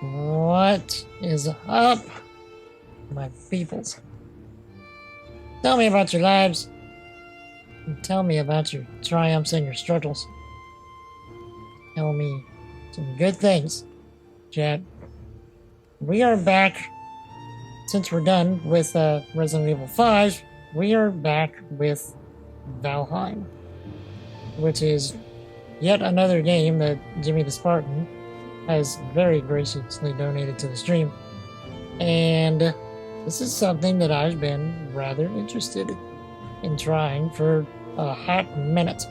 What is up, my peoples? Tell me about your lives, and tell me about your triumphs and your struggles. Tell me some good things, chat. We are back. Since we're done with Resident Evil 5, we are back with Valheim, which is yet another game that Jimmy the Spartan has very graciously donated to the stream. And this is something that I've been rather interested in trying for a hot minute.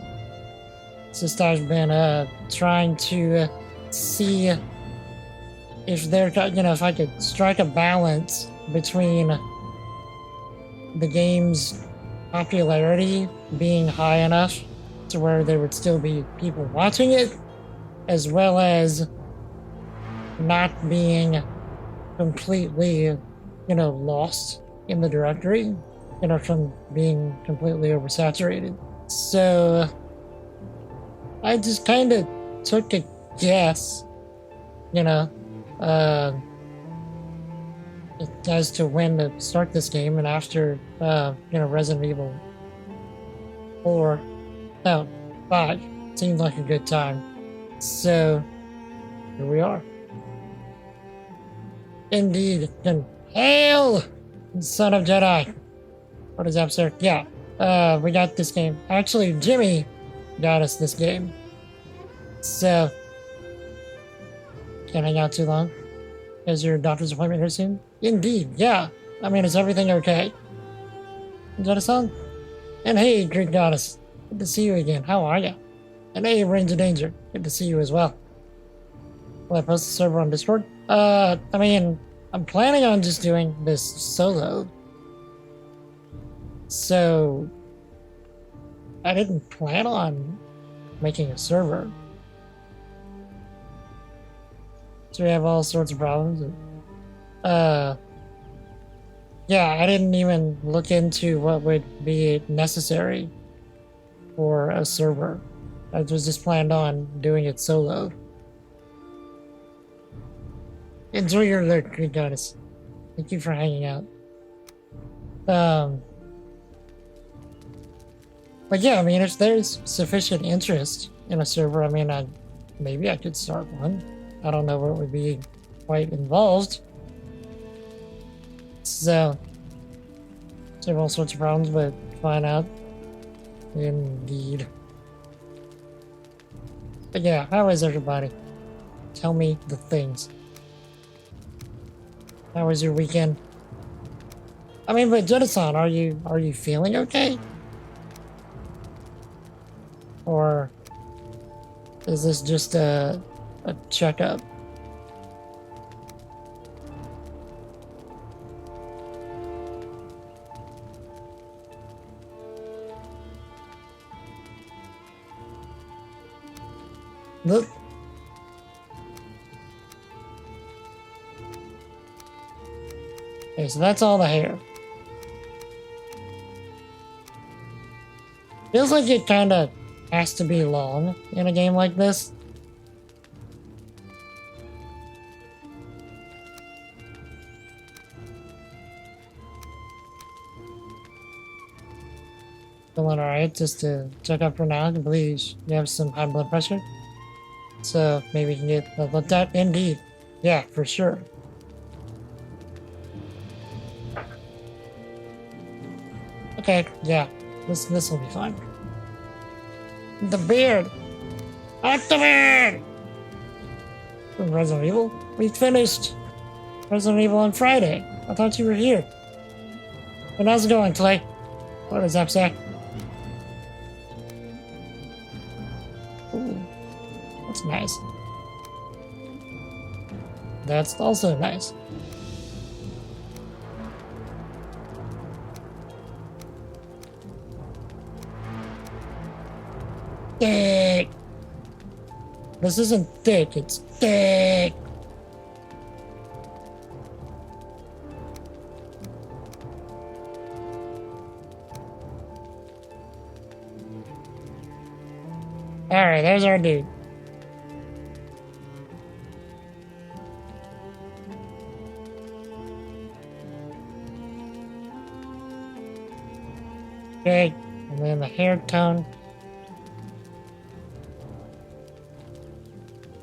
Since I've been trying to see if if I could strike a balance between the game's popularity being high enough to where there would still be people watching it, as well as not being completely, lost in the directory, from being completely oversaturated. So I just kind of took a guess, as to when to start this game, and after, Resident Evil 4, no, 5, seemed like a good time. So here we are. Indeed, and hail, son of Jedi. What is up, sir? Yeah, we got this game. Actually, Jimmy got us this game. So, can't hang out too long. Is your doctor's appointment here soon? Indeed, yeah. I mean, is everything okay? Jedi-san? And hey, Greek goddess. Good to see you again. How are ya? And hey, Ranger Danger. Good to see you as well. Will I post the server on Discord? I'm planning on just doing this solo. So, I didn't plan on making a server. So we have all sorts of problems. Yeah, I didn't even look into what would be necessary for a server. I was just planned on doing it solo. Enjoy your lurk, Greek goddess. Thank you for hanging out. But yeah, I mean, if there's sufficient interest in a server, maybe I could start one. I don't know what would be quite involved. So, there are all sorts of problems, but find out. Indeed. But yeah, how is everybody? Tell me the things. How was your weekend? But Jedi-san, are you feeling okay? Or is this just a checkup? Look. Okay, so that's all the hair. Feels like it kind of has to be long in a game like this. Feeling alright, just to check up for now. I believe you have some high blood pressure. So maybe we can get looked at. Indeed. Yeah, for sure. Okay, yeah. This will be fine. The beard! Activate! Resident Evil? We finished Resident Evil on Friday. I thought you were here. And how's it going, Clay? What is up, Zach? Ooh, that's nice. That's also nice. Thick. This isn't thick, it's thick. Alright, there's our dude. Okay, and then the hair tone.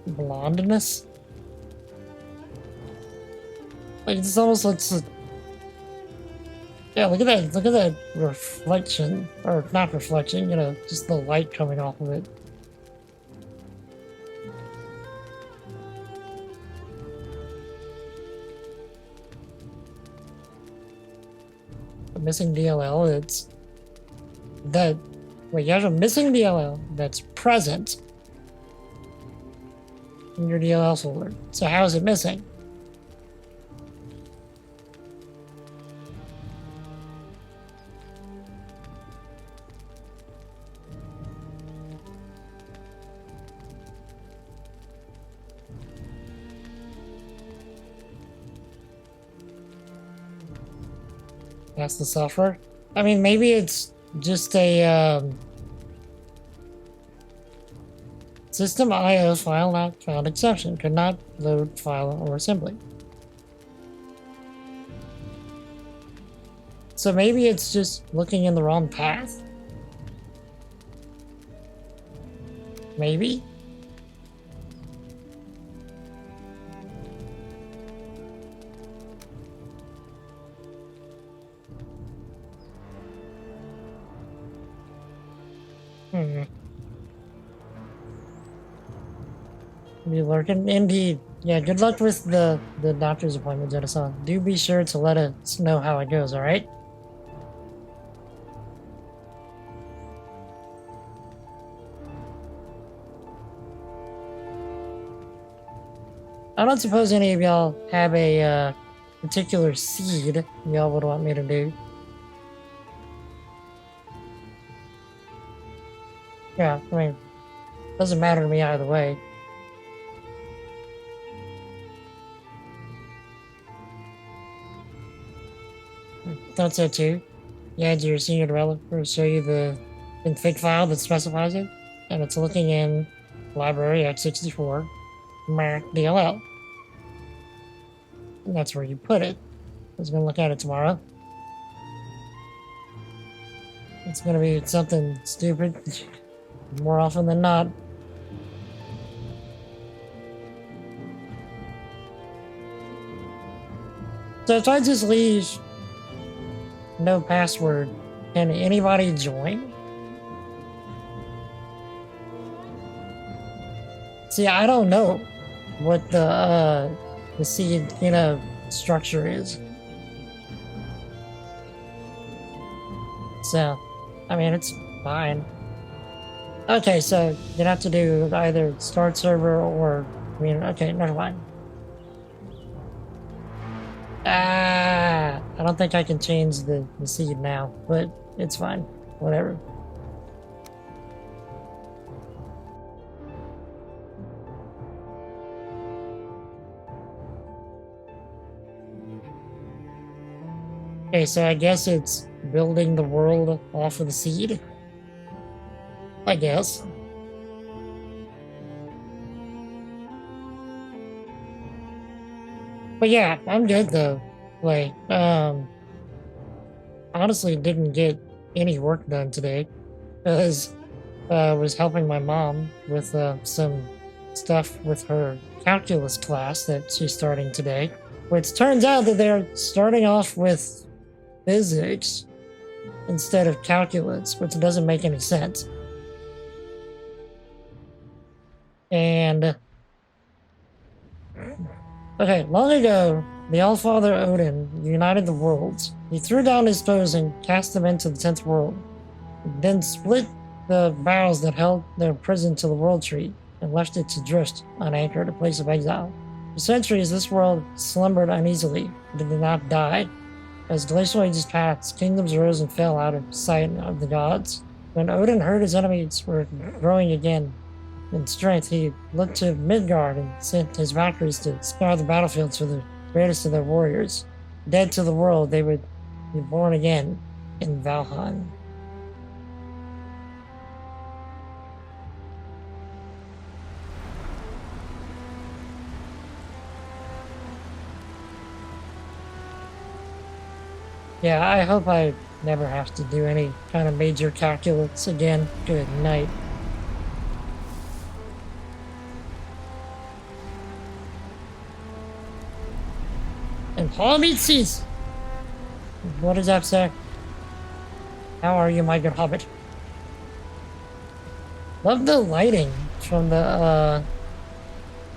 Blondness? Like, it's almost like, yeah, look at that reflection, or not reflection, just the light coming off of it. The missing DLL, it's that, wait, you have a missing DLL that's present in your DLL folder. So how is it missing? That's the software. I mean, maybe it's just a system IO file not found exception. Could not load file or assembly. So maybe it's just looking in the wrong path? Maybe? Hmm. Be lurking. Indeed. Yeah, good luck with the doctor's appointment, Jenison. Do be sure to let us know how it goes, alright? I don't suppose any of y'all have a particular seed y'all would want me to do. Yeah, I mean, doesn't matter to me either way. Thought so too. You add your senior developer, show you the config file that specifies it, and it's looking in library x64 Mac DLL. And that's where you put it. I was gonna look at it tomorrow. It's gonna be something stupid more often than not. So if I just leave no password, can anybody join? See, I don't know what the seed, structure is. So, I mean, it's fine. Okay, so you'd have to do either start server or, okay, never mind. I don't think I can change the seed now, but it's fine. Whatever. Okay, so I guess it's building the world off of the seed. I guess. But yeah, I'm good though. Like, honestly didn't get any work done today because I was helping my mom with some stuff with her calculus class that she's starting today. Which turns out that they're starting off with physics instead of calculus, which doesn't make any sense. And okay, long ago, the Allfather Odin united the worlds. He threw down his foes and cast them into the 10th world, then split the boughs that held their prison to the world tree and left it to drift unanchored, a place of exile. For centuries, this world slumbered uneasily, but it did not die. As glacial ages passed, kingdoms rose and fell out of sight of the gods. When Odin heard his enemies were growing again in strength, he looked to Midgard and sent his Valkyries to scour the battlefields for the greatest of their warriors. Dead to the world, they would be born again in Valheim. Yeah, I hope I never have to do any kind of major calculus again. Good night. And Paul meets cease. What does that say? How are you, my good hobbit? Love the lighting from the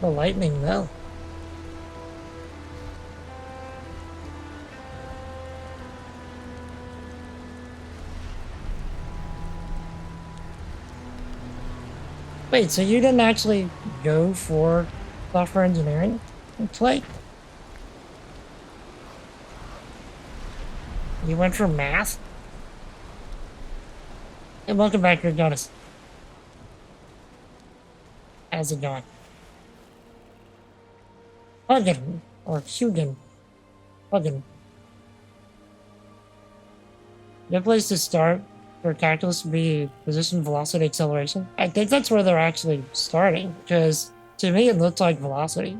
lightning though. Wait, so you didn't actually go for software engineering and play? You went for math? And welcome back, your goddess. How's it going? Huggin, or Hugin. Huggin. Good place to start for calculus would be position, velocity, acceleration. I think that's where they're actually starting, because to me it looked like velocity.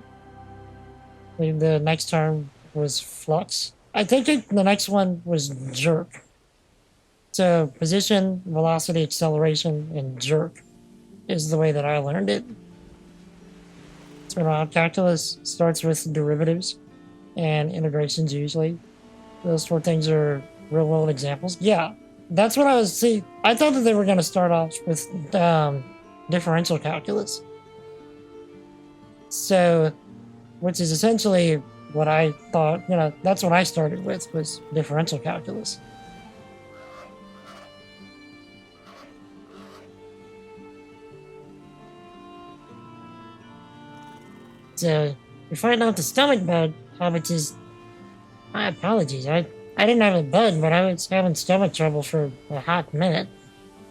The next term was flux. I think the next one was jerk. So position, velocity, acceleration, and jerk is the way that I learned it. So calculus starts with derivatives and integrations usually. Those four things are real world examples. Yeah, that's what I was. See, I thought that they were going to start off with differential calculus. So, which is essentially what I thought, that's what I started with, was differential calculus. So, you're fighting out the stomach bug, which is, my apologies. I didn't have a bug, but I was having stomach trouble for a hot minute.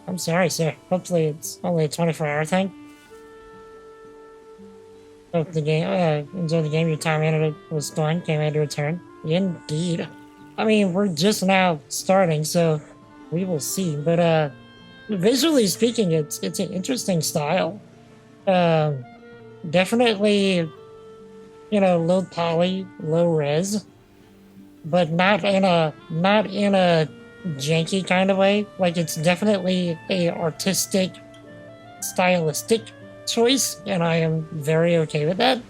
I'm sorry, sir. Hopefully it's only a 24-hour thing. Hope the game, enjoy the game. Your time in it was fun. Came in to return. Indeed. I mean, we're just now starting, so we will see. But visually speaking, it's an interesting style. Definitely, low poly, low res, but not in a janky kind of way. Like, it's definitely a artistic, stylistic choice, and I am very okay with that.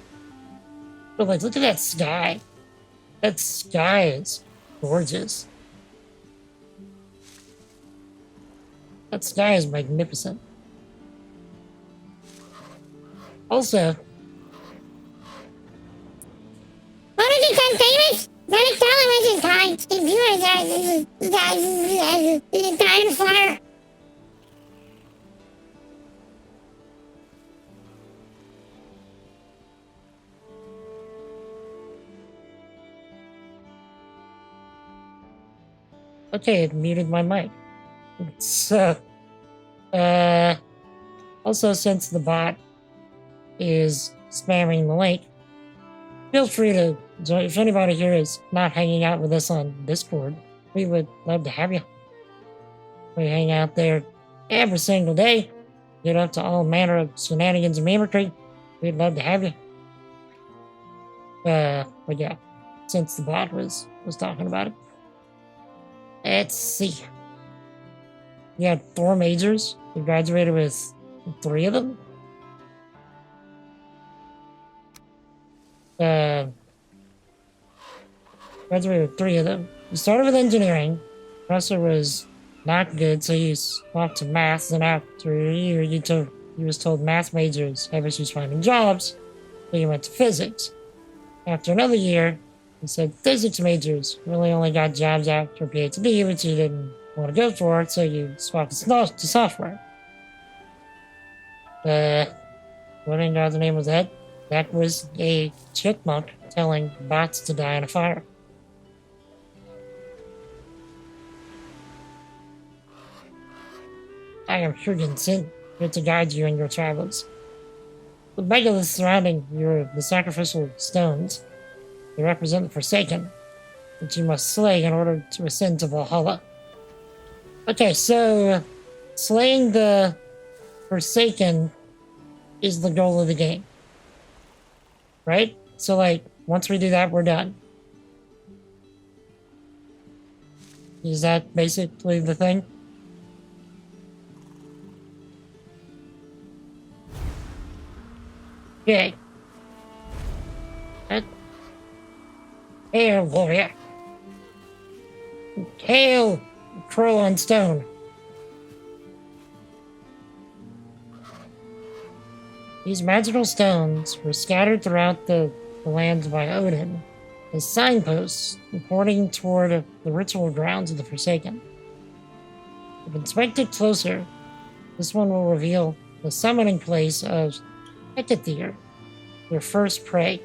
But like, look at that sky. That sky is gorgeous. That sky is magnificent. Also, what is it, famous? That television time. If you are dying fire. Okay, it muted my mic. So, also, since the bot is spamming the link, feel free to join. If anybody here is not hanging out with us on Discord, we would love to have you. We hang out there every single day, get up to all manner of shenanigans and mimicry. We'd love to have you. But yeah, since the bot was talking about it. Let's see. You had 4 majors. You graduated with 3 of them. Graduated with 3 of them. You started with engineering. Professor was not good, so you swapped to math. And after a year, you was told math majors have issues finding jobs, so you went to physics. After another year, you said physics majors really only got jobs after PhD, which you didn't want to go for, so you swapped to software. What in God's name was that? That was a chipmunk telling bots to die in a fire. I am Hugin Sin, here to guide you in your travels. The megaliths surrounding the sacrificial stones, they represent the Forsaken, that you must slay in order to ascend to Valhalla. Okay, so slaying the Forsaken is the goal of the game. Right? So, like, once we do that, we're done. Is that basically the thing? Okay. That- Hail, warrior. Hail, crow on stone. These magical stones were scattered throughout the lands by Odin as signposts pointing toward the ritual grounds of the Forsaken. If inspected closer, this one will reveal the summoning place of Hecathere, their first prey.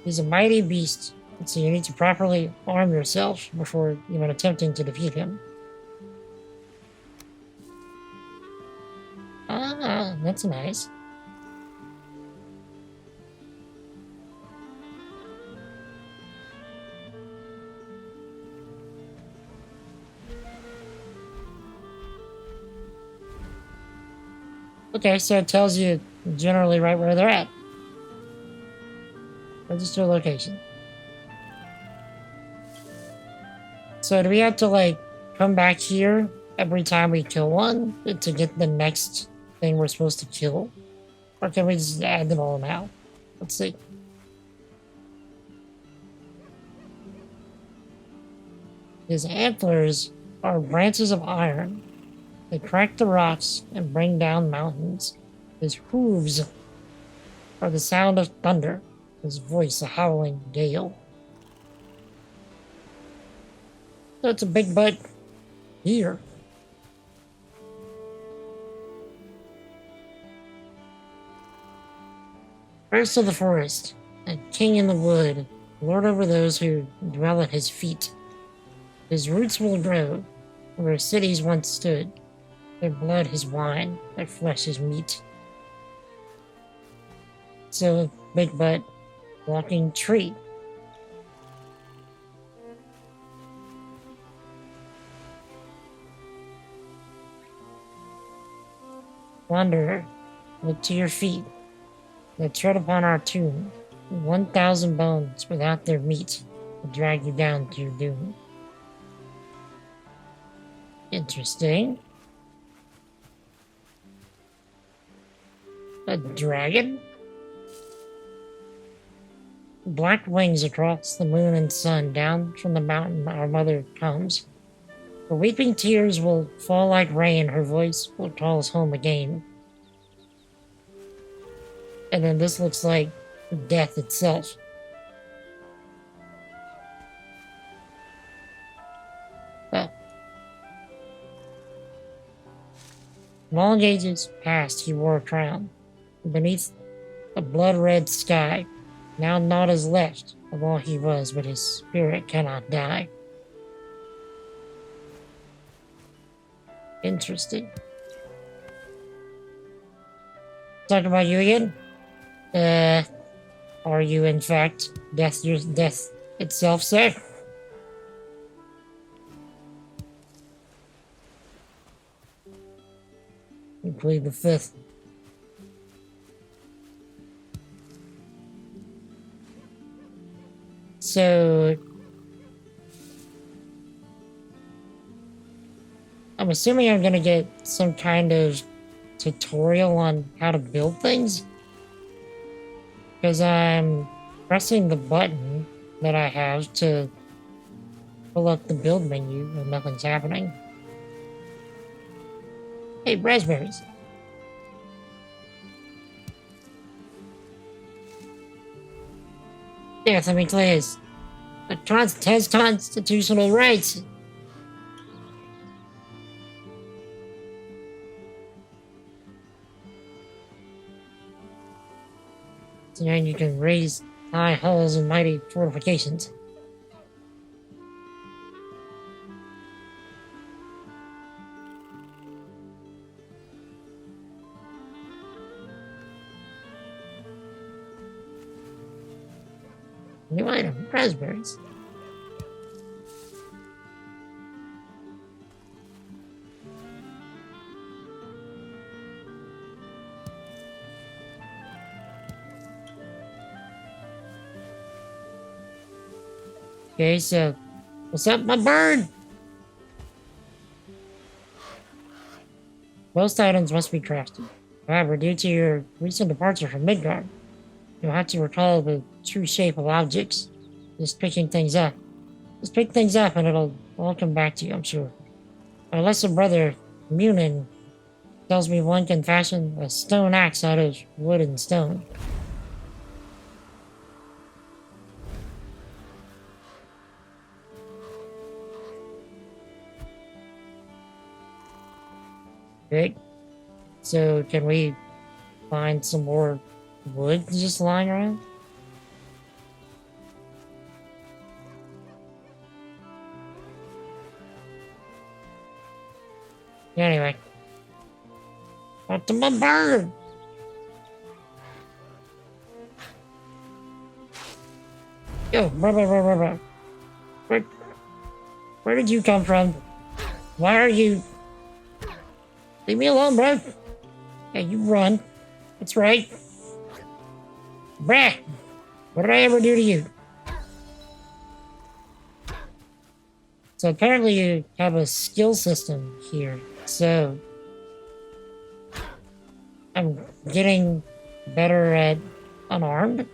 He's a mighty beast, so you need to properly arm yourself before even attempting to defeat him. Ah, that's nice. Okay, so it tells you generally right where they're at. Register location. So do we have to like come back here every time we kill one to get the next thing we're supposed to kill? Or can we just add them all now? Let's see. His antlers are branches of iron. They crack the rocks and bring down mountains. His hooves are the sound of thunder. His voice a howling gale. That's a big butt here. First of the forest, a king in the wood, lord over those who dwell at his feet. His roots will grow where cities once stood. Their blood his wine, their flesh his meat. So, big butt, walking tree. Wanderer, look to your feet. They tread upon our tomb. 1,000 bones without their meat will drag you down to your doom. Interesting. A dragon? Black wings across the moon and sun, down from the mountain our mother comes. Her weeping tears will fall like rain, her voice will call us home again. And then this looks like death itself. Well, long ages past he wore a crown. Beneath a blood-red sky, now naught is left of all he was, but his spirit cannot die. Interesting. Talk about you again? Are you in fact death itself, sir? You plead the fifth. So I'm assuming I'm gonna get some kind of tutorial on how to build things. Because I'm pressing the button that I have to pull up the build menu and nothing's happening. Hey, raspberries. Death of Eccles. It has constitutional rights. And you can raise high halls and mighty fortifications. New item, raspberries. Okay, so What's up, my bird? Most items must be crafted. However, due to your recent departure from Midgard, you'll have to recall the true shape of objects. Just picking things up. Just pick things up and it'll all come back to you, I'm sure. My lesser brother, Munin, tells me one can fashion a stone axe out of wood and stone. Okay, so can we find some more wood just lying around? Anyway. Back to my bird! Yo, where did you come from? Why are you... Leave me alone, bro! Yeah, you run. That's right. Brah! What did I ever do to you? So apparently you have a skill system here. So I'm getting better at unarmed.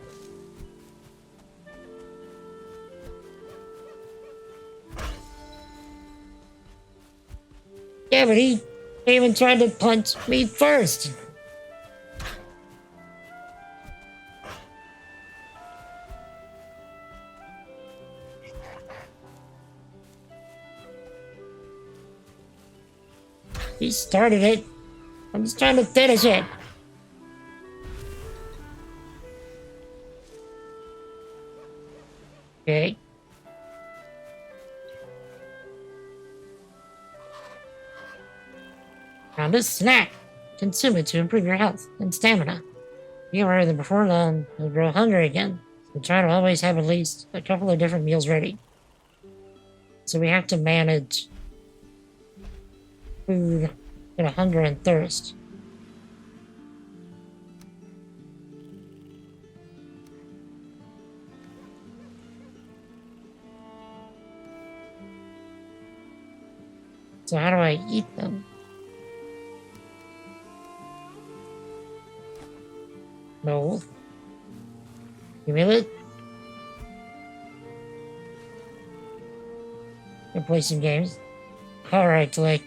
Yeah, but he even tried to punch me first. He started it. I'm just trying to finish it. Okay. Now this snack, consume it to improve your health and stamina. If you are than before long, you'll grow hungry again. So try to always have at least a couple of different meals ready. So we have to manage food and hunger and thirst. So how do I eat them? No. Give me it. Go play some games. Alright, Blake.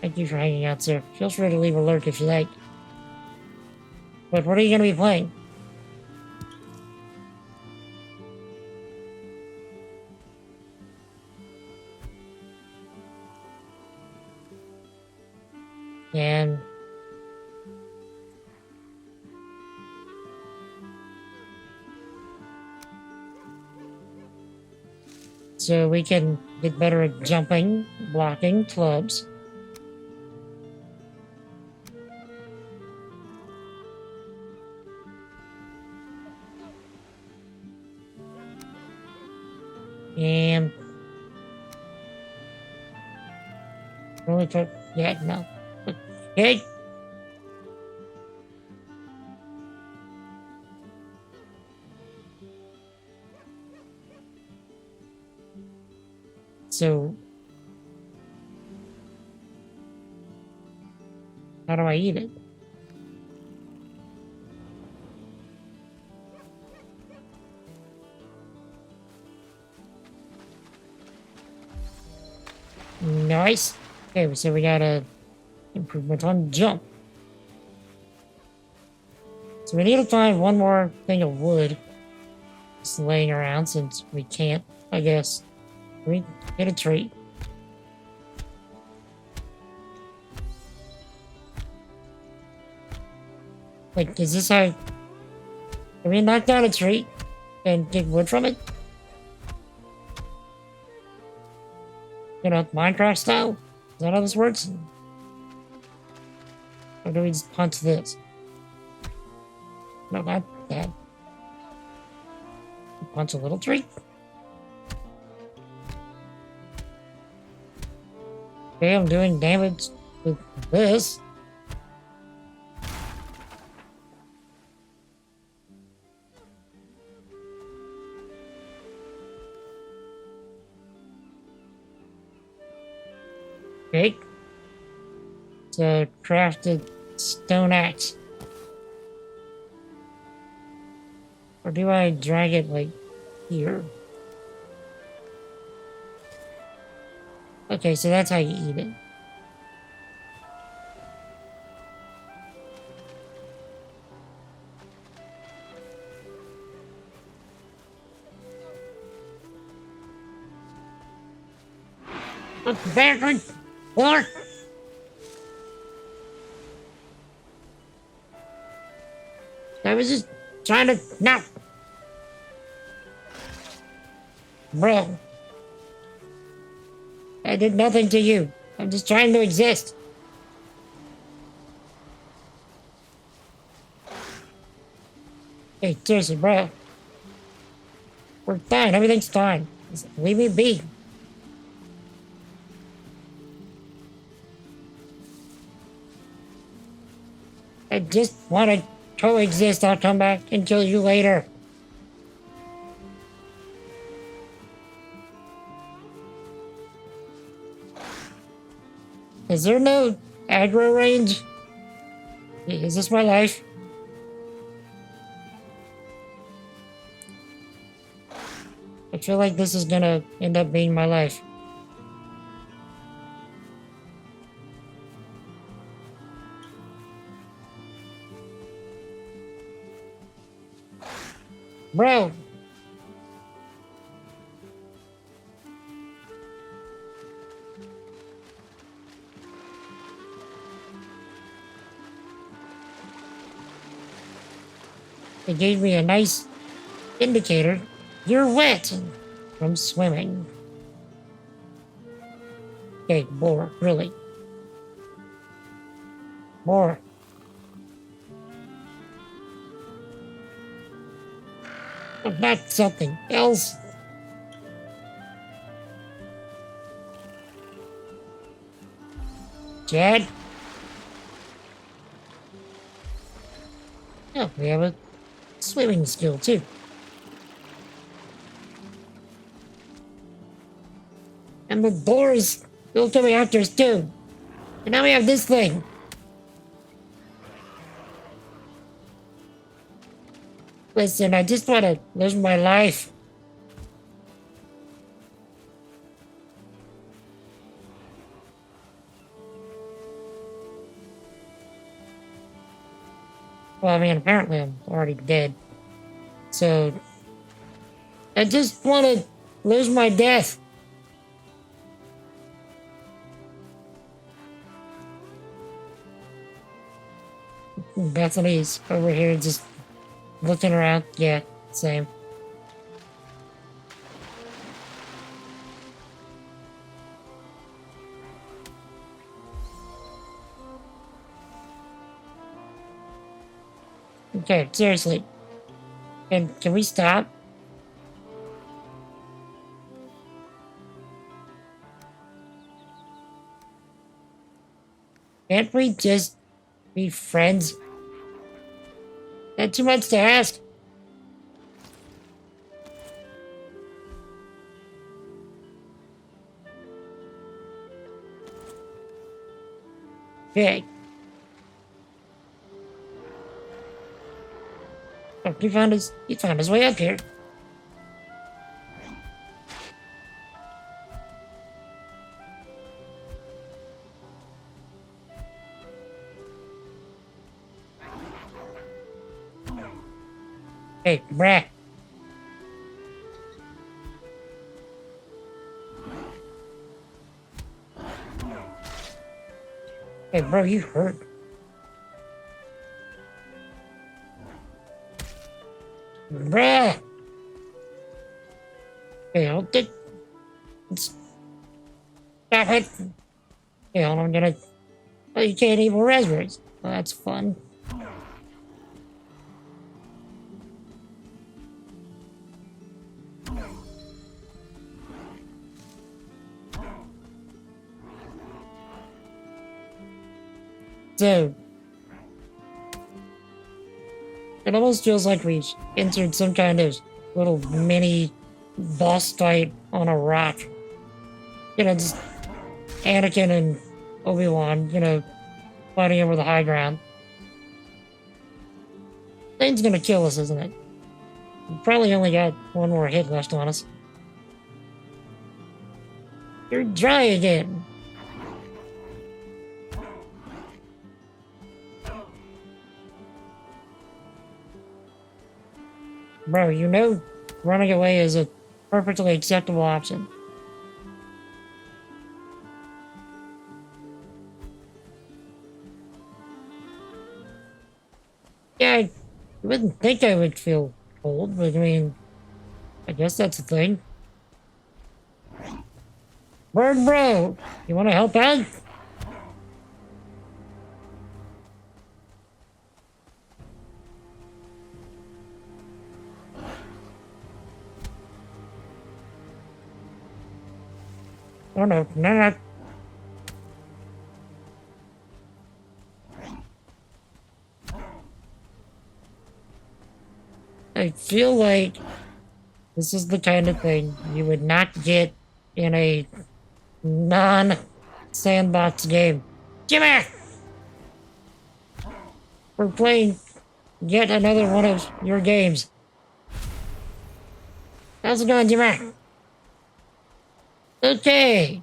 Thank you for hanging out, sir. Feel free to leave a lurk if you like. But what are you going to be playing? And... so we can get better at jumping, blocking, clubs. And... really took... yeah, no. Okay. So... how do I eat it? Nice. Okay, so we got a improvement on jump. So we need to find one more thing of wood just laying around since we can't, I guess. We get a tree. Like, is this how... can we knock down a tree and get wood from it? You know, Minecraft style? Is that how this works? Or do we just punch this? No, not that. Punch a little tree. Okay, I'm doing damage with this. Okay. So, crafted stone axe. Or do I drag it, like, here? Okay, so that's how you eat it. Look backward! Or I was just trying to... No! Bro. I did nothing to you. I'm just trying to exist. Hey, seriously, bro. We're fine. Everything's fine. Just leave me be. I just want to coexist. I'll come back and kill you later. Is there no aggro range? Is this my life? I feel like this is gonna end up being my life. Bro! It gave me a nice indicator. You're wet from swimming. Okay, more, really. More. Not something else. Chad? Oh, we have a swimming skill too. And the boars will come after us too. And now we have this thing. Listen, I just want to live my life. Well, I mean, apparently I'm already dead. So, I just want to lose my death. Bethany's over here just looking around. Yeah, same. Okay, seriously. Can we stop? Can't we just be friends? Not too much to ask. Okay. Oh, he found his way up here. Hey, brah. Hey, bro, you hurt. Bruh. Hey, hold it. Stop it. Hey, hold on, I'm gonna... Oh, you can't eat more raspberries. Well, that's fun. So, it almost feels like we entered some kind of little mini boss fight on a rock. You know, just Anakin and Obi-Wan, fighting over the high ground. Thing's gonna kill us, isn't it? We probably only got one more hit left on us. You're dry again. Bro, running away is a perfectly acceptable option. Yeah, I wouldn't think I would feel cold, but I mean, I guess that's the thing. Bird bro, you want to help out? Oh no, no. I feel like this is the kind of thing you would not get in a non-sandbox game. Jimmy! We're playing yet another one of your games. How's it going, Jimmy? Okay.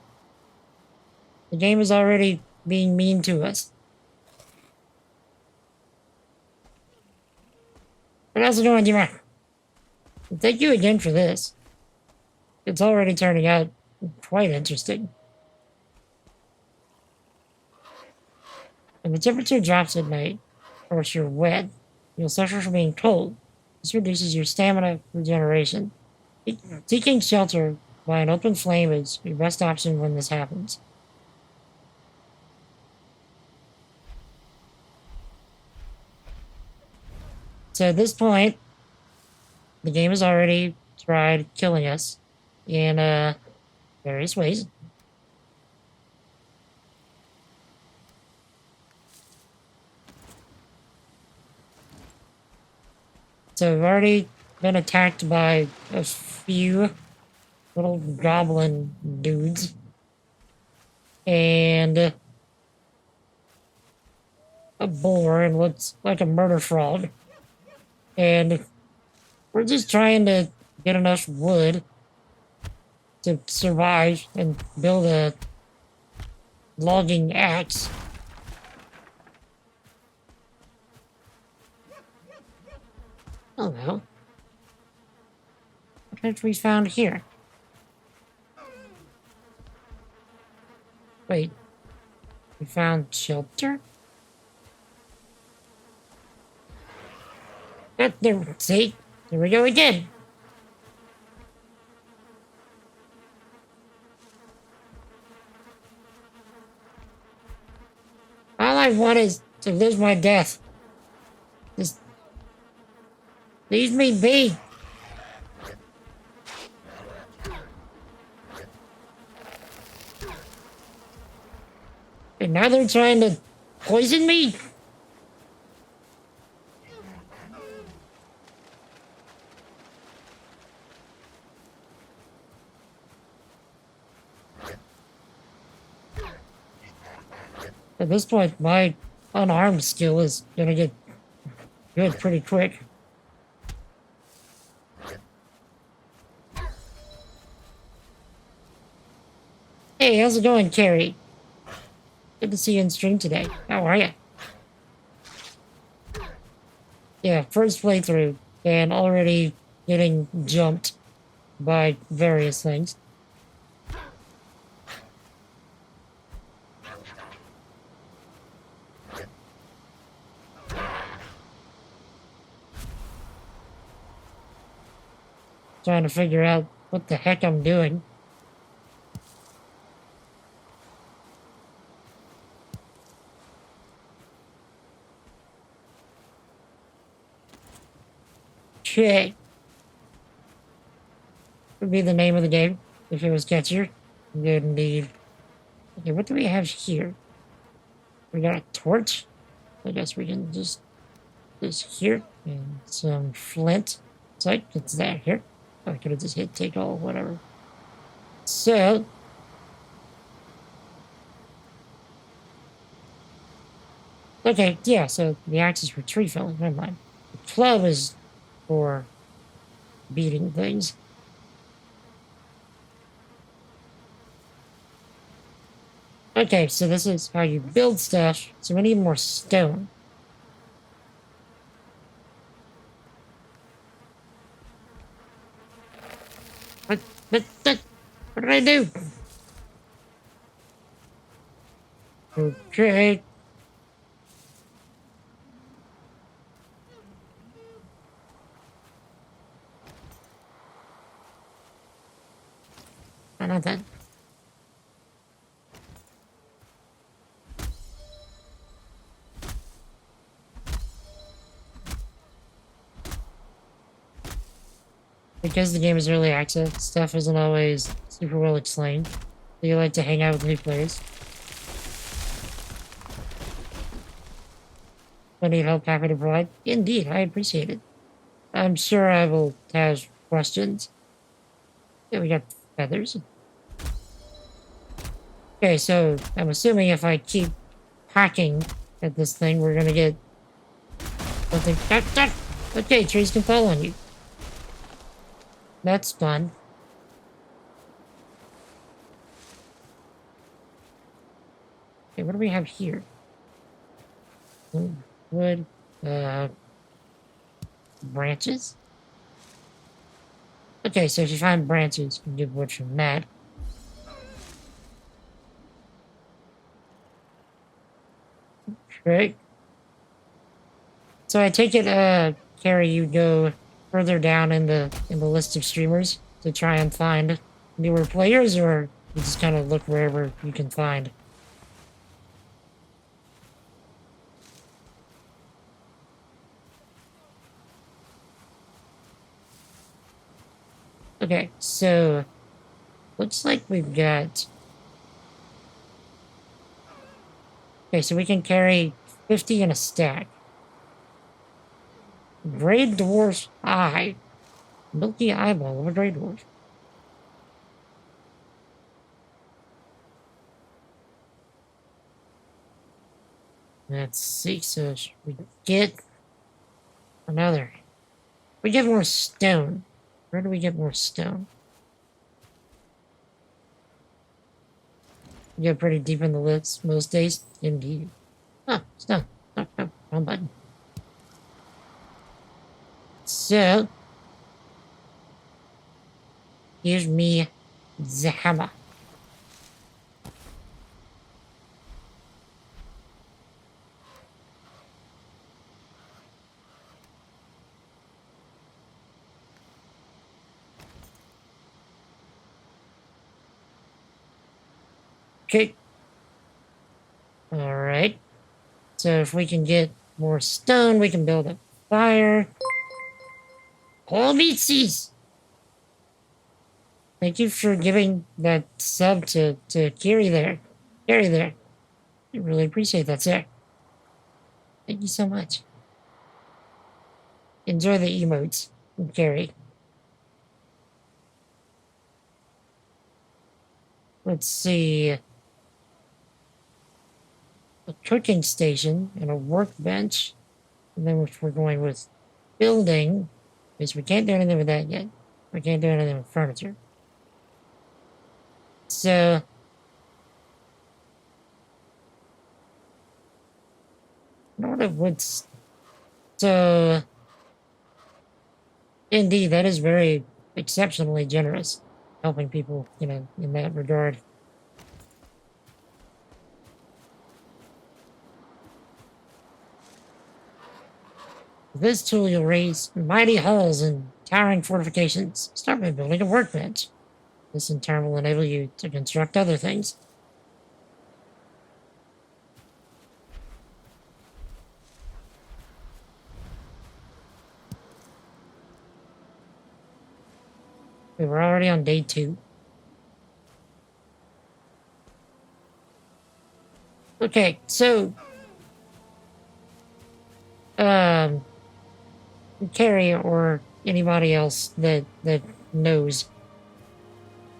The game is already being mean to us. But how's it going, Jimmy? Thank you again for this. It's already turning out quite interesting. When the temperature drops at night, or if you're wet, you'll suffer from being cold. This reduces your stamina regeneration. Seeking shelter by an open flame is your best option when this happens. So at this point, the game has already tried killing us in various ways. So we've already been attacked by a few little goblin dudes. And a boar and looks like a murder frog. And we're just trying to get enough wood to survive and build a logging axe. Hello. What have we found here? Wait. We found shelter? There, see? Here we go again. All I want is to lose my death. Just leave me be. And now they're trying to poison me? At this point, my unarmed skill is gonna get good pretty quick. Hey, how's it going, Carrie? Good to see you in stream today. How are you? Yeah, first playthrough, and already getting jumped by various things. Trying to figure out what the heck I'm doing. Okay. Would be the name of the game if it was catchier. Good indeed. Okay, what do we have here? We got a torch. I guess we can just this here and some flint. So it's that here. I could have just hit take all, whatever. So Okay, yeah, so the axe is for tree felling. Never mind. The club is for beating things. Okay, so this is how you build stuff. So we need more stone. What, what did I do? Okay. Not that. Because the game is early access, stuff isn't always super well explained. So you like to hang out with new players. If I need help, happy to provide. Indeed, I appreciate it. I'm sure I will have questions. Yeah, we got feathers. Okay, so I'm assuming if I keep hacking at this thing, we're gonna get something. Okay, trees can fall on you. That's fun. Okay, what do we have here? Wood, branches? Okay, so if you find branches, you can get wood from that. Right? So I take it, Carrie, you go further down in the list of streamers to try and find newer players, or you just kind of look wherever you can find. Okay, so looks like we've got. Okay, so we can carry 50 in a stack. Gray dwarf's eye. Milky eyeball of a gray dwarf. Let's see, so we get another. We get more stone. Where do we get more stone? We get pretty deep in the list most days. Indeed. Oh, stone. No, no, wrong button. So, here's me, the hammer. Okay. Alright. So if we can get more stone, we can build a fire. Whole meatsies! Thank you for giving that sub to Kiri there. Kiri there. I really appreciate that, sir. Thank you so much. Enjoy the emotes, Kiri. Let's see. A cooking station and a workbench. And then if we're going with building, because we can't do anything with that yet. We can't do anything with furniture. So, I don't know what's. So, indeed, that is very exceptionally generous, helping people, in that regard. With this tool, you'll raise mighty halls and towering fortifications. Start by building a workbench. This in turn will enable you to construct other things. We were already on day 2. Okay, so Carrie or anybody else that knows,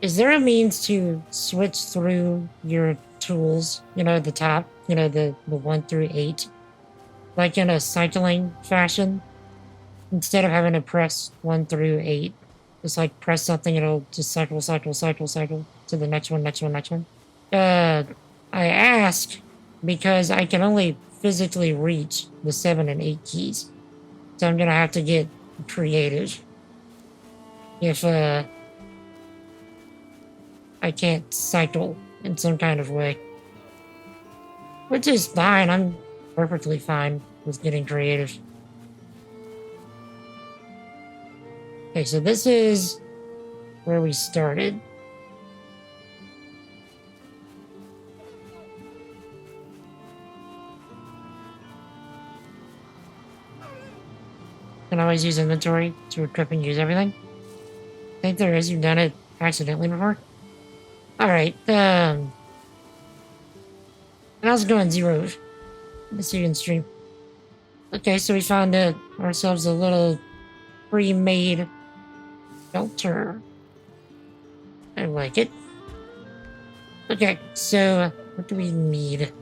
is there a means to switch through your tools, at the top, the 1 through 8, like in a cycling fashion. Instead of having to press 1 through 8, just like press something, it'll just cycle to the next one, next one, next one. I ask because I can only physically reach the 7 and 8 keys. So I'm gonna have to get creative. If, I can't cycle in some kind of way. Which is fine, I'm perfectly fine with getting creative. Okay, so this is where we started. Can always use inventory to equip and use everything. I think there is. You've done it accidentally before. Alright, how's it going, Zero? Let's see you in stream. Okay, so we found ourselves a little pre-made shelter. I like it. Okay, so what do we need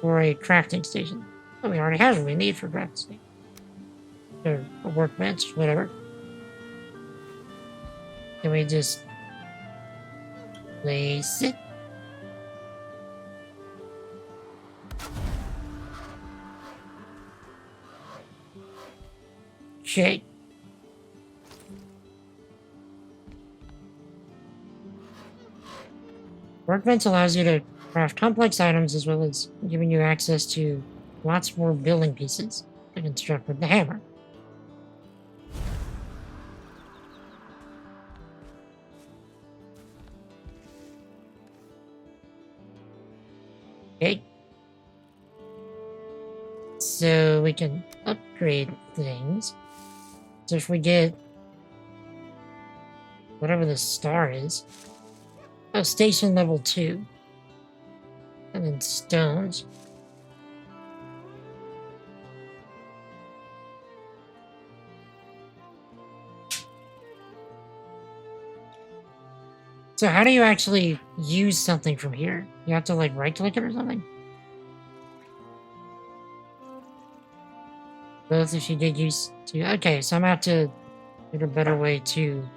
for a crafting station? Oh, we already have what we need for crafting station. Or a workbench, whatever. Can we just place it? Okay. Workbench allows you to craft complex items as well as giving you access to lots more building pieces to construct with the hammer. Okay. So we can upgrade things. So if we get whatever the star is. Oh, station level 2. And then stones. So how do you actually use something from here? You have to like right click it or something? Both if you get used to... Okay, so I'm gonna have to get a better way to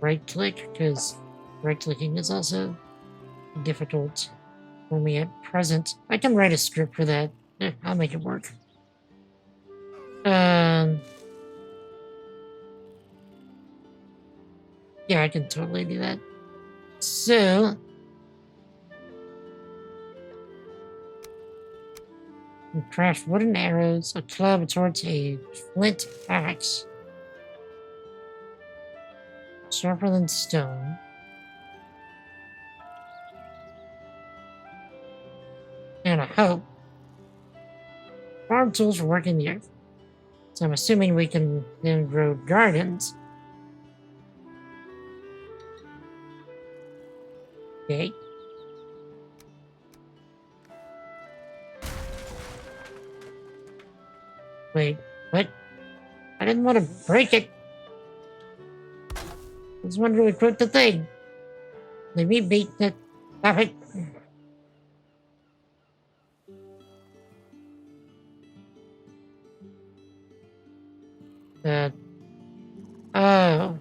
right click, because right clicking is also difficult for me at present. I can write a script for that. I'll make it work. Yeah, I can totally do that. So, craft wooden arrows, a club, a torch, a flint axe. Sharper than stone. And a hoe. Farm tools for working the earth. So I'm assuming we can then grow gardens. Okay. Wait, what? I didn't want to break it. I just wanted to equip the thing. Let me beat it. Stop it. Oh.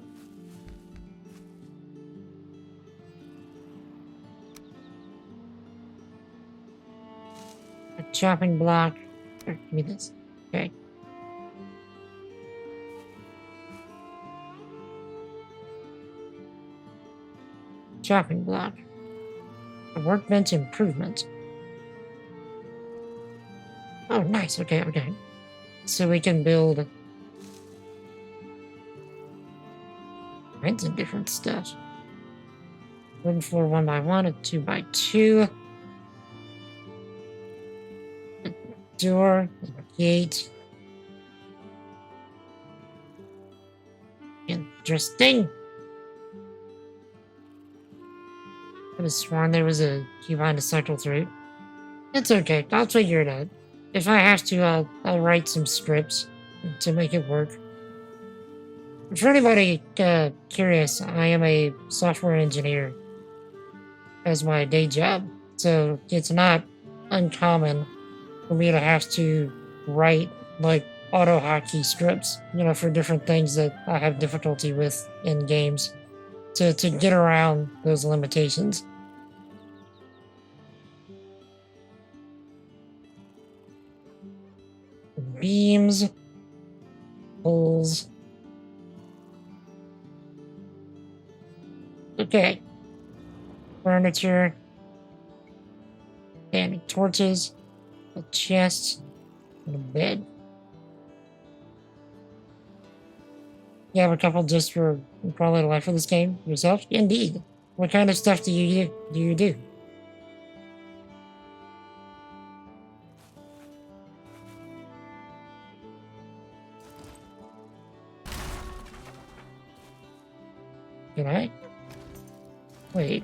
A chopping block. Here, give me this. Okay. Chopping block. A workbench improvement. Oh, nice. Okay, okay. So we can build kinds of different stuff. Wooden floor 1x1, a 2x2. A door, a gate. Interesting. I could have sworn there was a key behind to cycle through. It's okay, I'll figure it out. If I have to, I'll write some scripts to make it work. For anybody curious, I am a software engineer as my day job, so it's not uncommon for me to have to write like auto hotkey scripts, for different things that I have difficulty with in games to get around those limitations. Beams, poles. Okay. Furniture. And torches. A chest. And a bed. You have a couple just for probably the life of this game yourself? Indeed. What kind of stuff do you do? Can I? Wait.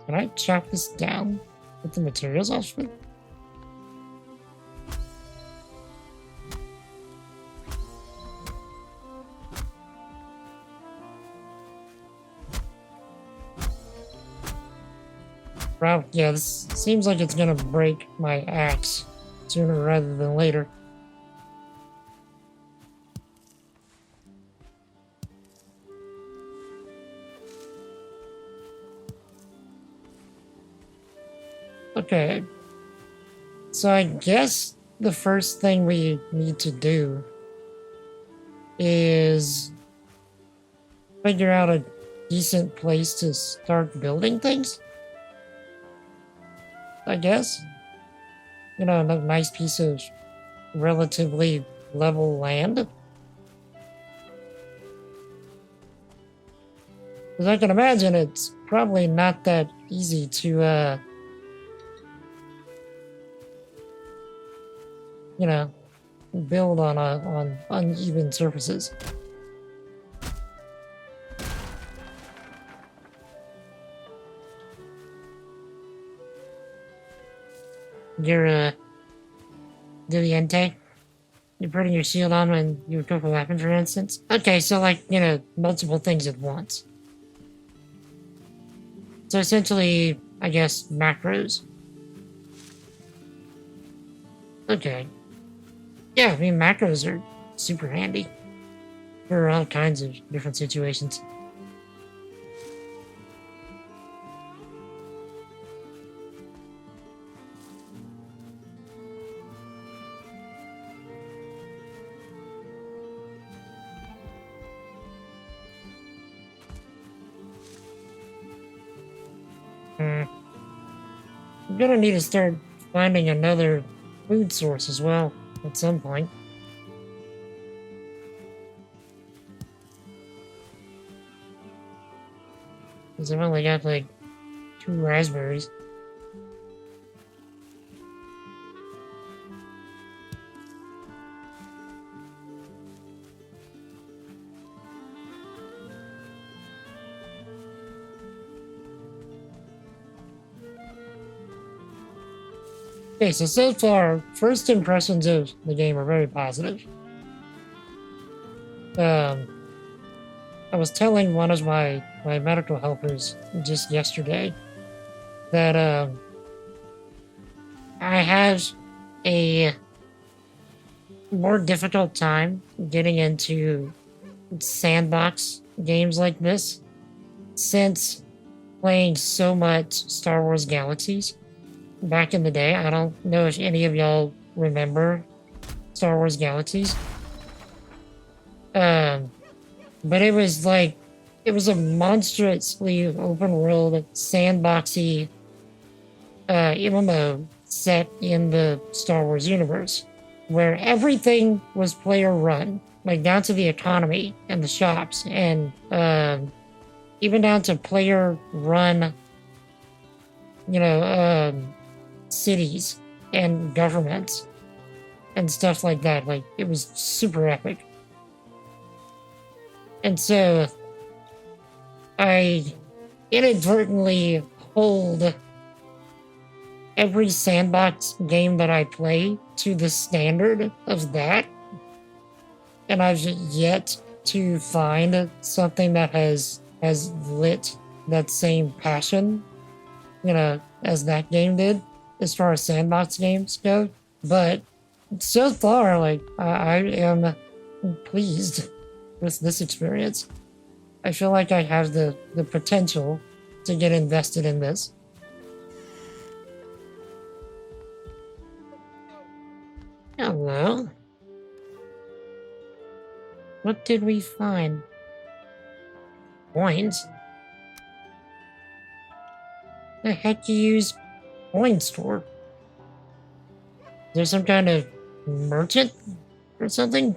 Can I chop this down with the materials off of it? Wow, yeah, this seems like it's gonna break my axe sooner rather than later. Okay. So I guess the first thing we need to do is figure out a decent place to start building things. I guess. A nice piece of relatively level land. Because I can imagine it's probably not that easy to, build on uneven surfaces. You're Diviente? You're putting your shield on when you equip a weapon, for instance? Okay, so multiple things at once. So essentially, I guess, macros. Okay. Yeah, I mean, macros are super handy for all kinds of different situations. I'm gonna need to start finding another food source as well at some point. Because I've only got like 2 raspberries. Okay, so far, first impressions of the game are very positive. I was telling one of my medical helpers just yesterday that I have a more difficult time getting into sandbox games like this since playing so much Star Wars Galaxies back in the day. I don't know if any of y'all remember Star Wars Galaxies. But it was a monstrously open world, sandboxy MMO set in the Star Wars universe, where everything was player run, like down to the economy and the shops, and even down to player run, cities and governments and stuff like that. Like, it was super epic. And so I inadvertently hold every sandbox game that I play to the standard of that. And I've yet to find something that has has lit that same passion, you know, as that game did, as far as sandbox games go. But so far, like, I am pleased with this experience. I feel like I have the potential to get invested in this. Hello. What did we find? Coins? The heck you use coin store? Is there some kind of merchant or something?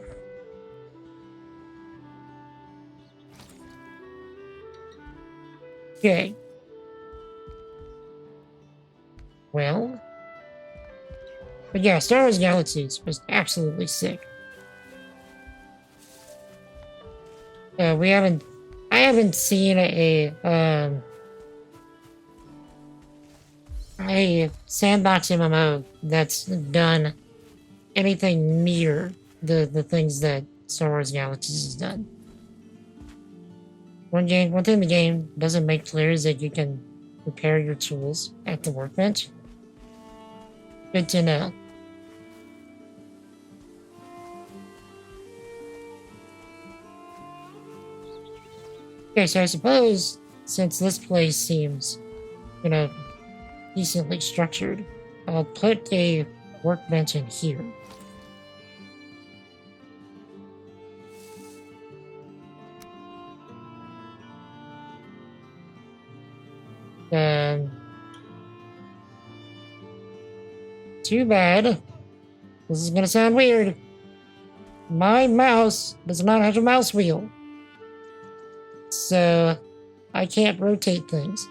Okay. Well. But yeah, Star Wars Galaxies was absolutely sick. I haven't seen a sandbox MMO that's done anything near the things that Star Wars Galaxies has done. One thing the game doesn't make clear is that you can repair your tools at the workbench. Good to know. Okay, so I suppose since this place seems, you know, decently structured, I'll put a workbench in here. Too bad. This is gonna sound weird. My mouse does not have a mouse wheel. So I can't rotate things.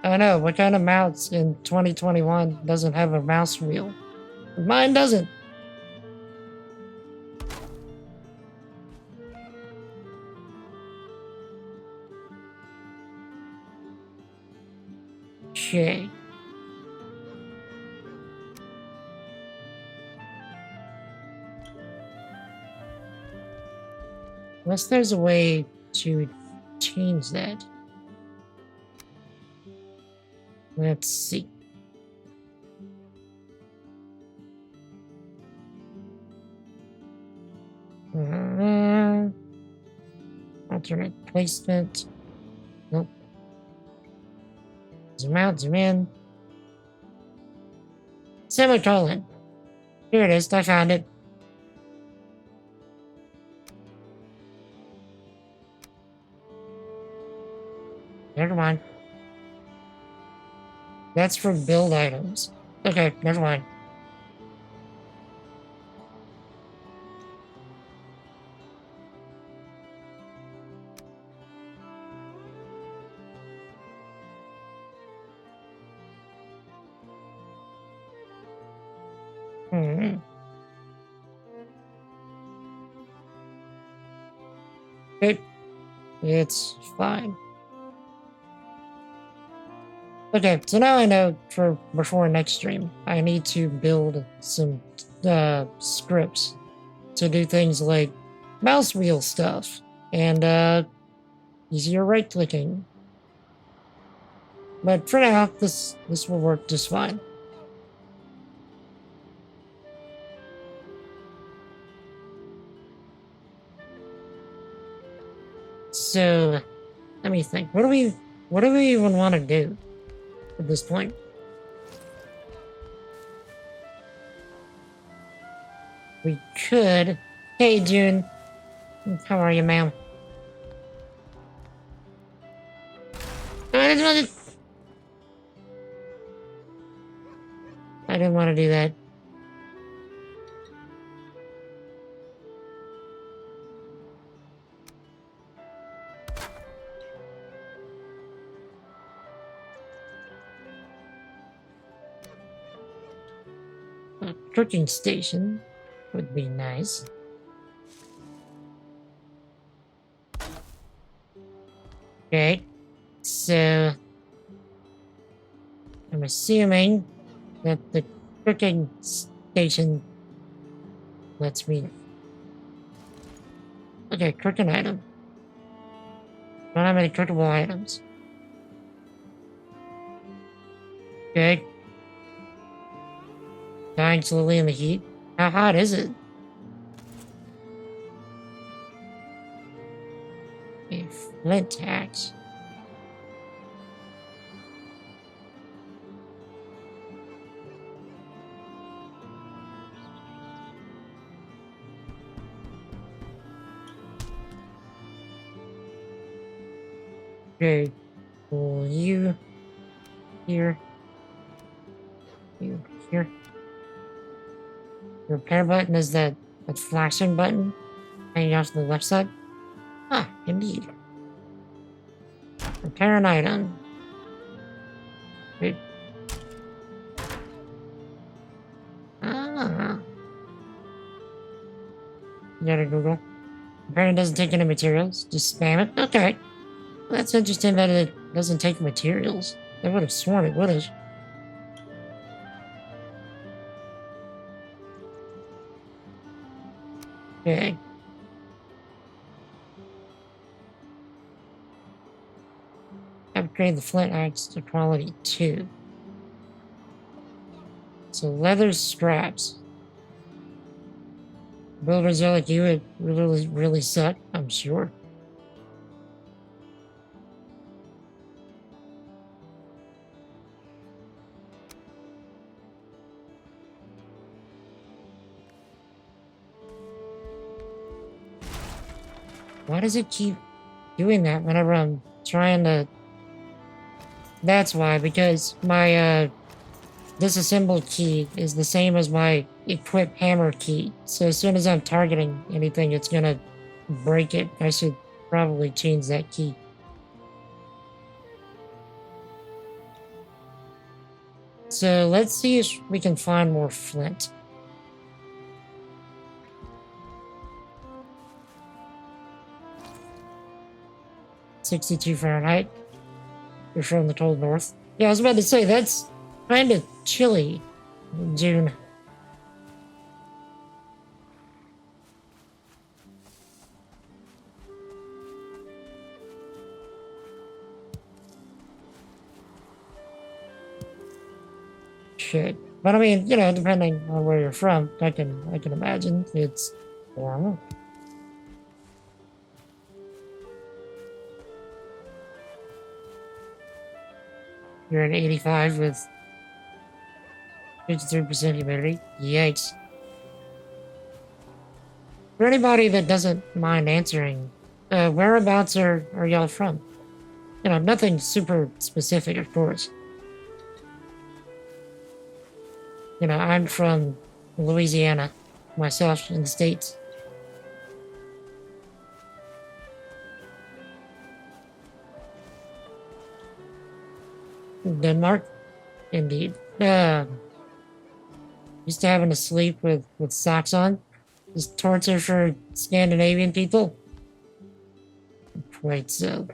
I know, what kind of mouse in 2021 doesn't have a mouse wheel? Mine doesn't. Okay. Unless there's a way to change that. Let's see. Alternate placement. Nope. Zoom out, zoom in. Semicolon. Here it is, I found it. Never mind. That's for build items. Okay, never mind. It's fine. Okay, so now I know for before next stream, I need to build some scripts to do things like mouse wheel stuff and easier right clicking. But for now, this will work just fine. So, let me think. What do we even want to do at this point? We could. Hey, June. How are you, ma'am? I didn't want to do that. A cooking station would be nice. Okay, so I'm assuming that the cooking station lets me. Okay, cooking item. Don't have any cookable items. Okay. Dying slowly in the heat. How hot is it? A flint axe. Okay. Well, you here. You here. The repair button is that flashing button hanging off to the left side. Ah, indeed. Repair an item. Wait. Ah. You gotta Google. Apparently doesn't take any materials. Just spam it. Okay. Well, that's interesting that it doesn't take materials. I would have sworn it would have. Okay. Upgrade the flint axe to quality 2. So leather scraps. Builders are like you would really suck, I'm sure. Why does it keep doing that whenever I'm trying to... That's why, because my disassembled key is the same as my equip hammer key. So as soon as I'm targeting anything, it's gonna break it. I should probably change that key. So let's see if we can find more flint. .62 Fahrenheit. You're from the cold north. Yeah, I was about to say, that's kind of chilly in June. Shit. But I mean, you know, depending on where you're from, I can imagine it's warm. You're at 85 with 53% humidity. Yikes. For anybody that doesn't mind answering, whereabouts are y'all from? You know, nothing super specific, of course. You know, I'm from Louisiana, myself, in the States. Denmark? Indeed. Used to having to sleep with socks on. Just torture for Scandinavian people. Quite so.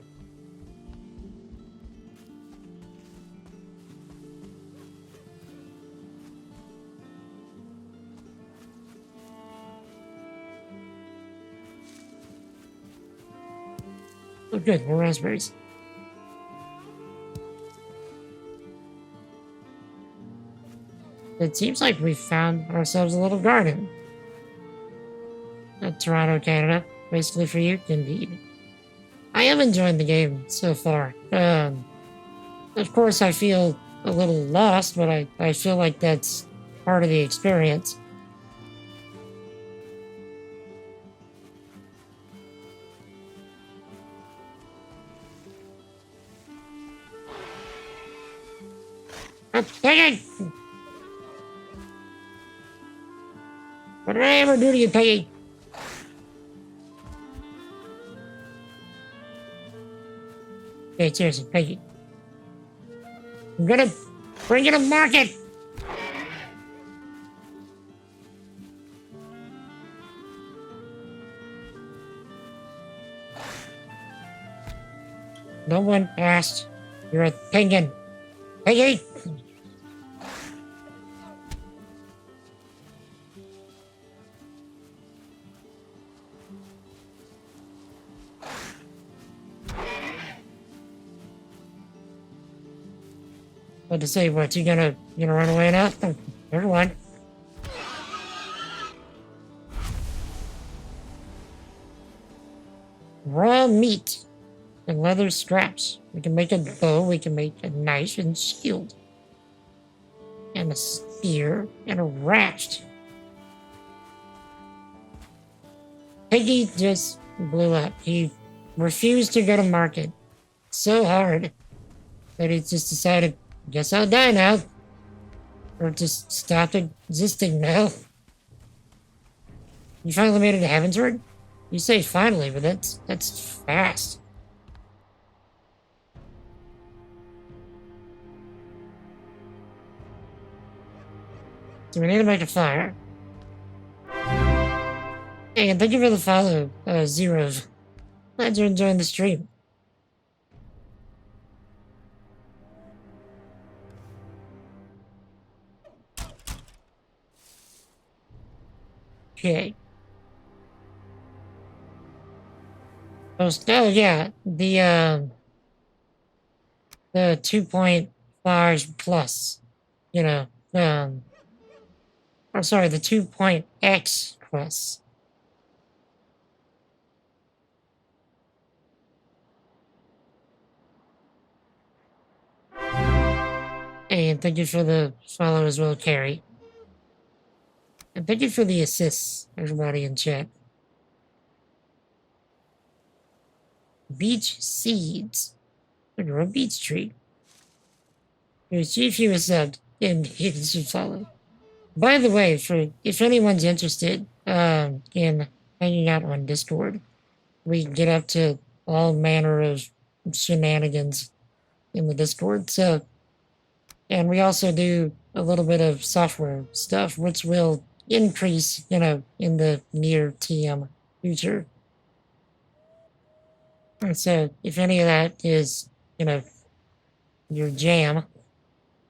Oh, good, more raspberries. It seems like we found ourselves a little garden. Toronto, Canada. Basically for you, indeed. I am enjoying the game so far. Of course, I feel a little lost, but I feel like that's part of the experience. Peggy! What did I ever do to you, Peggy? Okay, seriously, Peggy. I'm gonna bring you to market! No one asked. You're a penguin. Peggy! But to say what, you gonna run away now? Oh, never mind. Raw meat and leather straps. We can make a bow, we can make a knife and shield. And a spear and a raft. Piggy just blew up. He refused to go to market so hard that he just decided, guess I'll die now. Or just stop existing now. You finally made it to Heavensward? You say finally, but that's fast. So we need to make a fire. Hey, and thank you for the follow, Zeros. Glad you're enjoying the stream. Okay. Oh yeah, the 2.5 plus, you know, I'm sorry, the 2.x plus. And thank you for the follow as well, Carrie. And thank you for the assists, everybody in chat. Beach seeds. Under a beech tree. There's if you subbed, and you should follow. By the way, for if anyone's interested in hanging out on Discord, we get up to all manner of shenanigans in the Discord. So, and we also do a little bit of software stuff, which will increase, in the near TM future. And so, if any of that is, your jam,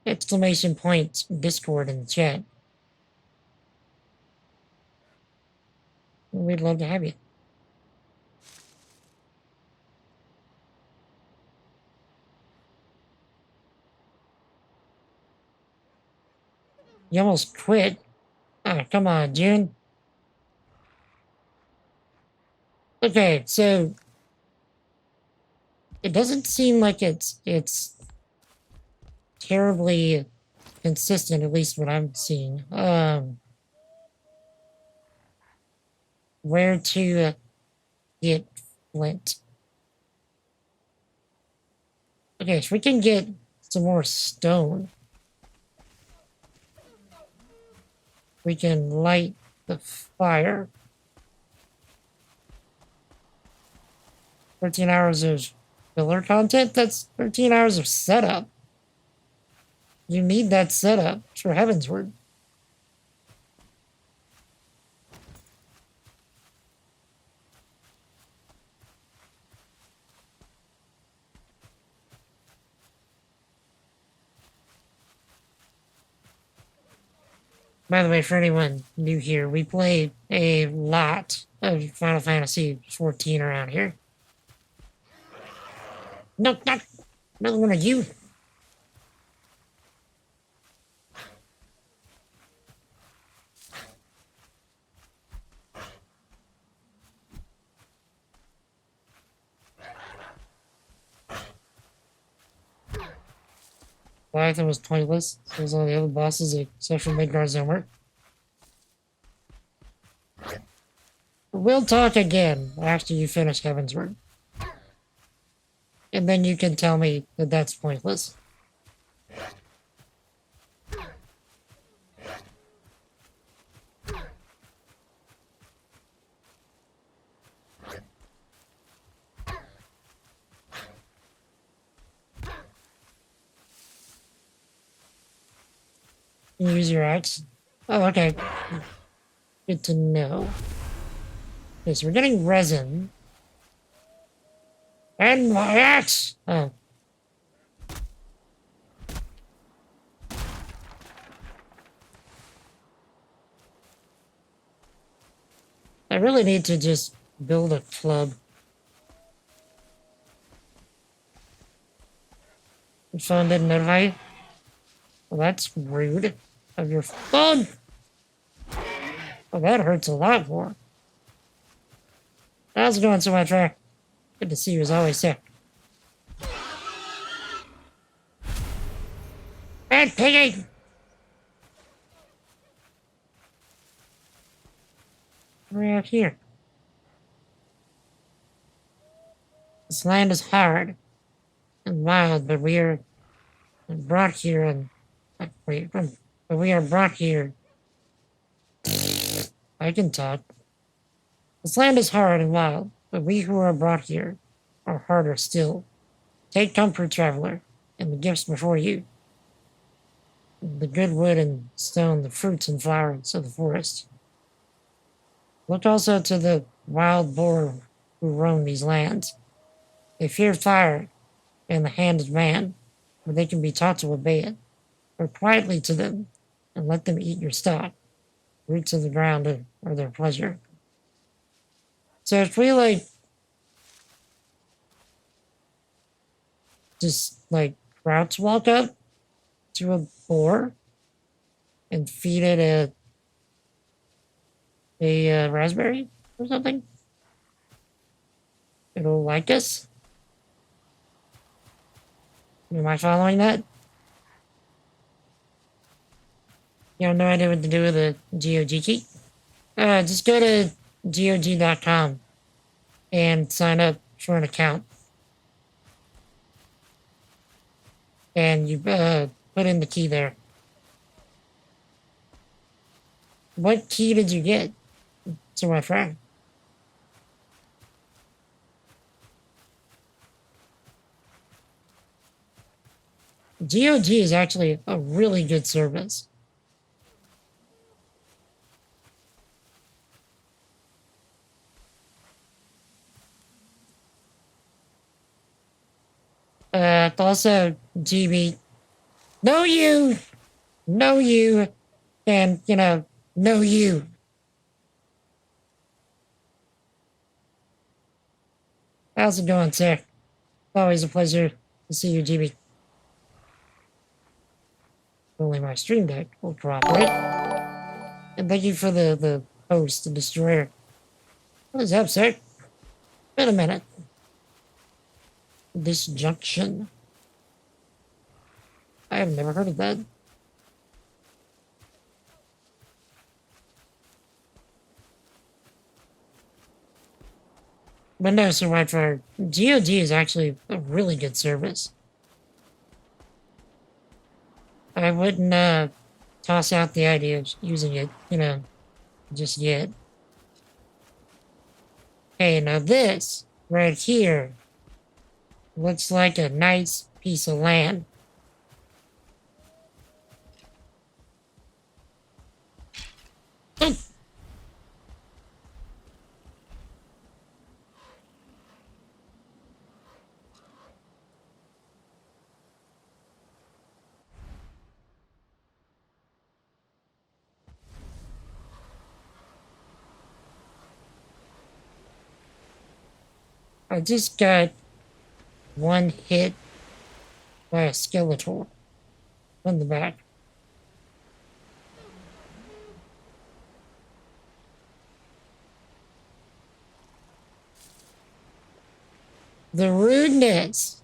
exclamation point Discord in the chat. We'd love to have you. You almost quit. Oh, come on, June. Okay, so it doesn't seem like it's terribly consistent, at least what I'm seeing. Where to get flint? Okay, so we can get some more stone. We can light the fire. 13 hours of filler content? That's 13 hours of setup. You need that setup for Heavensward. By the way, for anyone new here, we play a lot of Final Fantasy XIV around here. No, not another one of you. Leviathan was pointless. So was all the other bosses except for Midgard's homework. We'll talk again after you finish Heavensward. And then you can tell me that that's pointless. Can you use your axe? Oh, okay. Good to know. Okay, so we're getting resin. And my axe! Oh. I really need to just build a club. Your phone didn't notify you? Well, that's rude of your phone. Well, that hurts a lot more. How's it going so much, Ray? Good to see you as always, sir. Red piggy! We're out here. This land is hard and wild, but we are brought here and wait, but we are brought here. I can talk. This land is hard and wild, but we who are brought here are harder still. Take comfort, traveler, in the gifts before you. The good wood and stone, the fruits and flowers of the forest. Look also to the wild boar who roam these lands. They fear fire and the hand of man, but they can be taught to obey it. Or quietly to them, and let them eat your stock. Roots of the ground are their pleasure. So if we just crouch walk up to a boar and feed it a raspberry or something, it'll like us. Am I following that? You have no idea what to do with a GOG key? Just go to GOG.com and sign up for an account. And you put in the key there. What key did you get to my friend? GOG is actually a really good service. Also, GB, know you, and, know you. How's it going, sir? Always a pleasure to see you, GB. Only my stream deck will cooperate. And thank you for the host, the destroyer. What is up, sir? Wait a minute. Disjunction. I have never heard of that. But no, so right for GOG is actually a really good service. I wouldn't toss out the idea of using it, just yet. Hey, now this right here looks like a nice piece of land. I just got one hit by a Skeletor on the back. The rudeness.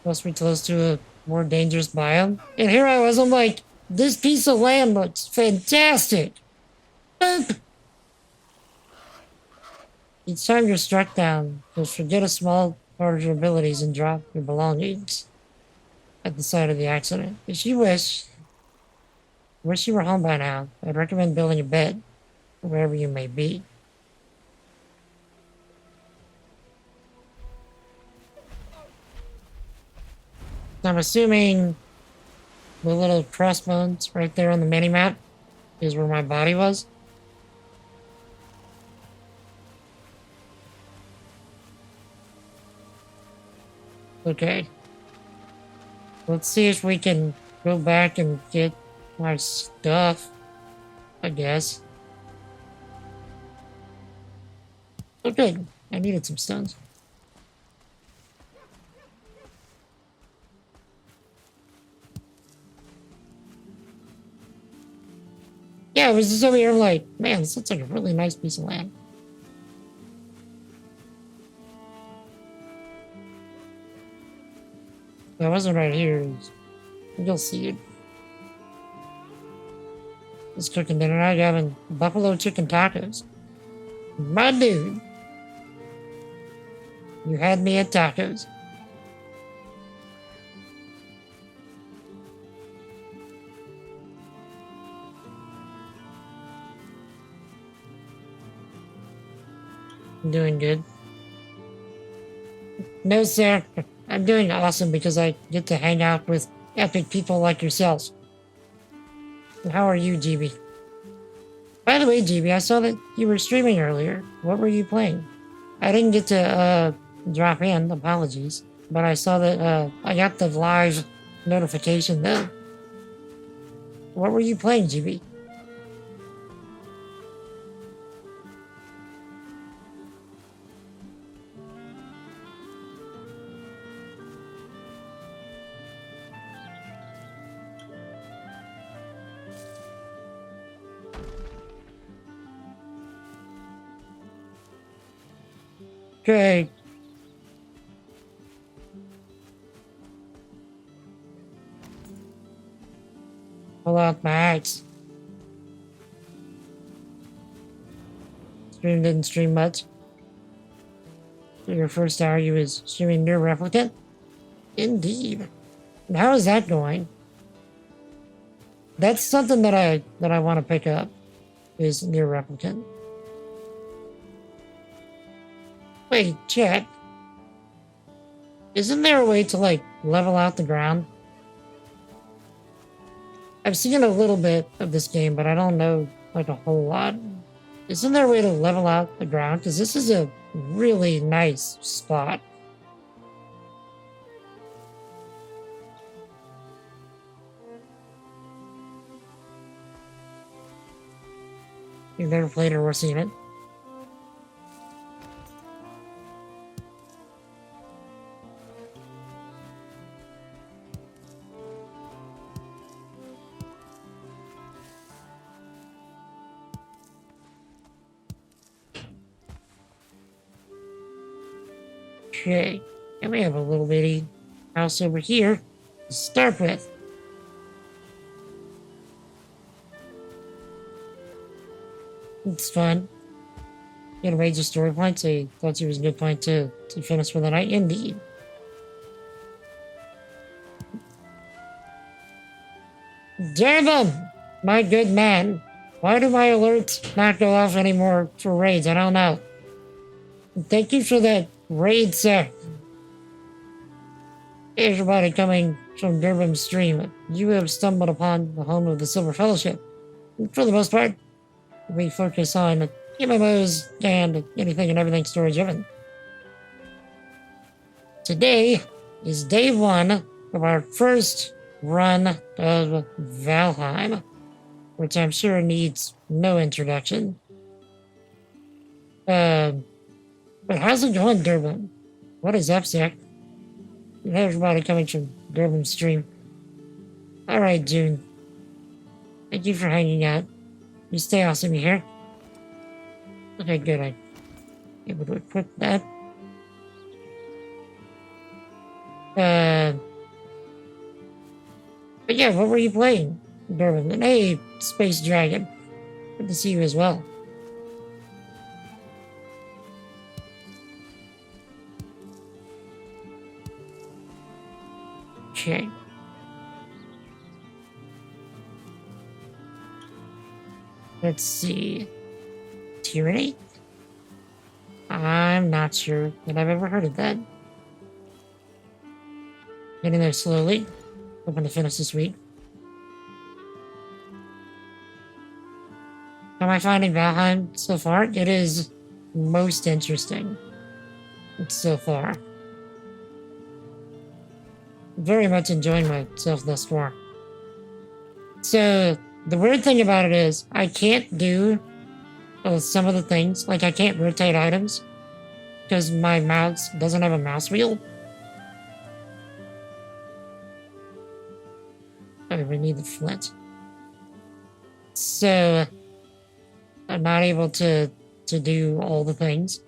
Must be close to a more dangerous biome. And here I was, I'm like, this piece of land looks fantastic. Boop. Each time you're struck down, just forget a small part of your abilities and drop your belongings at the site of the accident. If you wish you were home by now, I'd recommend building a bed wherever you may be. I'm assuming the little crossbones right there on the mini-map is where my body was. Okay. Let's see if we can go back and get my stuff, I guess. Okay, I needed some stones. Yeah, it was just over here like, man, this looks like a really nice piece of land. If I wasn't right here, you'll see it. It's cooking dinner. I'm having buffalo chicken tacos. My dude, you had me at tacos. I'm doing good. No, sir. I'm doing awesome because I get to hang out with epic people like yourselves. And how are you, GB? By the way, GB, I saw that you were streaming earlier. What were you playing? I didn't get to drop in. Apologies. But I saw that I got the live notification though. What were you playing, GB? Okay. Pull out my axe. Stream didn't stream much. So your first hour you was streaming Near Replicant? Indeed. And how is that going? That's something that I want to pick up is Near Replicant. Wait, chat. Isn't there a way to like level out the ground? I've seen a little bit of this game, but I don't know like a whole lot. Isn't there a way to level out the ground? Because this is a really nice spot. You've never played it or seen it? Okay, and we have a little bitty house over here to start with. It's fun. Get a major story point, so you thought it was a good point to finish for the night. Indeed. Durban! My good man. Why do my alerts not go off anymore for raids? I don't know. Thank you for that raid, sir. Everybody coming from Durban's stream, you have stumbled upon the home of the Silver Fellowship. For the most part, we focus on MMOs and anything and everything story driven. Today is day one of our first run of Valheim, which I'm sure needs no introduction. But how's it going, Durban? What is up, Zach? Hey, everybody coming from Durban's stream. Alright, June. Thank you for hanging out. You stay awesome, you hear? Okay, good. I'm able to equip that. But yeah, what were you playing, Durban? And hey, Space Dragon. Good to see you as well. Okay. Let's see. Tyranny? I'm not sure that I've ever heard of that. Getting there slowly. Hoping to finish this week. How am I finding Valheim so far? It is most interesting. So far. Very much enjoying myself thus far. So, the weird thing about it is, I can't do some of the things. Like, I can't rotate items. Because my mouse doesn't have a mouse wheel. Oh, we need the flint. So I'm not able to do all the things.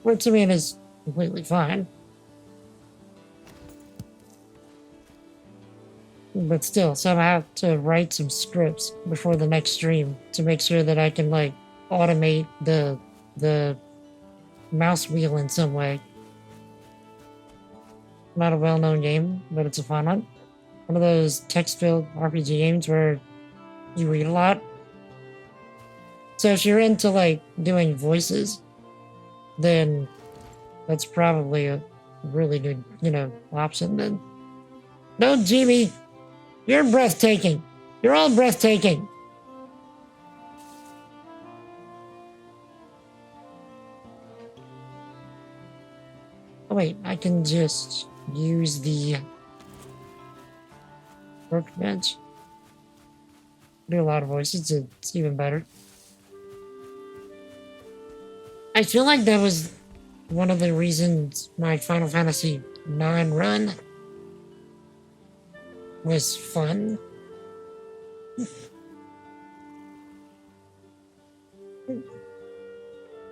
Which I mean is completely fine. But still, so I have to write some scripts before the next stream to make sure that I can like automate the mouse wheel in some way. Not a well-known game, but it's a fun one. One of those text-filled RPG games where you read a lot. So if you're into like doing voices, then that's probably a really good, option then. No, Jimmy, you're breathtaking. You're all breathtaking. Oh wait, I can just use the workbench. Do a lot of voices, it's even better. I feel like that was one of the reasons my Final Fantasy IX run was fun.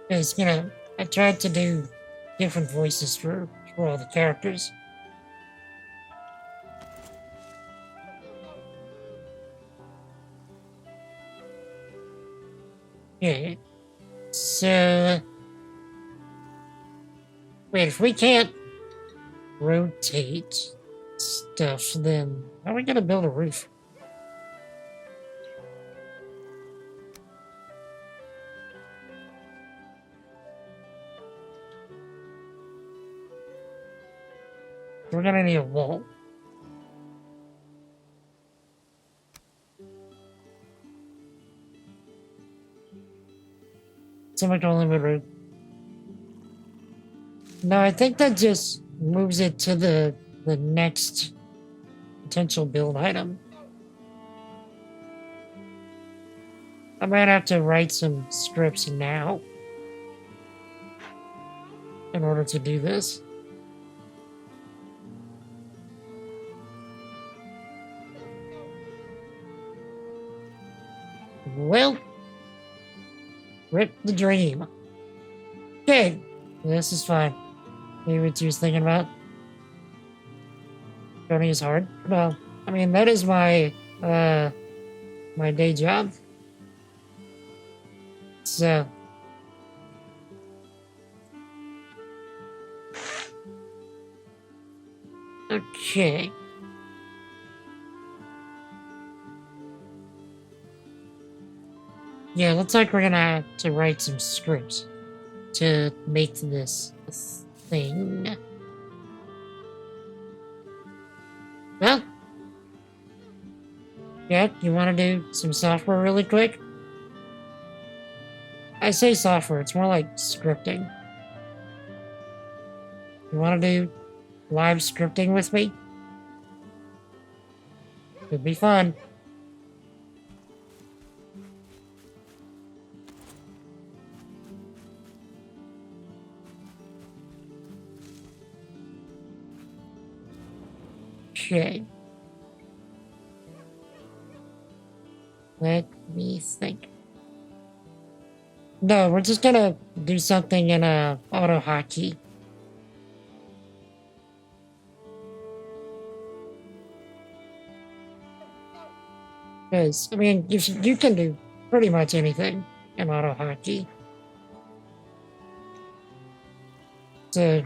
Because, I tried to do different voices for all the characters. Yeah. So... Wait, if we can't rotate stuff, then how are we gonna build a roof? We're gonna need a wall. Semi-colon roof. No, I think that just moves it to the next potential build item. I might have to write some scripts now in order to do this. Well, rip the dream. Okay, this is fine. Maybe what you was thinking about. Coding is hard. Well, I mean, that is my my day job. So okay. Yeah, looks like we're gonna have to write some scripts to make this thing. Well, yeah, you want to do some software really quick? I say software, it's more like scripting. You want to do live scripting with me? It'd be fun. Okay. Let me think. No, we're just gonna do something in auto hotkey. Because, I mean, you can do pretty much anything in auto hotkey. So,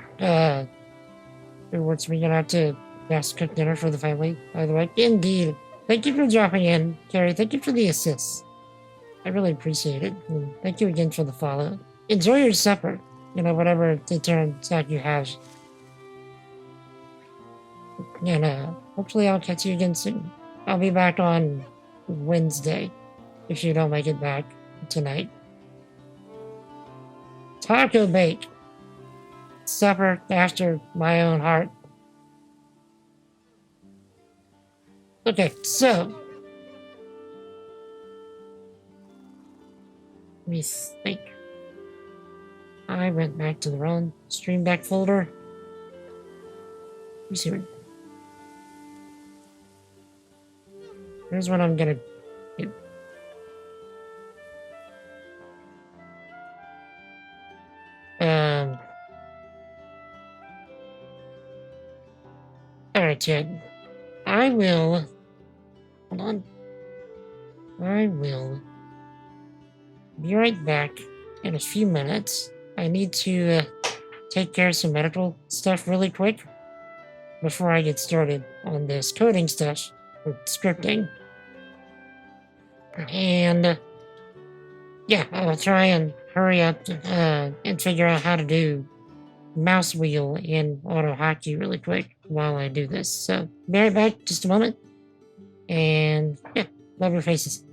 what's we gonna have to fast cook dinner for the family, by the way? Indeed. Thank you for dropping in, Carrie. Thank you for the assists. I really appreciate it. And thank you again for the follow. Enjoy your supper. Whatever it turns out you have. And hopefully I'll catch you again soon. I'll be back on Wednesday if you don't make it back tonight. Taco Bake. supper after my own heart. Okay, so let me think. I went back to the wrong stream deck folder. Let me see. Here's what I'm gonna do. Alright, Chad. I will. Hold on. I will be right back in a few minutes. I need to take care of some medical stuff really quick before I get started on this coding stuff with scripting. And yeah, I'll try and hurry up and figure out how to do mouse wheel in auto hotkey really quick while I do this. So be right back, just a moment. And yeah, love your faces.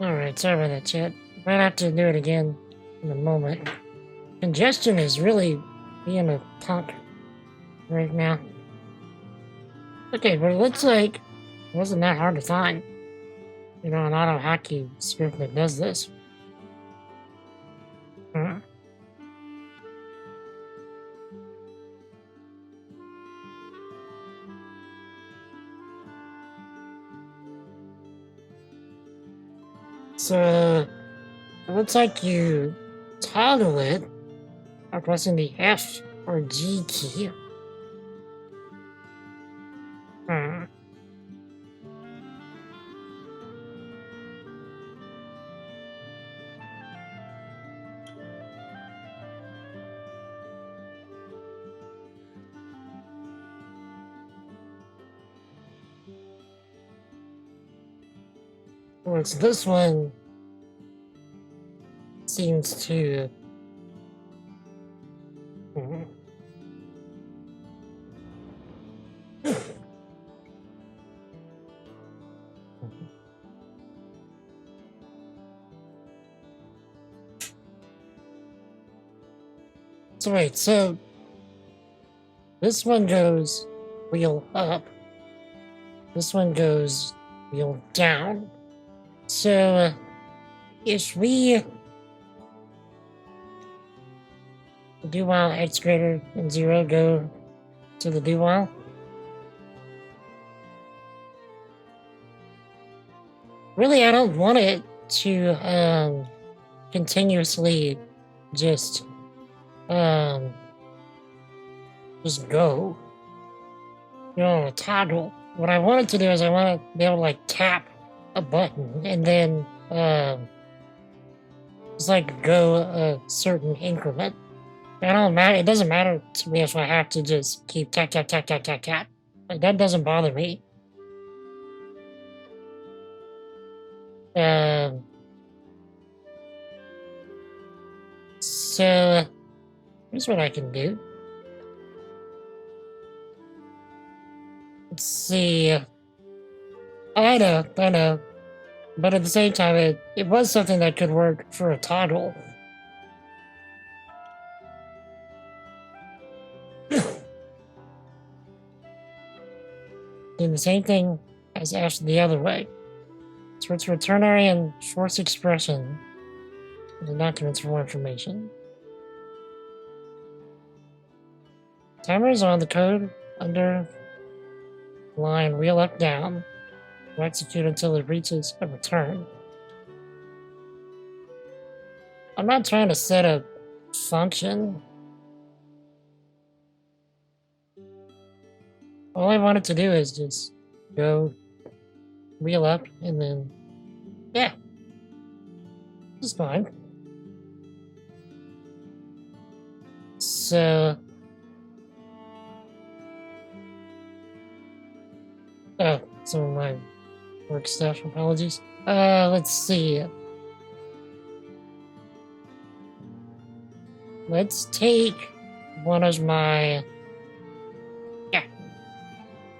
Alright, sorry about that, chat. Might have to do it again in a moment. Congestion is really being a punk right now. Okay, but it looks like it wasn't that hard to find. You know, an auto hotkey script that does this. Hmm. So, it looks like you toggle it by pressing the F or G key. Hmm. Well, it's this one seems to. Hmm. So wait, so this one goes wheel up. This one goes wheel down. So if we do while x greater than 0 go to the do while, really I don't want it to continuously just um just go. You know, toggle. What I wanted to do is I want to be able to like tap a button and then just like go a certain increment. I don't matter. It doesn't matter to me if I have to just keep tap tap tap tap tap tap. Like that doesn't bother me. Um. So here's what I can do. Let's see. I know. But at the same time, it was something that could work for a toggle. Do the same thing as F the other way. So it's return area and force expression in the documents for more information. Timer is on the code under line wheel up down. Will execute until it reaches a return. I'm not trying to set a function. All I wanted to do is just go wheel up and then, yeah, it's fine. So, oh, some of my work stuff, apologies. Let's see. Let's take one of my, yeah,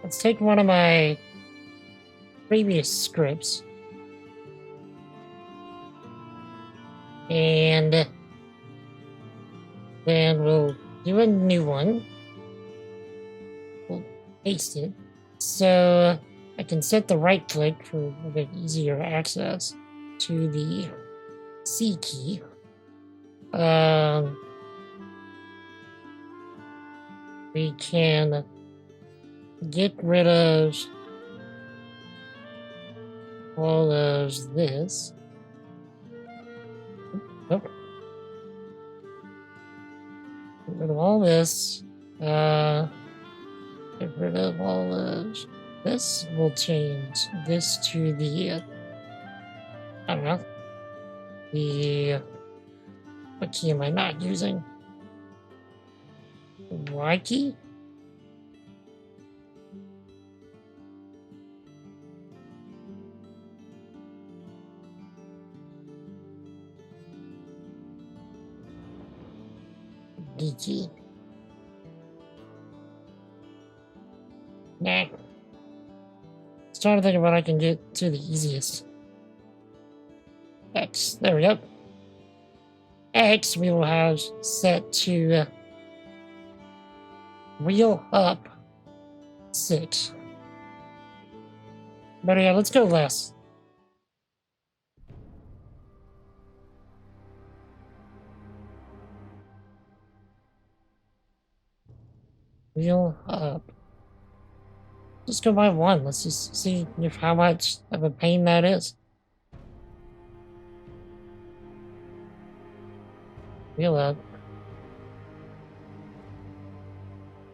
let's take one of my previous scripts and then we'll do a new one. We'll paste it. So I can set the right click for a bit easier access to the C key. We can get rid of all of this. Oh. Get rid of all this. Get rid of all of this. We'll change this to the, I don't know, the, what key am I not using? Y key? D key. Nah. Just trying to think of what I can get to the easiest. X. There we go. X we will have set to wheel up 6. But yeah, let's go less. Wheel up. Just go by 1. Let's just see if how much of a pain that is. Wheel up.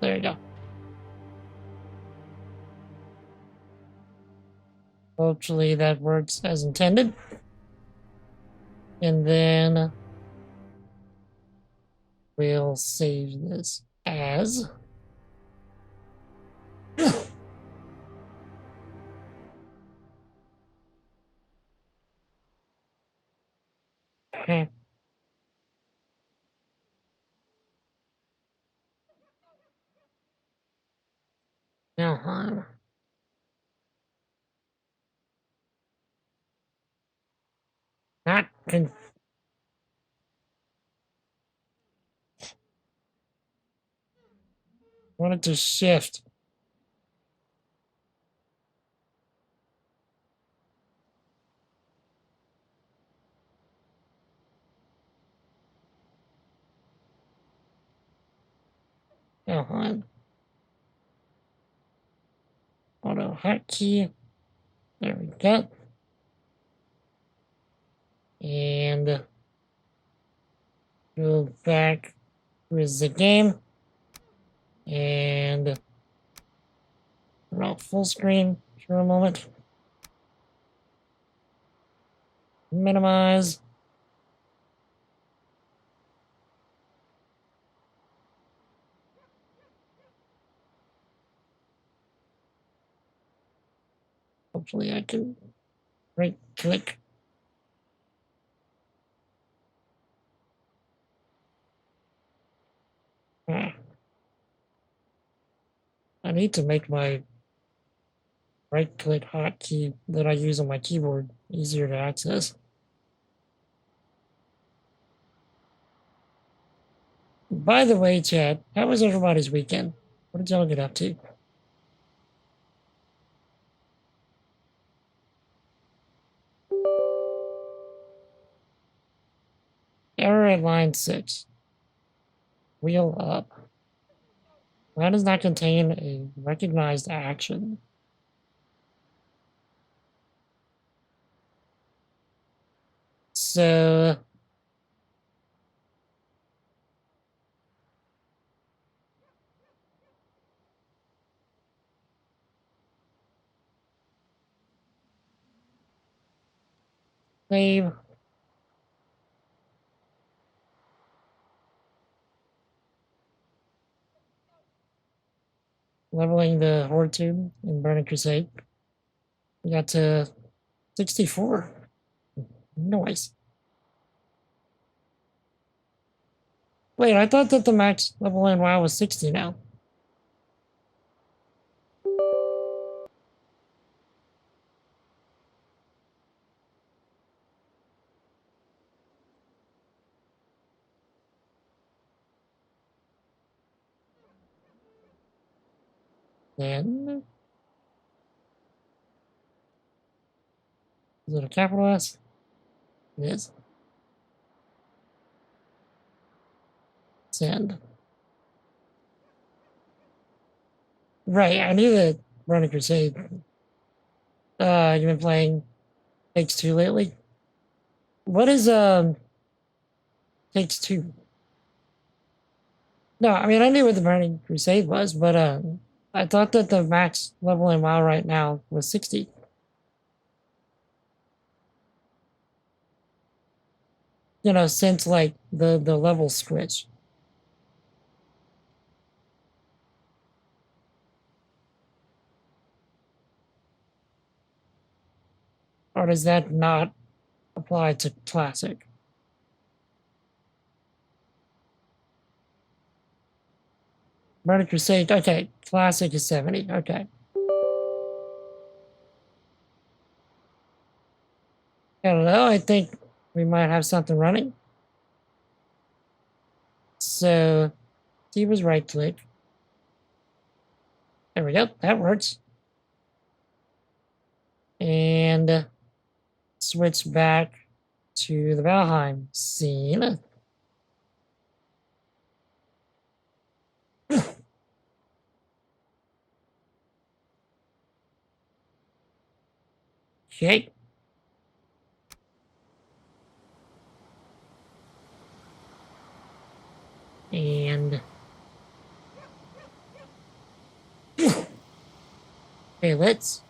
There you go. Hopefully that works as intended. And then we'll save this as okay. Valheim. Not con- wanted to shift. Valheim. Auto hotkey. There we go. And go back with the game. And turn off full screen for a moment. Minimize. Hopefully I can right click. I need to make my right click hotkey that I use on my keyboard easier to access. By the way, chat, how was everybody's weekend? What did y'all get up to? Error at line 6. Wheel up. That does not contain a recognized action. So save. Leveling the Horde Tube in Burning Crusade. We got to 64. Nice. Wait, I thought that the max level in WoW was 60 now. And is it a capital S? It is. Send. Right, I knew that Burning Crusade. You've been playing Takes Two lately? What is Takes Two? No, I mean I knew what the Burning Crusade was, but I thought that the max level in WoW right now was 60. You know, since like the level switch. Or does that not apply to Classic? Burning Crusade, okay. Classic is 70, okay. I don't know, I think we might have something running. So he was right click. There we go. That works. And switch back to the Valheim scene. Okay. And okay, let's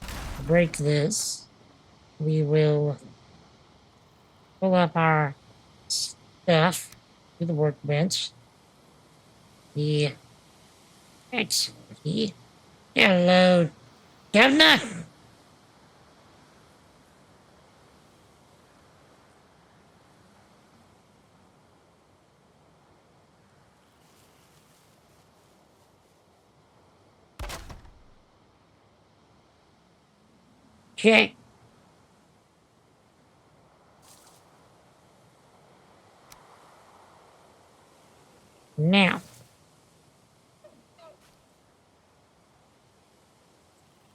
break this. We will pull up our stuff to the workbench. The X key. Hello, Governor. Okay. Now,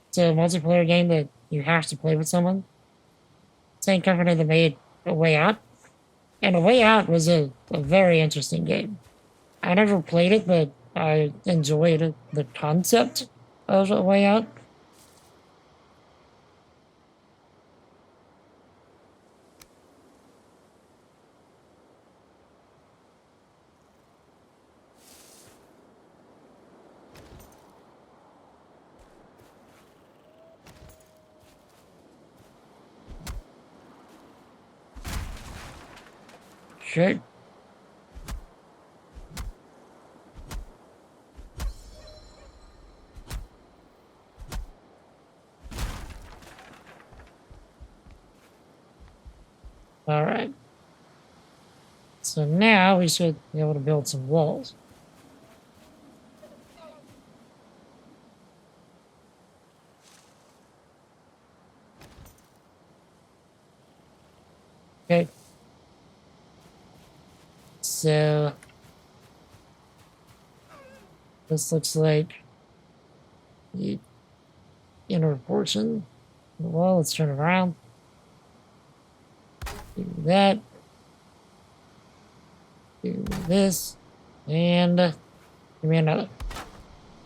it's a multiplayer game that you have to play with someone. Same company that made A Way Out. And A Way Out was a very interesting game. I never played it, but I enjoyed the concept of A Way Out. Sure. All right. So now we should be able to build some walls. Okay. So this looks like the inner portion of the wall. Let's turn it around. Do that. Do this. And give me another.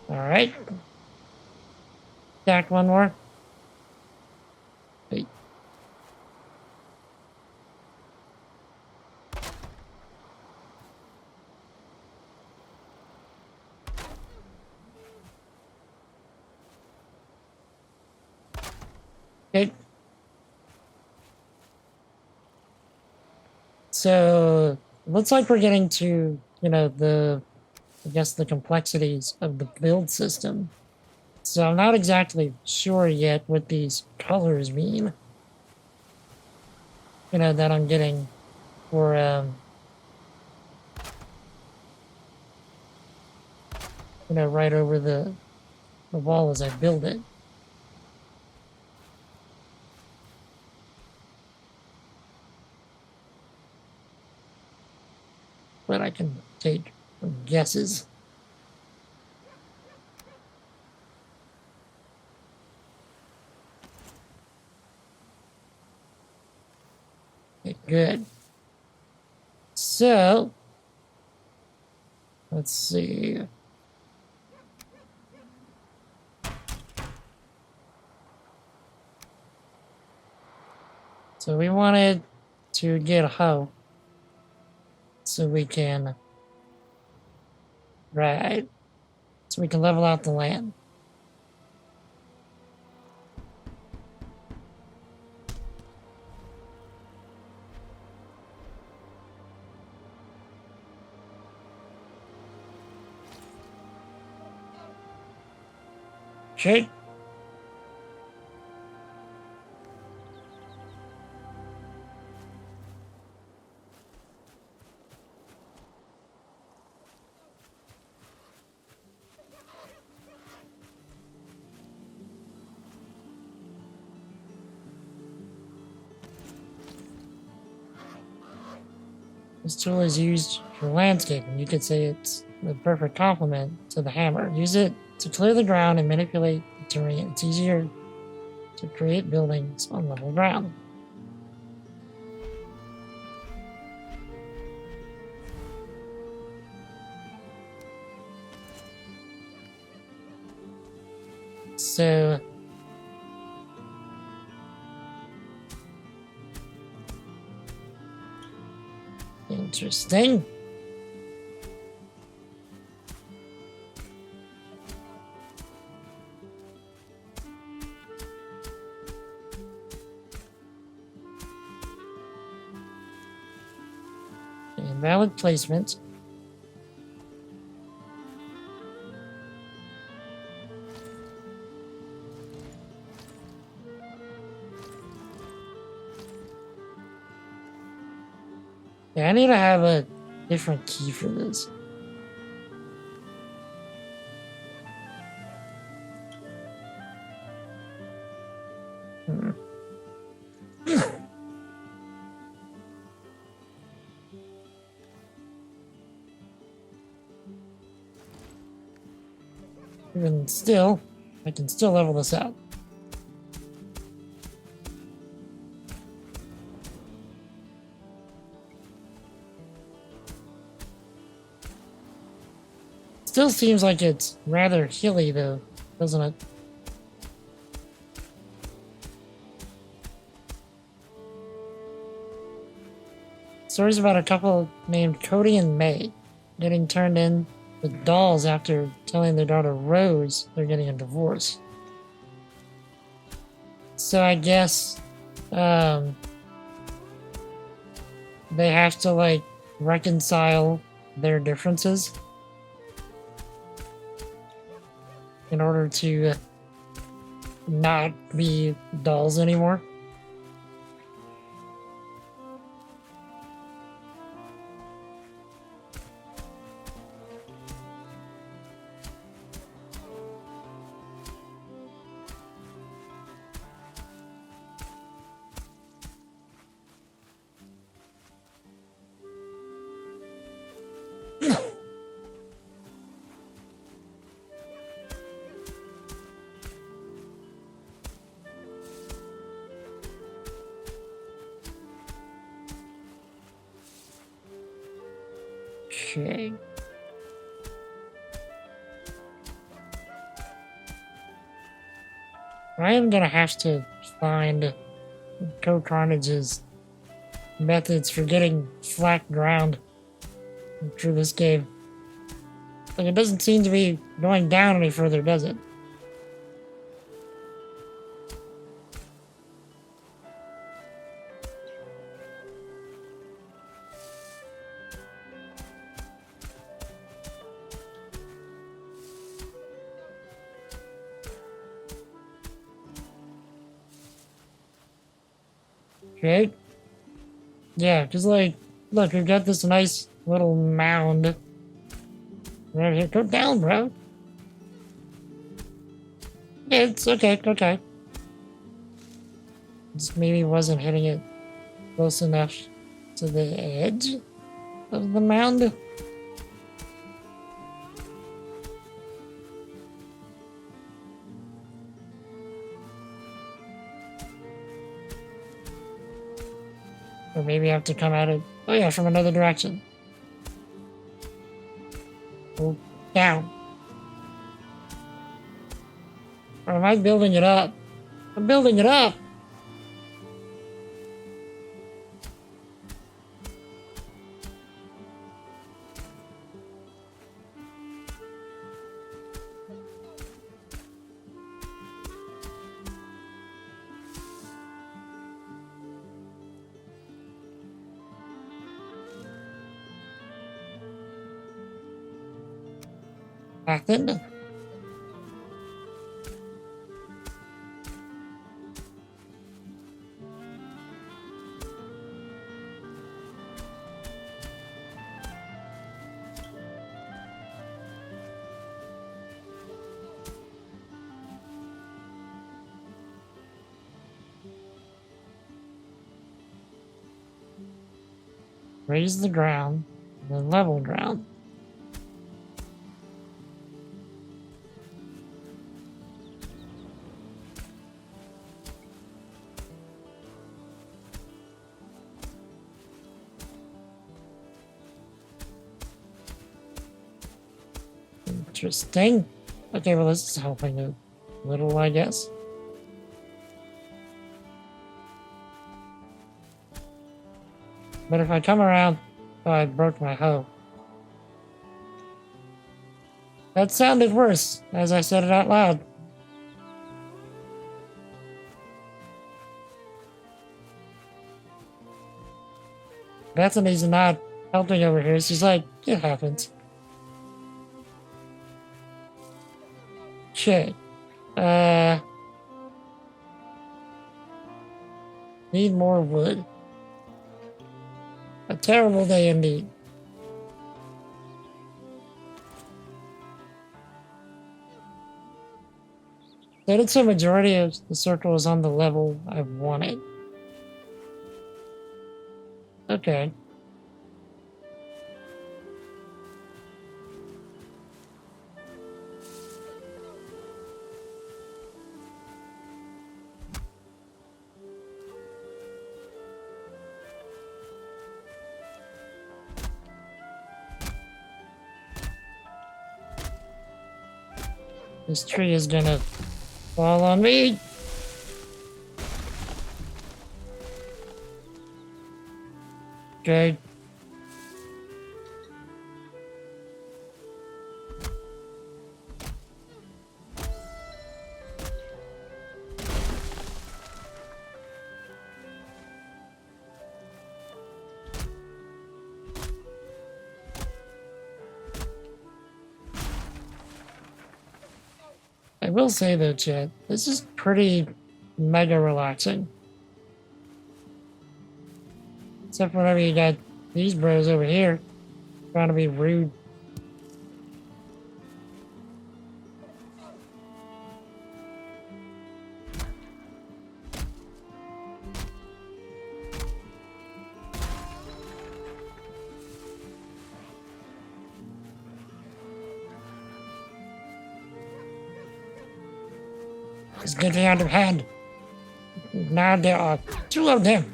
All right. Stack one more. Wait. Okay. So looks like we're getting to, I guess the complexities of the build system. So I'm not exactly sure yet what these colors mean. That I'm getting for right over the wall as I build it. But I can take some guesses. Okay, good. So let's see. So we wanted to get a hoe so we can so we can level out the land. Okay. This tool is used for landscaping. You could say it's the perfect complement to the hammer. Use it to clear the ground and manipulate the terrain. It's easier to create buildings on level ground. So, interesting. Invalid placement. Yeah, I need to have a different key for this. Even still, I can still level this out. Still seems like it's rather hilly though, doesn't it? Stories about a couple named Cody and May getting turned in with dolls after telling their daughter Rose they're getting a divorce. So I guess they have to like reconcile their differences in order to not be dolls anymore. Okay. I am gonna have to find Co-Carnage's methods for getting flat ground through this game. Like, it doesn't seem to be going down any further, does it? Okay. Yeah, because, like, look, we've got this nice little mound right here. Go down, bro. Yeah, it's okay, okay. Just maybe wasn't hitting it close enough to the edge of the mound. Or maybe I have to come at it. Oh yeah, from another direction. Go down. Or am I building it up? I'm building it up! Happened. Raise the ground, then level ground. Interesting. Okay, well, this is helping a little, I guess. But if I come around, oh, I broke my hoe. That sounded worse as I said it out loud. Bethany's not helping over here. She's like, it happens. Okay. Need more wood. A terrible day indeed. That it's a majority of the circle is on the level I wanted. Okay. This tree is gonna fall on me. Okay. I will say though, chat, this is pretty mega relaxing. Except whenever you got these bros over here trying to be rude. It's getting out of hand. Now there are two of them.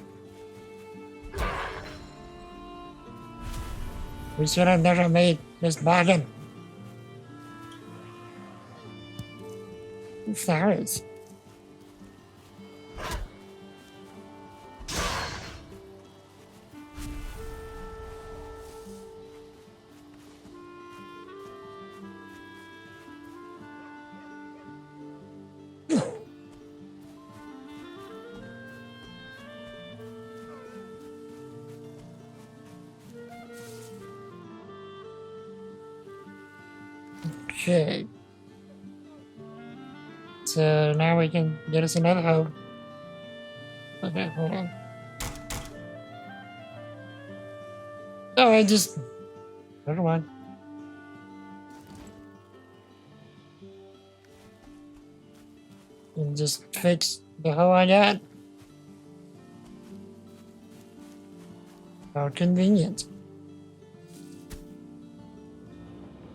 We should have never made this bargain. Sorry. Okay. So now we can get us another hoe. Okay, hold on. Oh, I just... Never mind. And just fix the hoe I got. How convenient.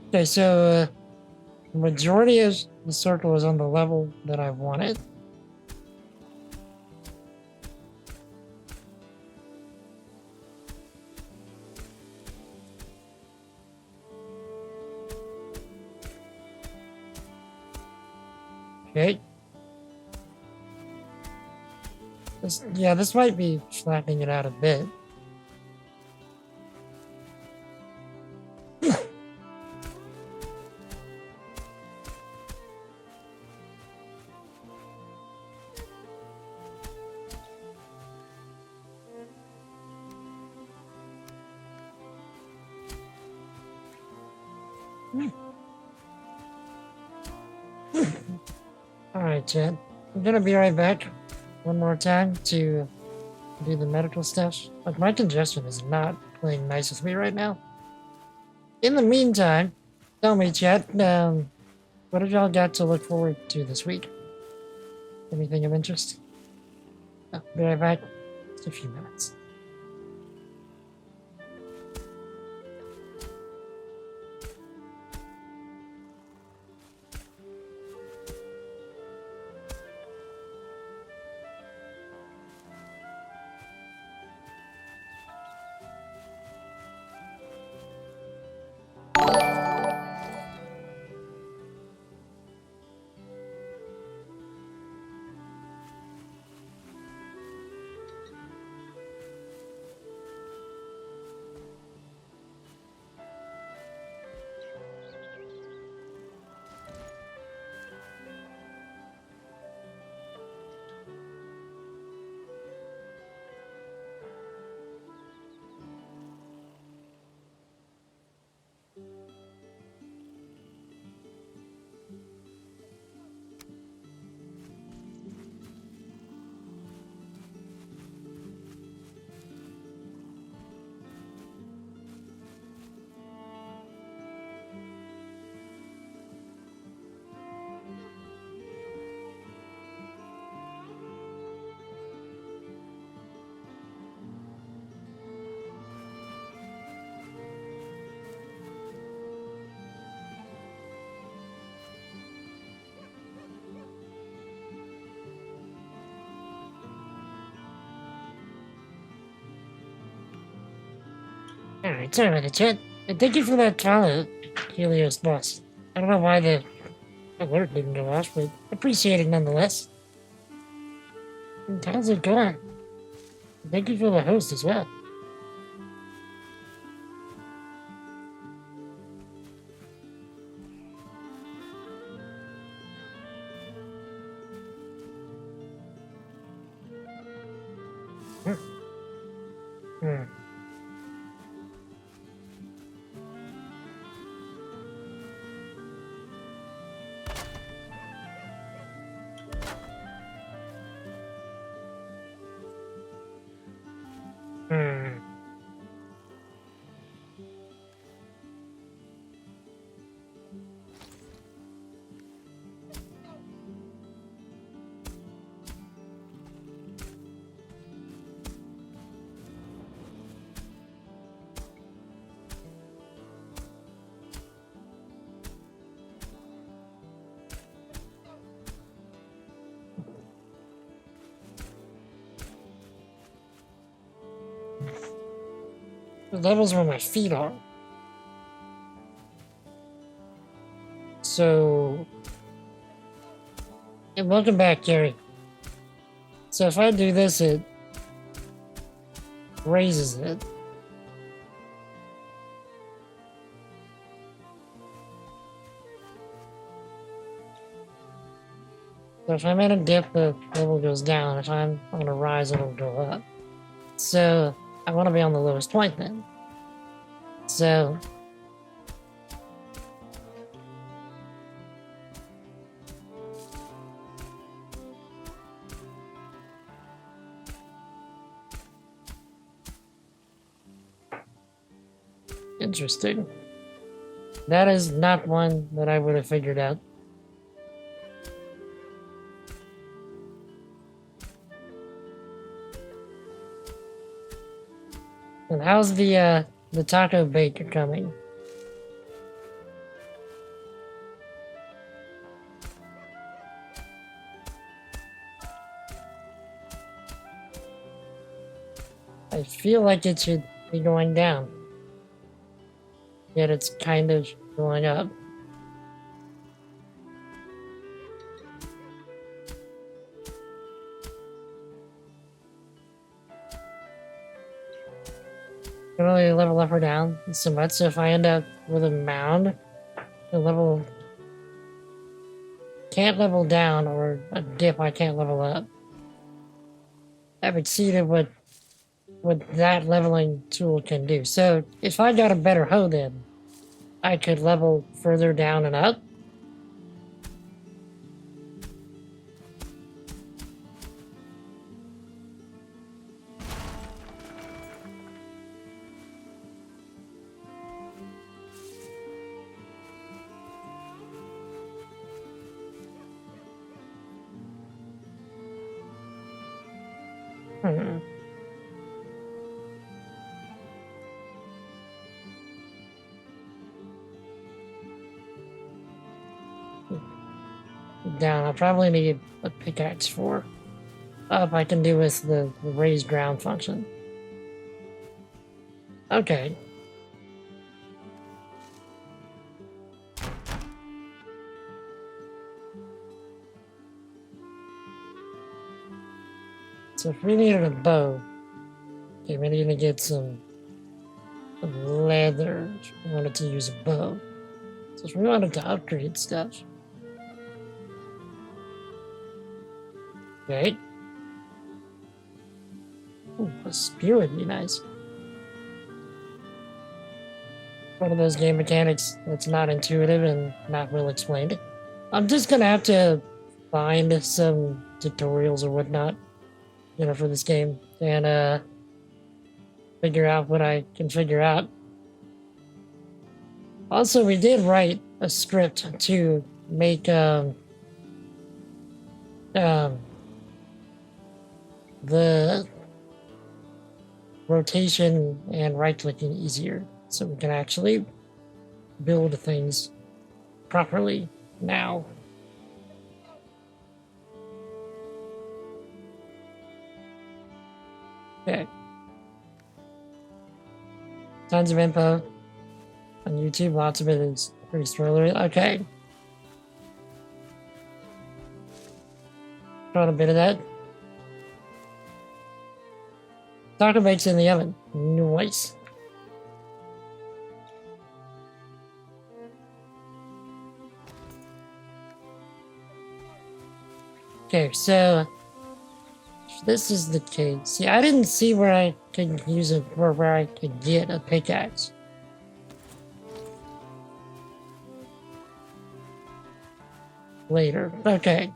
Okay, so the majority of the circle is on the level that I wanted. Okay. This might be flattening it out a bit. Alright, chat. I'm gonna be right back one more time to do the medical stuff. Like, my congestion is not playing nice with me right now. In the meantime, tell me, chat, what have y'all got to look forward to this week? Anything of interest? I'll be right back. Just a few minutes. Alright, sorry about the chat. And thank you for that follow, Helios boss. I don't know why the alert didn't go off, but appreciate it nonetheless. And how's it going? Thank you for the host as well. Hmm. Hmm. The levels where my feet are. So... And welcome back, Gary. So if I do this, it raises it. So if I'm at a dip, the level goes down. If I'm on a rise, it'll go up. So I want to be on the lowest point then. So interesting. That is not one that I would have figured out. And how's the taco baker coming? I feel like it should be going down. Yet it's kind of going up. Can only level up or down so much, so if I end up with a mound, the level can't level down, or a dip I can't level up. I've exceeded what that leveling tool can do. So if I got a better hoe then, I could level further down and up. Hmm. Down, I probably need a pickaxe for. Up, I can do with the raise ground function. Okay. So if we needed a bow, okay, we need to get some leather if we wanted to use a bow. So if we wanted to upgrade stuff. Okay. Ooh, a spear would be nice. One of those game mechanics that's not intuitive and not well explained. I'm just gonna have to find some tutorials or whatnot, for this game and figure out what I can figure out. Also, we did write a script to make the rotation and right-clicking easier, so we can actually build things properly now. Okay. Tons of info on YouTube. Lots of it is pretty spoilery. Okay. Trying a bit of that. Taco bake's in the oven. Nice. Okay, so if this is the case. See, I didn't see where I could use it, or where I could get a pickaxe. Later. Okay.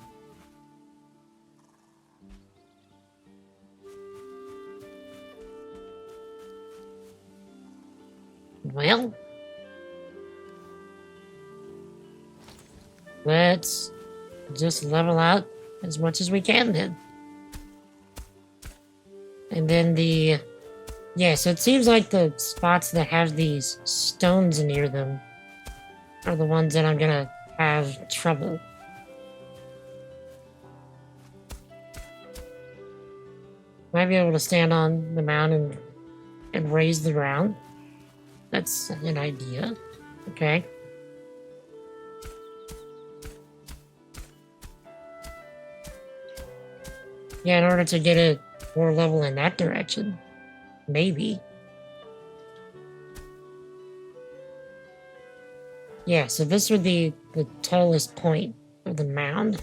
Well, let's just level out as much as we can then. And then yeah, so it seems like the spots that have these stones near them are the ones that I'm gonna have trouble. Might be able to stand on the mountain and raise the ground. That's an idea. Okay. Yeah, in order to get it more level in that direction. Maybe. Yeah, so this would be the tallest point of the mound.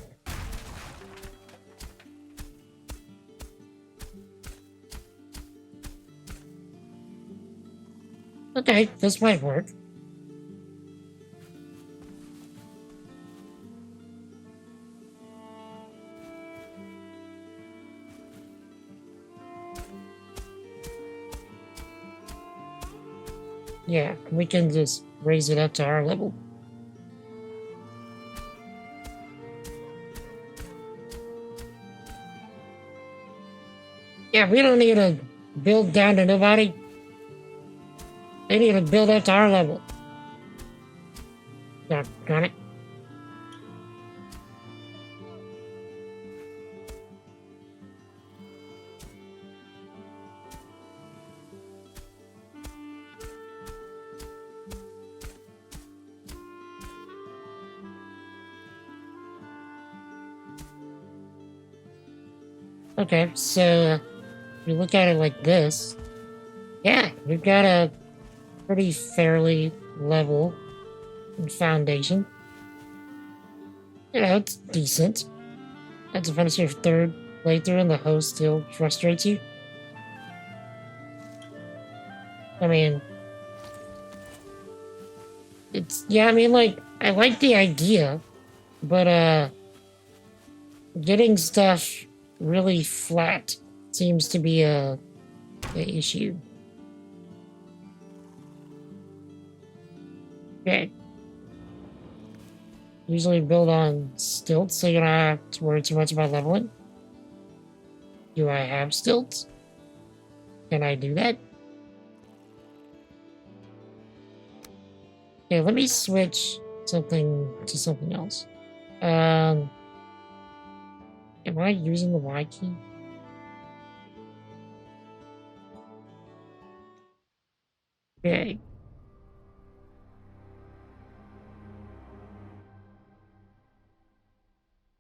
Okay, this might work. Yeah, we can just raise it up to our level. Yeah, we don't need to build down to nobody. They need to build up to our level. Yeah, got it. Okay, so if you look at it like this, yeah, we've got a pretty fairly level foundation. You know, it's decent. And to finish your third playthrough and the host still frustrates you. I mean, yeah, I mean, like, I like the idea, but, getting stuff really flat seems to be a issue. Okay. Usually build on stilts, so you don't have to worry too much about leveling. Do I have stilts? Can I do that? Okay, let me switch something to something else. Am I using the Y key? Okay.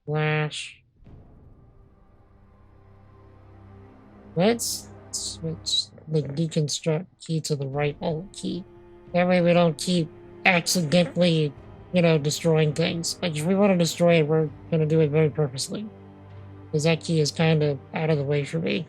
Flash. Let's switch the deconstruct key to the right alt key. That way we don't keep accidentally, destroying things. Like, if we want to destroy it, we're going to do it very purposely. Because that key is kind of out of the way for me.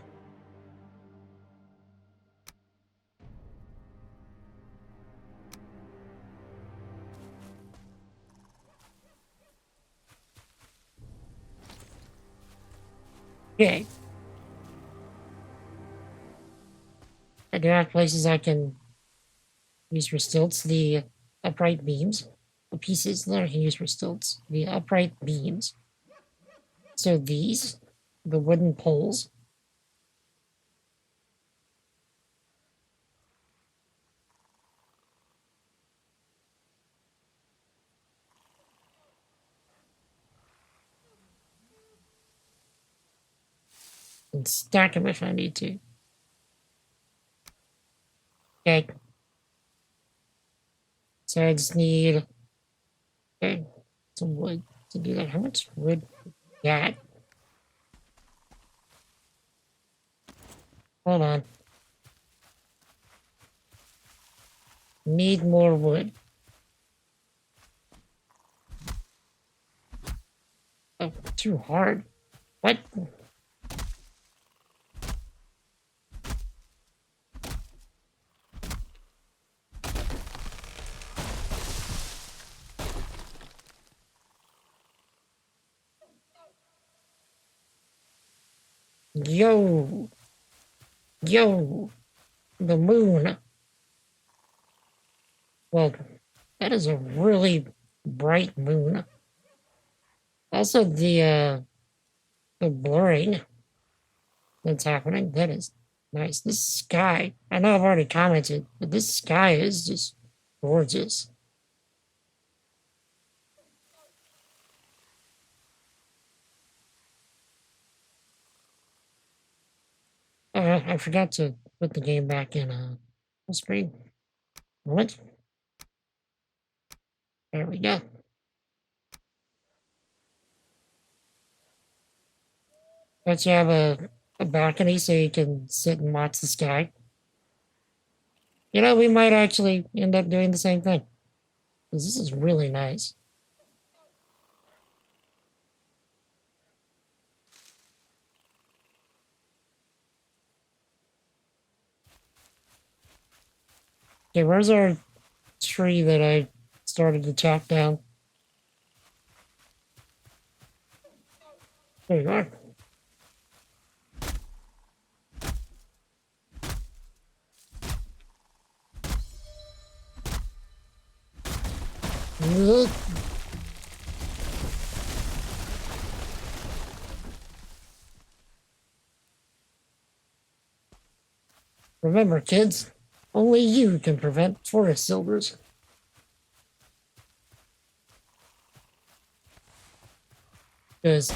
Okay. I do have places I can use for stilts. The upright beams. The pieces that I can use for stilts. The upright beams. So these, the wooden poles. And stack them if I need to. Okay. So I just need some wood to do that. How much wood? Yeah. Hold on. Need more wood. Oh, too hard. What? Yo! Yo! The moon. Well, that is a really bright moon. Also, the blurring that's happening, that is nice. This sky, I know I've already commented, but this sky is just gorgeous. I forgot to put the game back in full screen. What? There we go. Don't you have a balcony so you can sit and watch the sky? You know, we might actually end up doing the same thing. 'Cause this is really nice. Okay, where's our tree that I started to chop down? There you are. Ugh. Remember, kids, only you can prevent forest silvers. Because,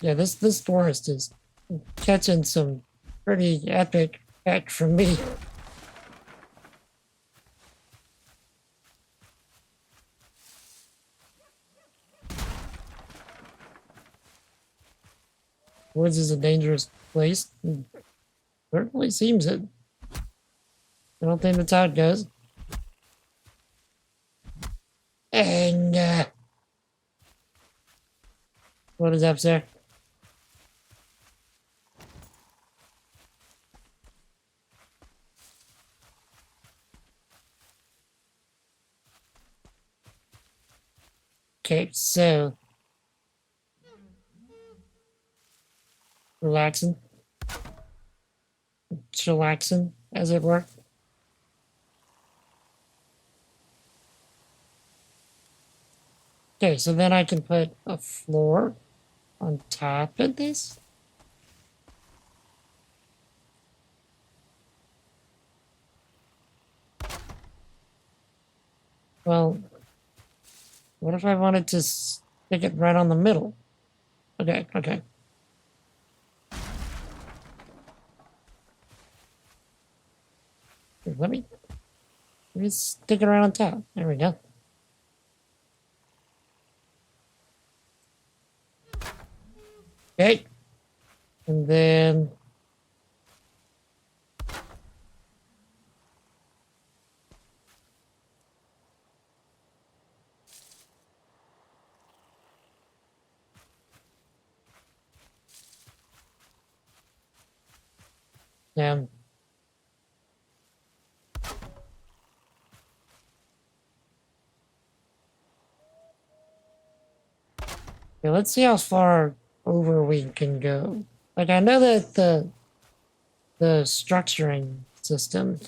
yeah, this forest is catching some pretty epic heck from me. Woods is a dangerous place. Certainly seems it. I don't think that's how it goes. And, what is up, sir? Okay, so relaxing, chillaxing, as it were. Okay, so then I can put a floor on top of this. Well, what if I wanted to stick it right on the middle? Okay, okay. Here, let me stick it right on top. There we go. Okay. And then yeah. Okay, let's see how far over we can go. Like I know that the structuring system,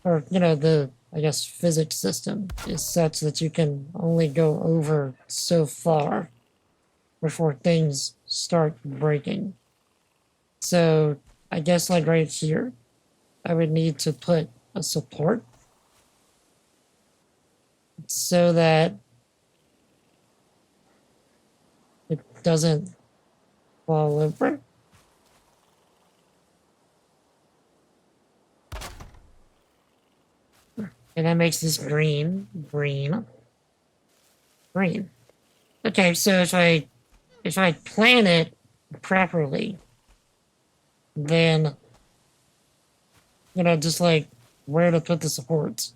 or the I guess physics system, is such that you can only go over so far before things start breaking. So I guess like right here, I would need to put a support so that it doesn't fall over. And that makes this green, green, green. Okay, so if I plan it properly, then just like where to put the supports,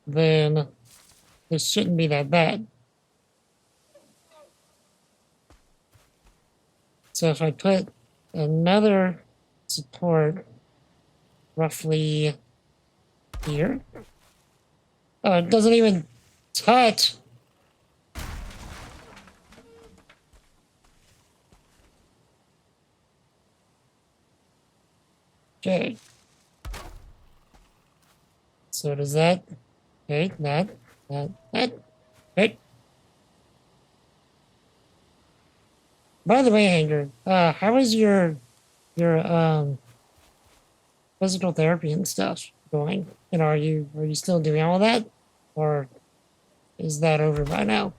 then this shouldn't be that bad. So if I put another support roughly here, oh, it doesn't even touch. Okay. So does that, okay, that, okay. By the way, Hanger, how is your physical therapy and stuff going? And are you still doing all that? Or is that over by now?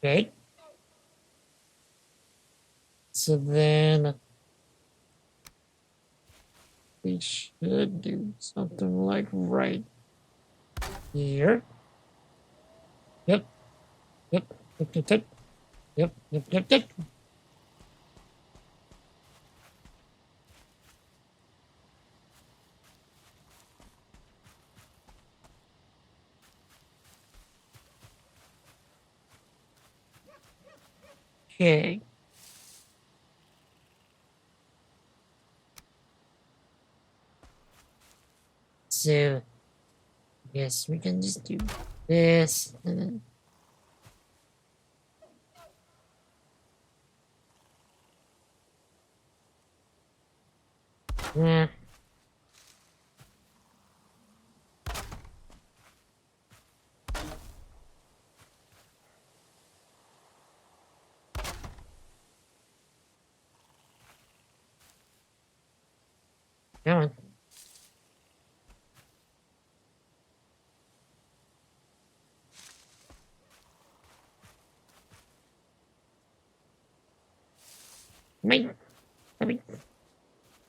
Okay. So then we should do something like right here. Yep. Yep. Yep. Yep. Yep. Yep. Yep. Yep. Yep. Okay. So yes, we can just do this and then yeah. Come on.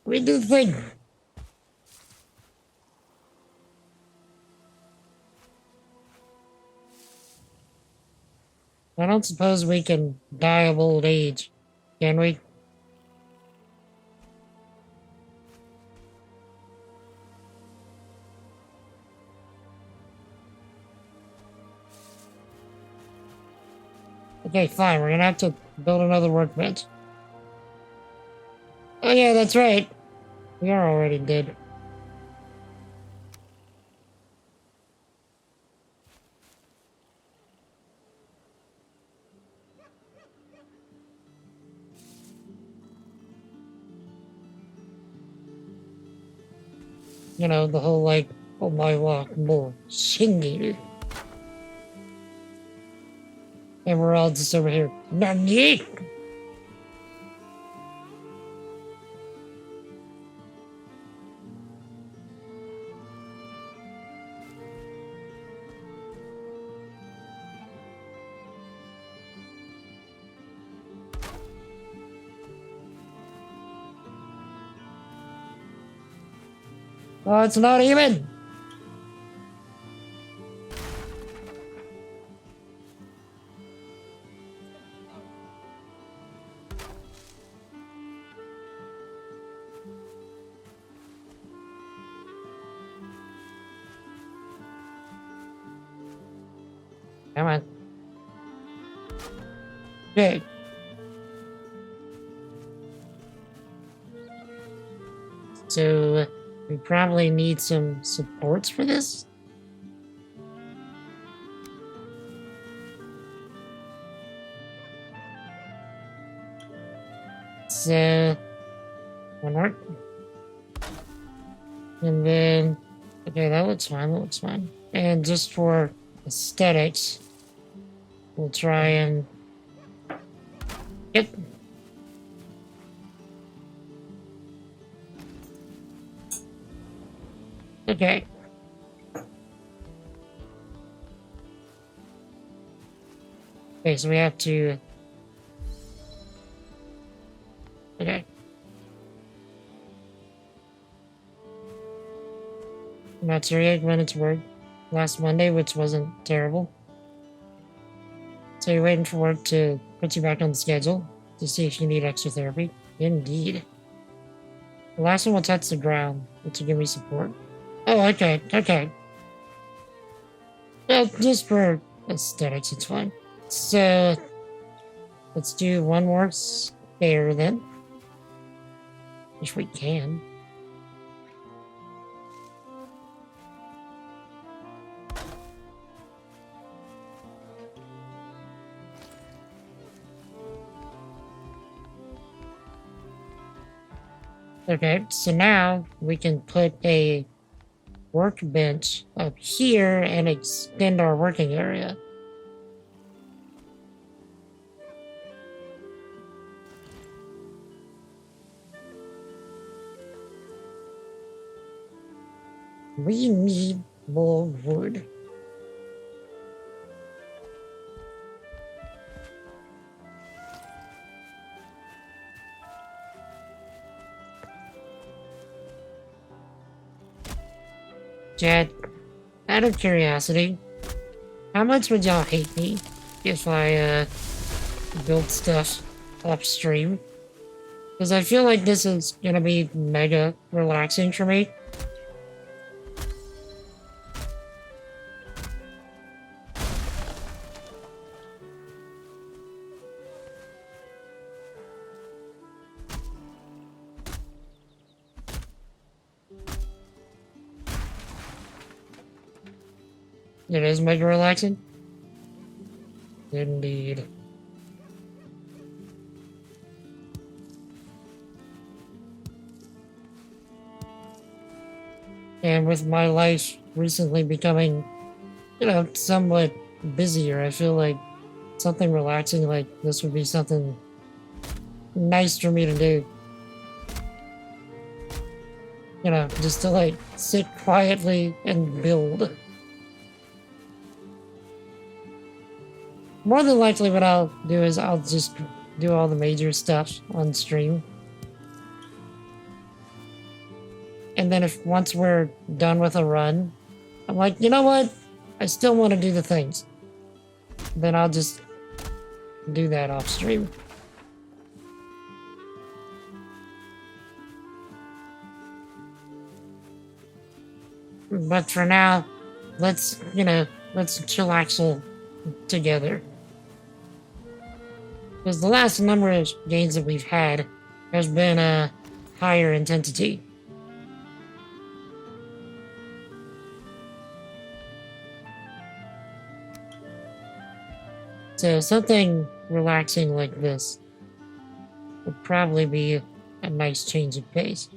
Let me do the thing. I don't suppose we can die of old age, can we? Okay, fine. We're gonna have to build another workbench. Oh yeah, that's right. We are already dead. The whole like, oh my god, more singing. And we're all just over here. Nani? Oh, it's not even. Come on. Okay. So we probably need some supports for this. So one more. And then okay, that looks fine, that looks fine. And just for aesthetics, we'll try and yep. Okay. Okay, so we have to... Okay. Not sure yet when it's work. Last Monday, which wasn't terrible. So you're waiting for work to put you back on the schedule to see if you need extra therapy? Indeed. The last one will touch the ground, which will give me support. Oh, okay, okay. Just for aesthetics, it's fine. So, let's do one more spare then. If we can. Okay, so now we can put a workbench up here and extend our working area. We need more wood. Jed, out of curiosity, how much would y'all hate me if I built stuff upstream? Because I feel like this is gonna be mega relaxing for me. It is mega relaxing. Indeed. And with my life recently becoming, somewhat busier, I feel like something relaxing like this would be something nice for me to do. Just to like sit quietly and build. More than likely what I'll do is I'll just do all the major stuff on stream. And then if once we're done with a run, I'm like, you know what? I still want to do the things. Then I'll just do that off stream. But for now, let's chillax together. Because the last number of games that we've had has been a higher intensity. So something relaxing like this would probably be a nice change of pace.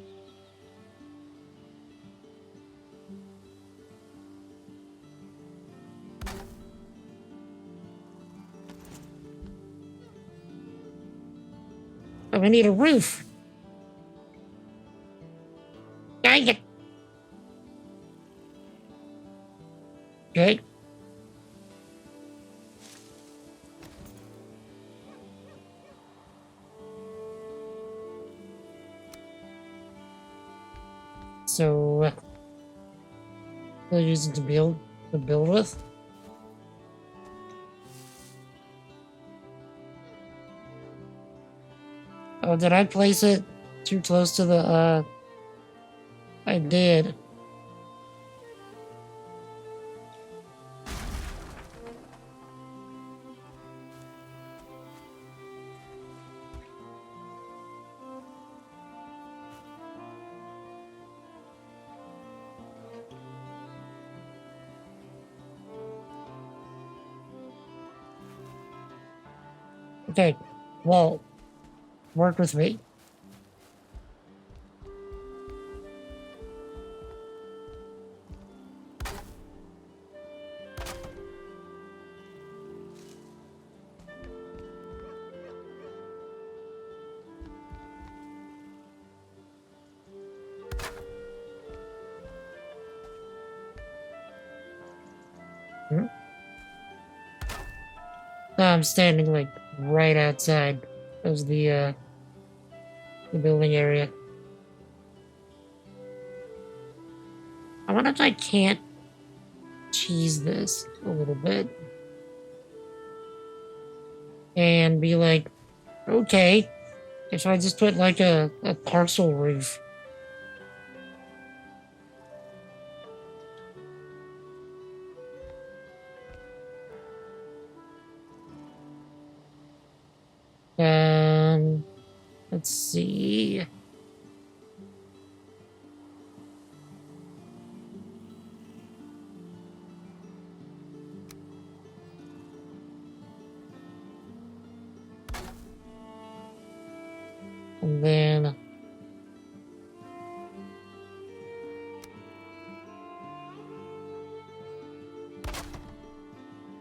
But we need a roof. Dang it. Okay. So, we'll use it to build with. Oh, did I place it too close to the, I did. Okay, well, work with me. now I'm standing like right outside of the building area. I wonder if I can't cheese this a little bit and be like, okay, if I just put like a parcel roof. Let's see. And then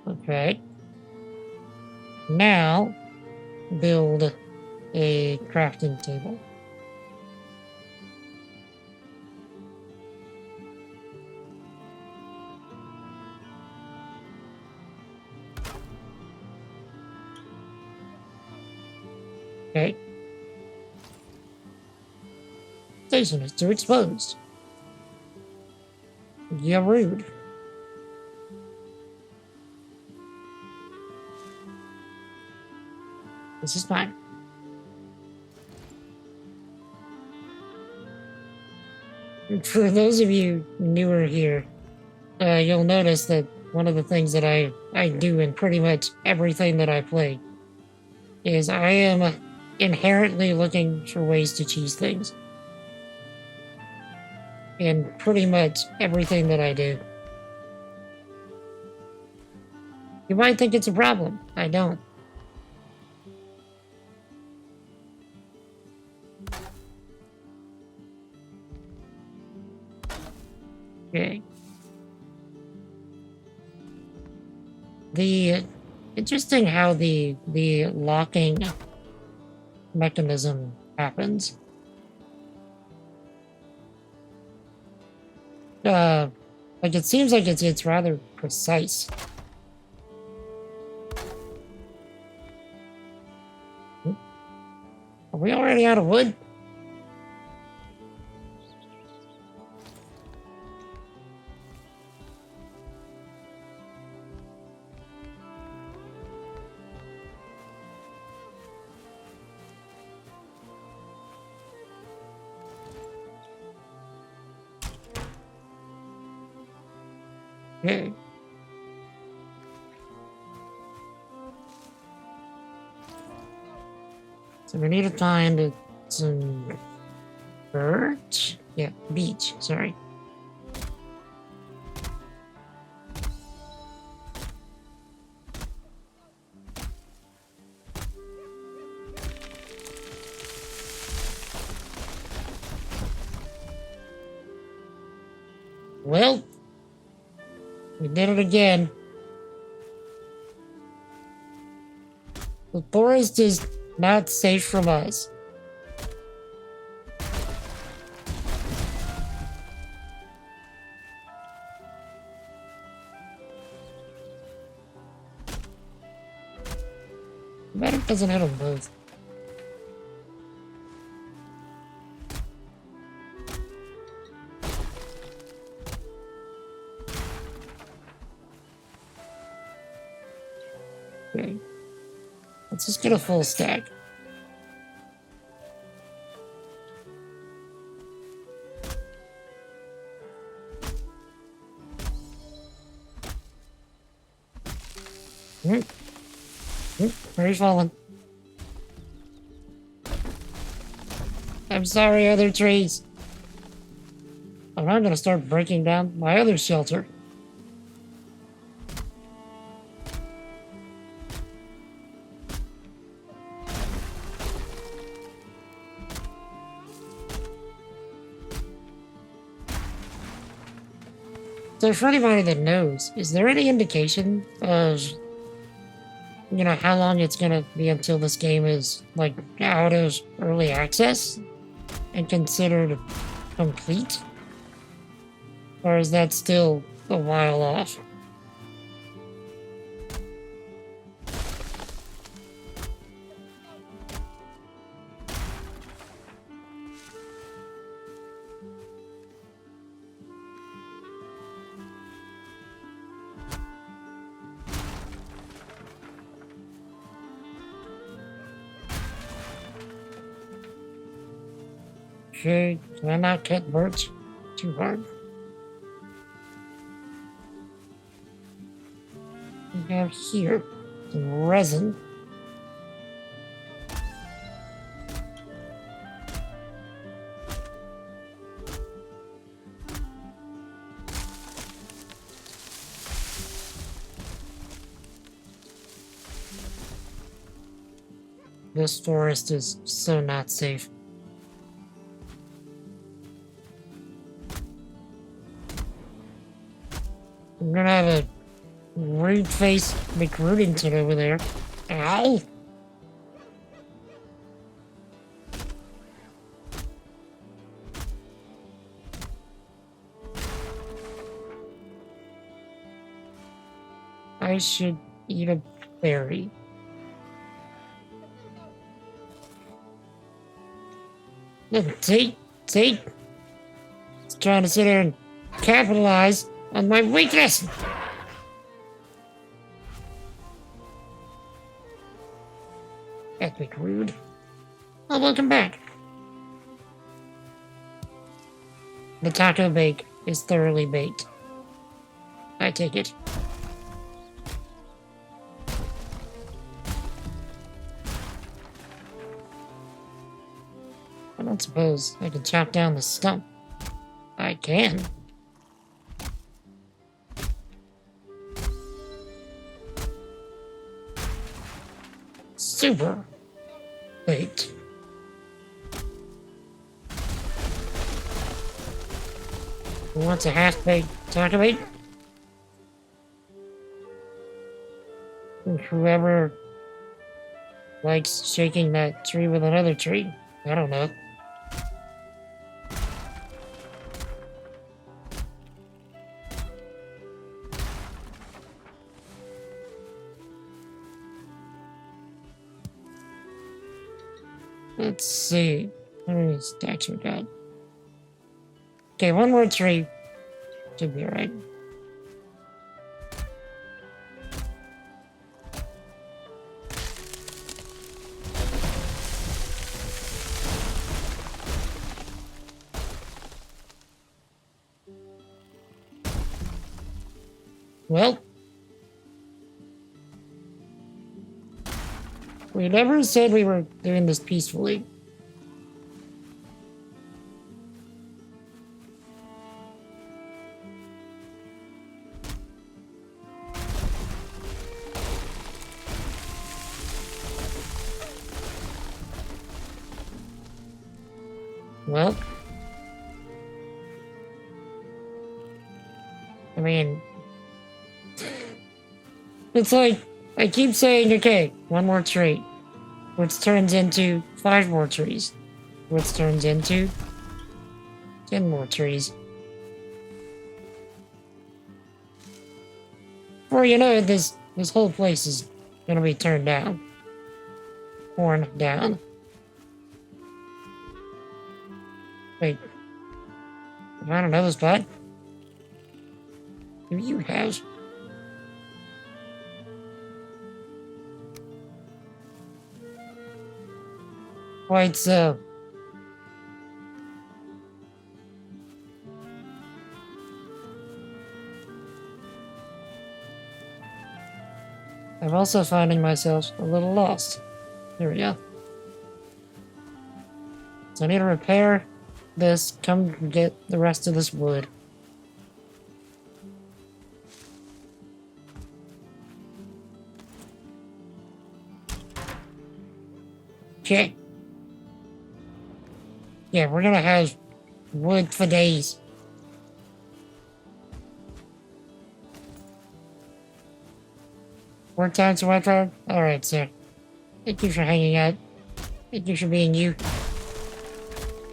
okay. Now build a crafting table. Okay. Station is too exposed. Yeah, rude. This is fine. For those of you newer here, you'll notice that one of the things that I do in pretty much everything that I play is I am inherently looking for ways to cheese things. In pretty much everything that I do. You might think it's a problem. I don't. Okay. The interesting how the locking mechanism happens. Like it seems like it's rather precise. Are we already out of wood? Okay. So we need to find some birch? Yeah, beach, sorry. Well, we did it again. The forest is not safe from us. I bet it doesn't hit them both. Okay. Let's just get a full stack. Where are you falling? I'm sorry, other trees. I'm not gonna start breaking down my other shelter. So for anybody that knows, is there any indication of, you know, how long it's gonna be until this game is, like, out of early access and considered complete? Or is that still a while off? Okay, can I not cut birch too hard? We have here some resin. This forest is so not safe. I'm gonna have a rude face McRudington over there. Ow! I should eat a berry. Look, see? See? It's trying to sit there and capitalize on my weakness! Epic rude. Oh, welcome back. The taco bake is thoroughly baked. I take it. I don't suppose I can chop down the stump. I can. Super baked. Who wants a half-baked taco bake? Whoever likes shaking that tree with another tree. I don't know. Let's see. How many stacks we got? Okay, one more tree. Should be alright. Well, we never said we were doing this peacefully. Well, I mean, it's like I keep saying, okay, one more tree, which turns into 5 more trees, which turns into 10 more trees. Before you know it, this whole place is gonna be turned down. Torn down. Wait. I don't know this spot. Do you have? Quite so. I'm also finding myself a little lost. There we go. So I need to repair this, come get the rest of this wood. Okay. Yeah, we're gonna have wood for days. Work time to work hard? Alright, sir. Thank you for hanging out. Thank you for being you.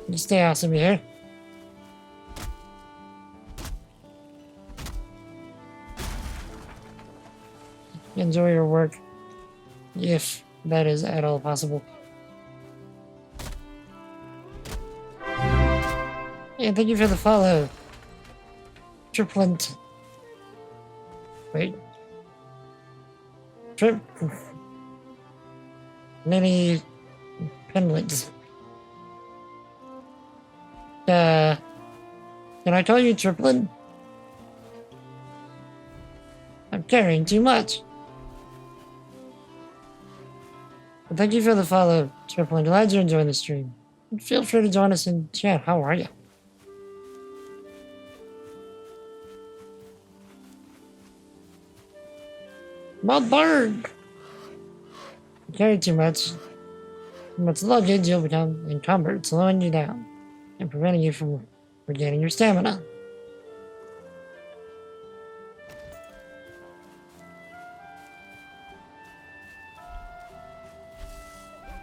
You stay awesome here. Enjoy your work. If that is at all possible. Yeah, thank you for the follow. Triplant. Wait. Many penlets. Can I call you Triplin? I'm carrying too much. But thank you for the follow, Triplin. Glad you're enjoying the stream. Feel free to join us in chat. How are you? My bird! You carry too much luggage, you'll become encumbered, slowing you down and preventing you from regaining your stamina.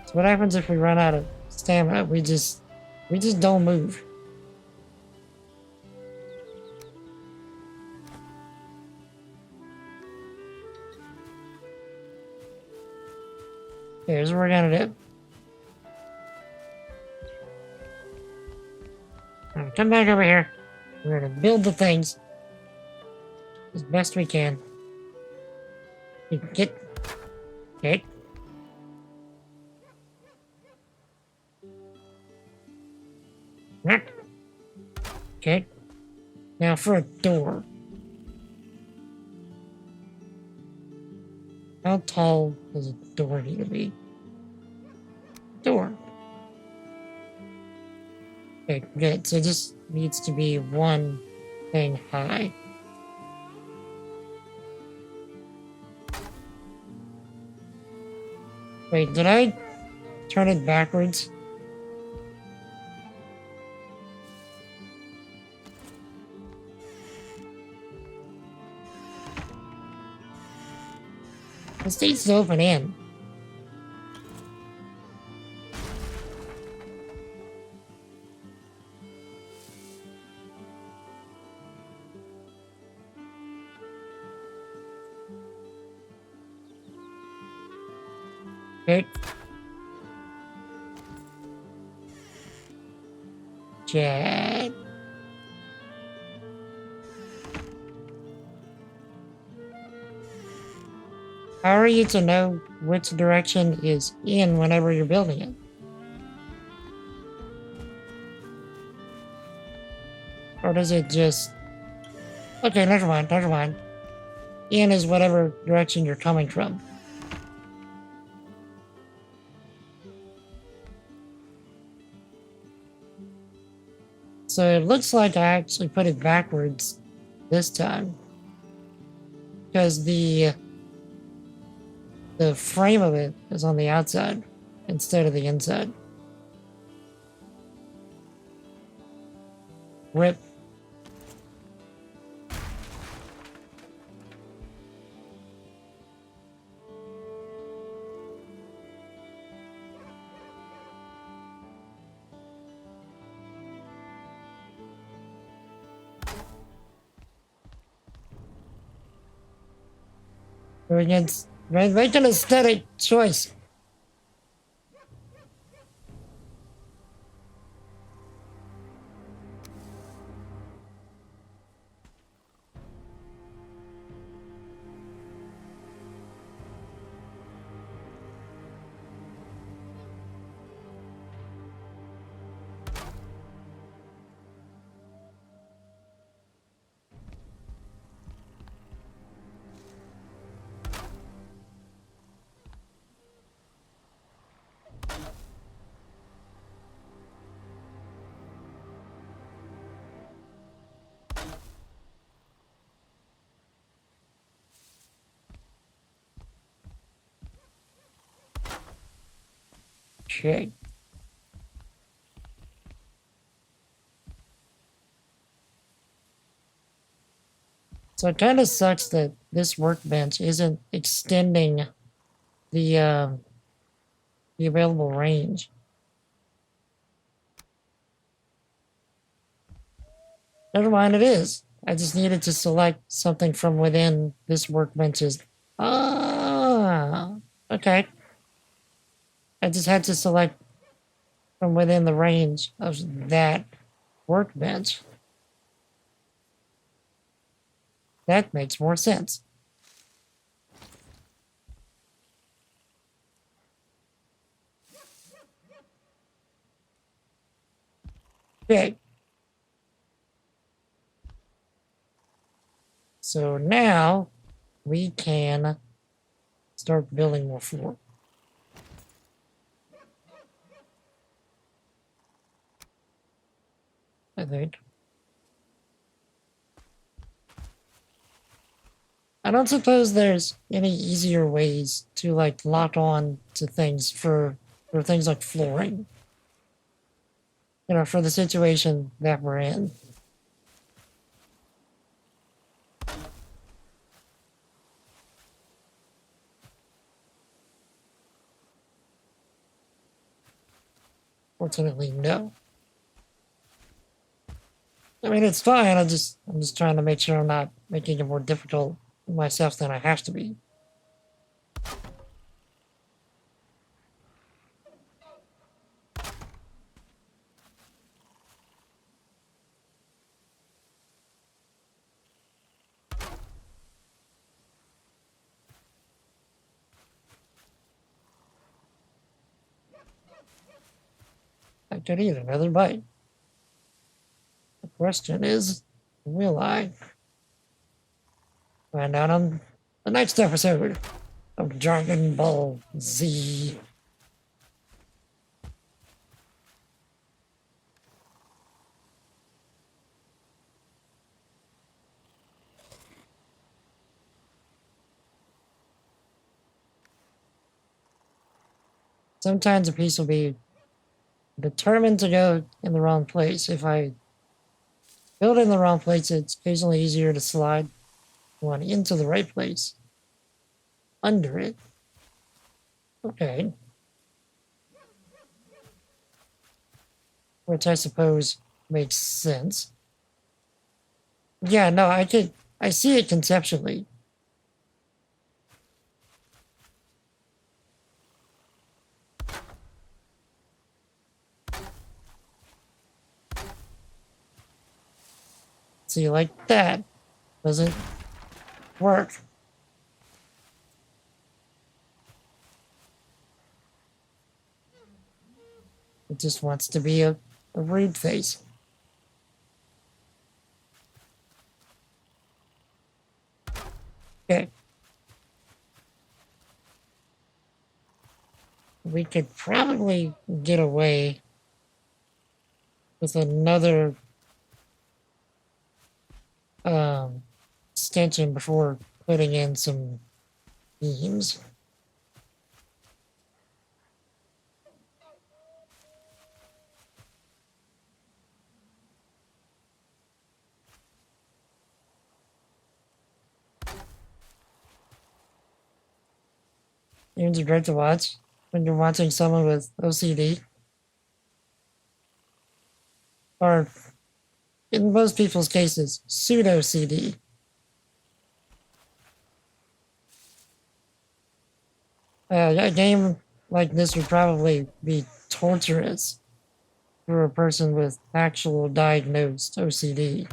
So what happens if we run out of stamina? We just don't move. Here's what we're gonna do. Now come back over here. We're gonna build the things as best we can. Get. Okay. Now for a door. How tall does a door need to be? Door. Okay, good. So this needs to be one thing high. Wait, did I turn it backwards? This needs to open in. Okay. Chat. How are you to know which direction is in whenever you're building it? Or does it just... Okay, never mind. In is whatever direction you're coming from. So it looks like I actually put it backwards this time. Because the frame of it is on the outside instead of the inside. Rip. Make an aesthetic choice. Okay. So it kind of sucks that this workbench isn't extending the available range. Never mind, it is. I just needed to select something from within this workbench's... Ah, okay. I just had to select from within the range of that workbench. That makes more sense. Okay. So now we can start building more floor. I think. I don't suppose there's any easier ways to like lock on to things for things like flooring. You know, for the situation that we're in. Fortunately, no. I mean, it's fine. I'm just trying to make sure I'm not making it more difficult for myself than I have to be. I could eat another bite. The question is, will I? Find out on the next episode of Dragon Ball Z. Sometimes a piece will be determined to go in the wrong place. If I build in the wrong place, it's occasionally easier to slide one into the right place. Under it. Okay. Which I suppose makes sense. Yeah, no, I see it conceptually. See, like that doesn't work. It just wants to be a rude face. Okay. We could probably get away with another extension before putting in some beams. Beams are great to watch when you're watching someone with OCD. Or, in most people's cases, pseudo CD. A game like this would probably be torturous for a person with actual diagnosed OCD.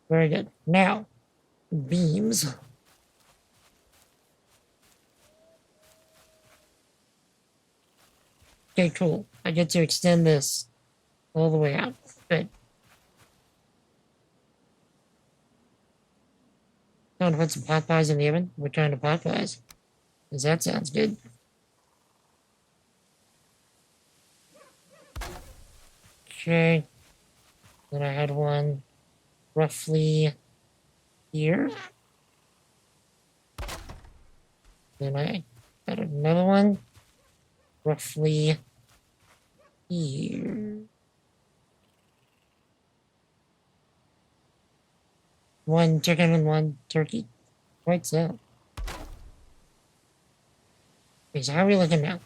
Very good. Now, beams. Okay, cool. I get to extend this all the way out. Good. Time to put some pot pies in the oven. What kind of pot pies? Because that sounds good. Okay. Then I had one roughly here. Then I had another one roughly here. One chicken and one turkey. Quite so. Okay, so how are we looking now?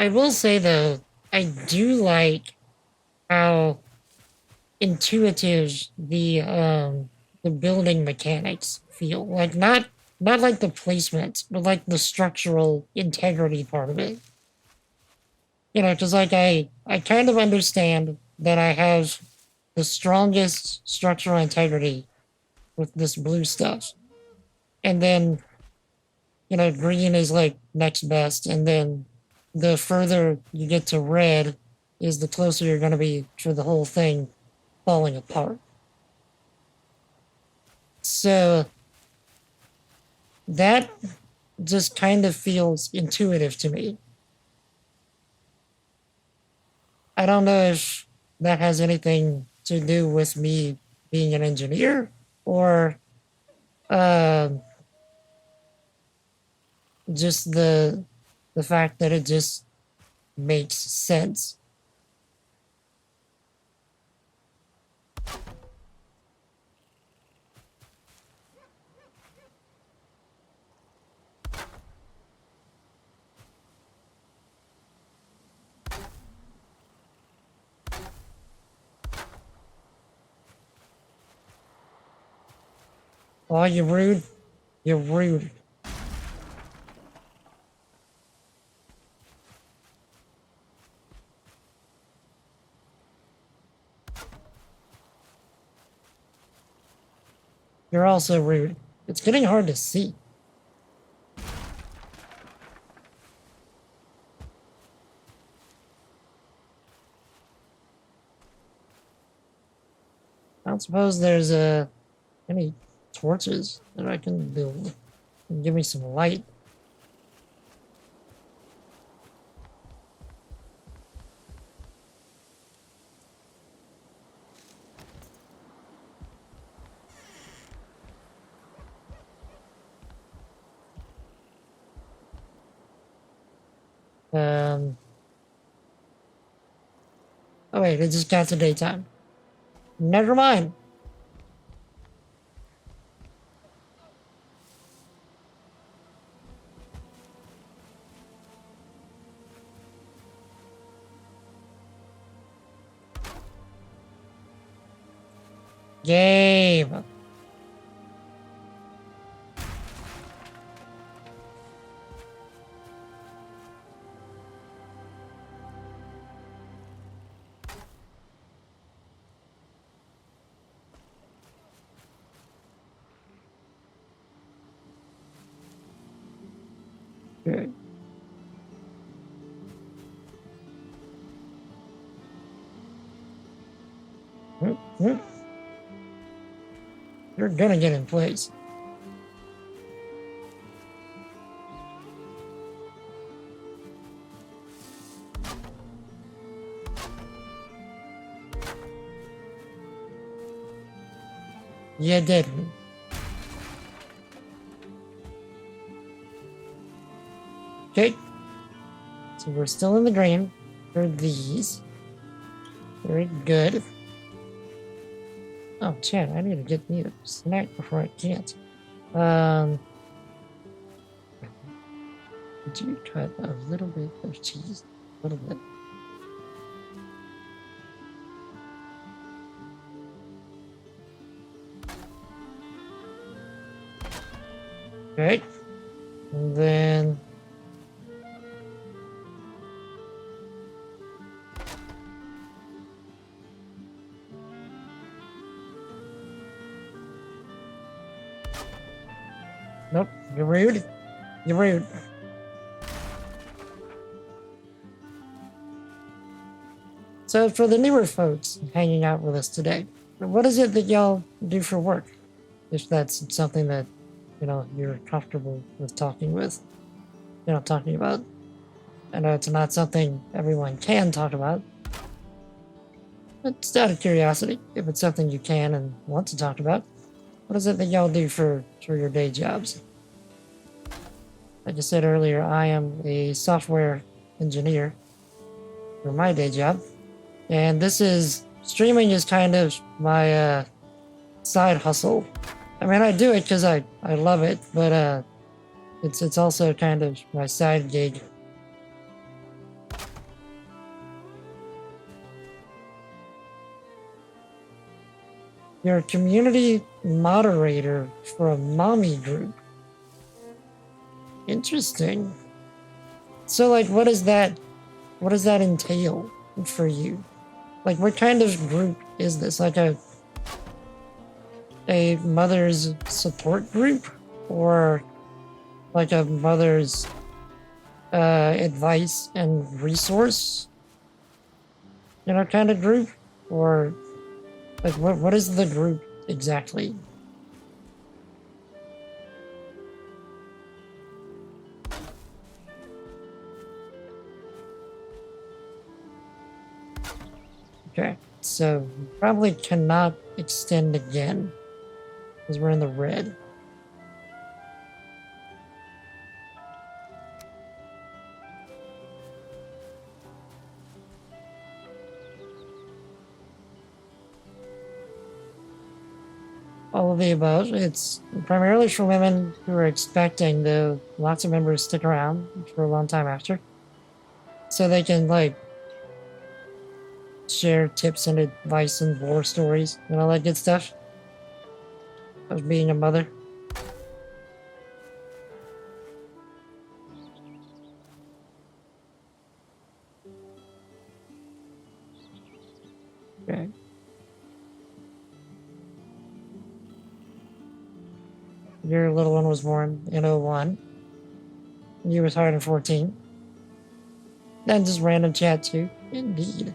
I will say though, I I do like how intuitive the building mechanics feel. Like not like the placement, but like the structural integrity part of it. You know, because like I kind of understand that I have the strongest structural integrity with this blue stuff. And then, you know, green is like next best, and then the further you get to red is the closer you're gonna be to the whole thing falling apart. So that just kind of feels intuitive to me. I don't know if that has anything to do with me being an engineer or uh, just the fact that it just makes sense. Oh, you're rude. You're rude. You're also rude. It's getting hard to see. I don't suppose there's any torches that I can build and give me some light. Um. Oh wait, it just got to daytime. Never mind. Game. Good. You're gonna get in place. You didn't. Okay. So we're still in the green for these. Very good. Oh, Chad, I need to get me a snack before I can't. Could you cut a little bit of cheese? A little bit. Okay. And then... Nope, you're rude. You're rude. So for the newer folks hanging out with us today, what is it that y'all do for work? If that's something that, you know, you're comfortable with talking with, you know, talking about. I know it's not something everyone can talk about. But just out of curiosity, if it's something you can and want to talk about, what is it that y'all do for your day jobs? Like I said earlier, I am a software engineer for my day job. And this is, streaming is kind of my side hustle. I mean, I do it because I love it, but it's also kind of my side gig. You're a community moderator for a mommy group. Interesting. So, like, what does that entail for you? Like, what kind of group is this? Like a mother's support group, or like a mother's advice and resource, kind of group, or like what is the group exactly? Okay, so probably cannot extend again because we're in the red. All of the above. It's primarily for women who are expecting the lots of members stick around for a long time after, so they can like share tips and advice and war stories and all that good stuff of being a mother. Okay. Your little one was born in '01. You retired in 14. Then just random chat too. Indeed.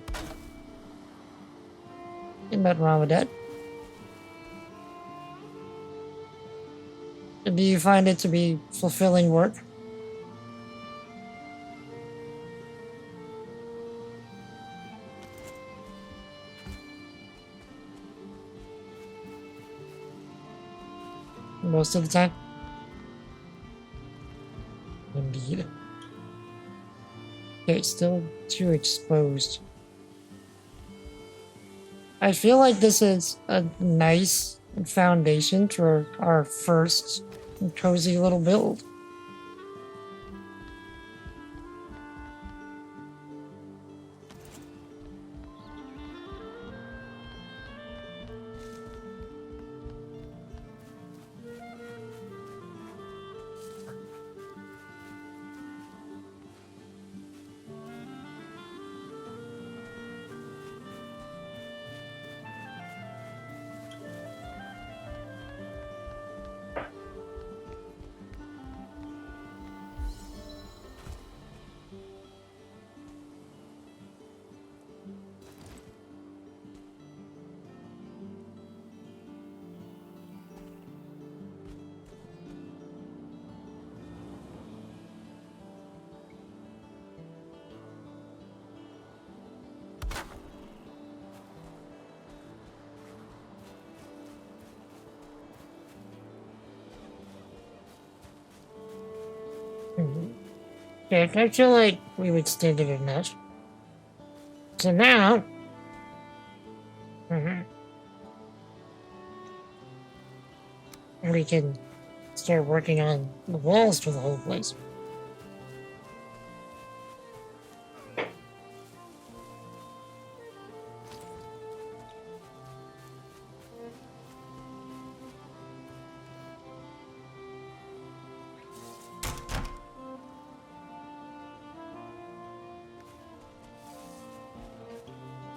Ain't nothing wrong with that. Do you find it to be fulfilling work? Most of the time? Indeed. Okay, still too exposed. I feel like this is a nice foundation for our first cozy little build. Okay, I feel like we've extended enough. So now, mhm, we can start working on the walls for the whole place.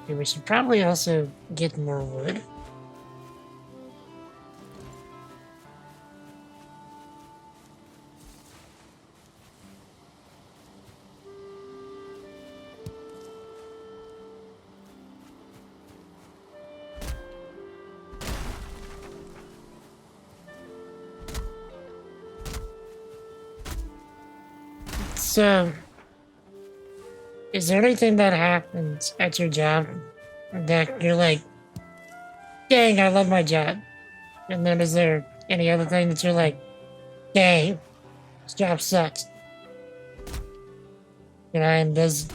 Okay, we should probably also get more wood. So, is there anything that happens at your job that you're like, dang, I love my job? And then is there any other thing that you're like, dang, this job sucks? And does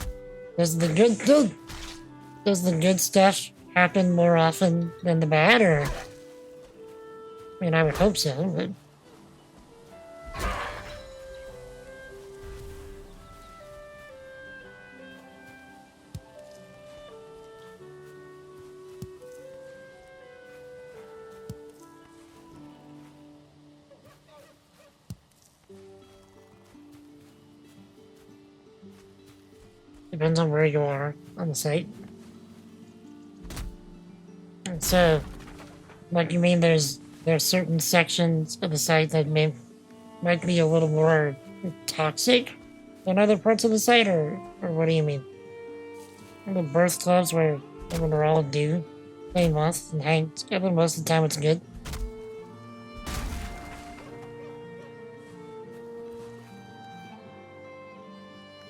the good does the good stuff happen more often than the bad, or I mean, I would hope so, but Depends on where you are on the site. And so, like, you mean there's certain sections of the site that might be a little more toxic than other parts of the site, or what do you mean? The birth clubs where they're all due, play month and hang together most of the time. It's good.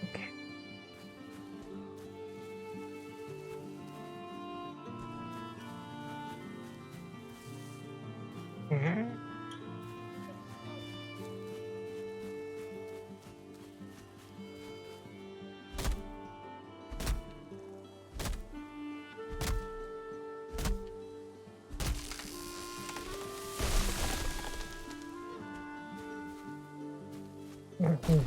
Okay. Mhm. Mhm.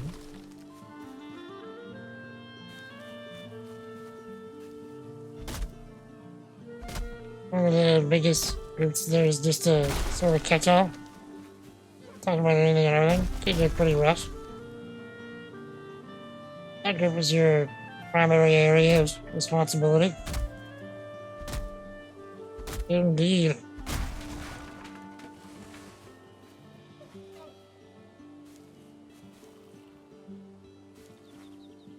One of the biggest groups there is just a sort of catch-all. Talking about anything and everything. Can get pretty rough. That group was your primary area of responsibility. Indeed.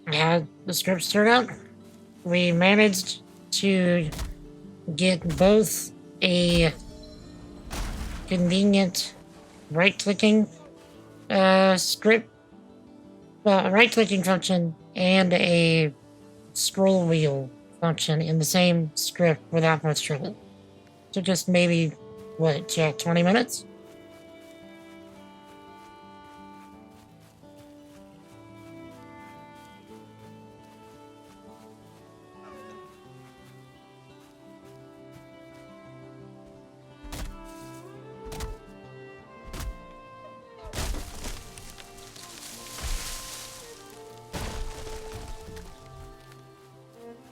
How the scripts turned out? We managed to get both a convenient right-clicking script, right-clicking function, and a scroll wheel function in the same script without much trouble. So just maybe, what, Jack, 20 minutes?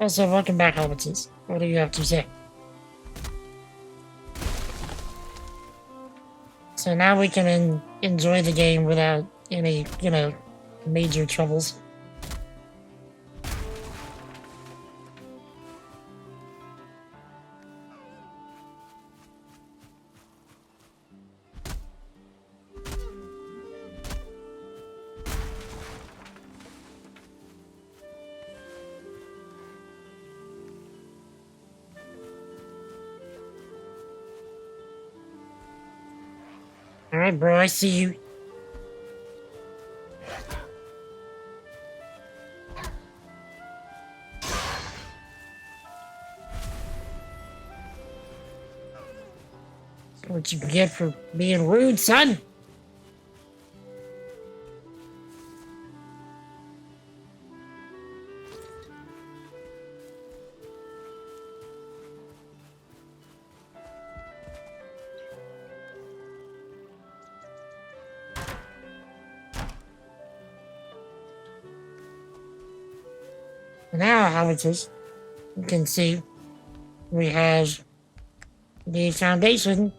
Also, welcome back, Hobbitses. What do you have to say? So now we can enjoy the game without any, major troubles. Alright, bro, I see you. That's what you get for being rude, son. Now, Hobbitses, you can see we have the foundation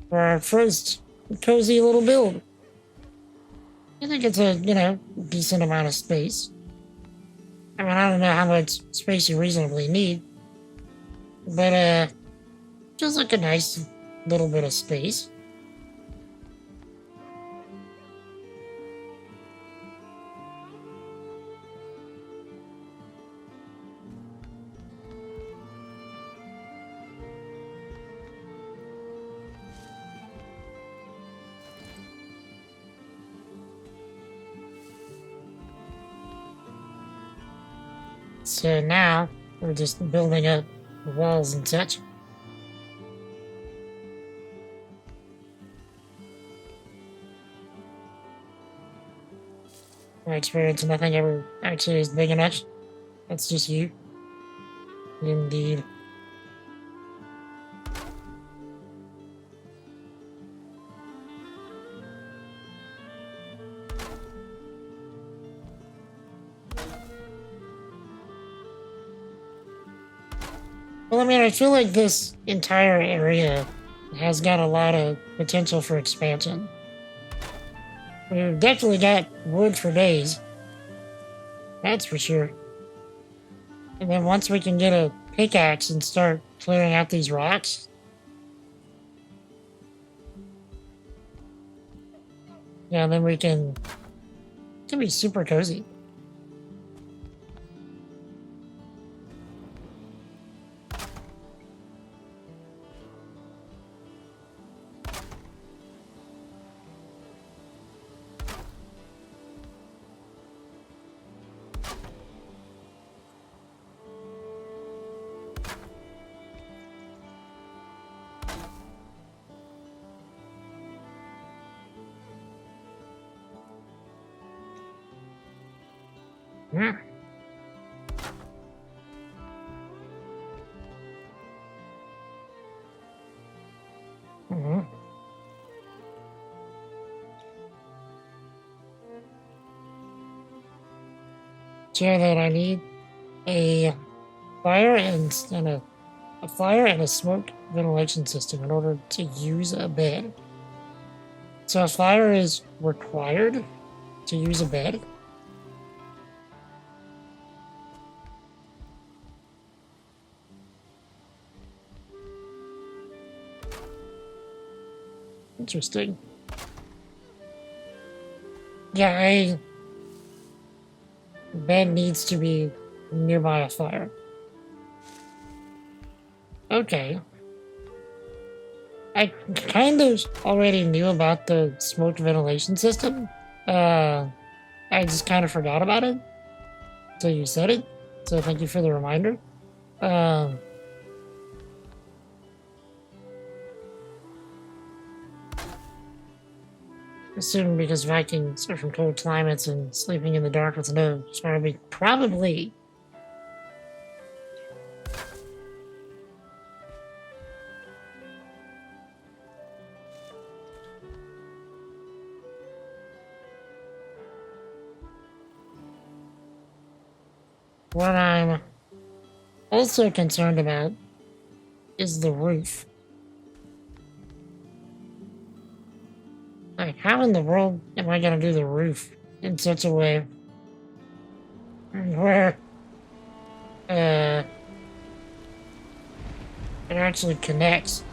for our first cozy little build. I think it's a, decent amount of space. I mean, I don't know how much space you reasonably need, but, just like a nice little bit of space. So now, we're just building up the walls and such. My experience, nothing ever actually is big enough. That's just you. Indeed. Well, I mean, I feel like this entire area has got a lot of potential for expansion. We've definitely got wood for days. That's for sure. And then once we can get a pickaxe and start clearing out these rocks, yeah, then we can be super cozy. Yeah. Mm-hmm. Sure that I need a fire and a fire and a smoke ventilation system in order to use a bed. So a fire is required to use a bed. Interesting. Yeah, a bed needs to be nearby a fire. Okay. I kind of already knew about the smoke ventilation system. I just kind of forgot about it until you said it. So thank you for the reminder. Um, Assuming because Vikings are from cold climates and sleeping in the dark with no probably. What I'm also concerned about is the roof. Like, how in the world am I gonna do the roof in such a way where it actually connects?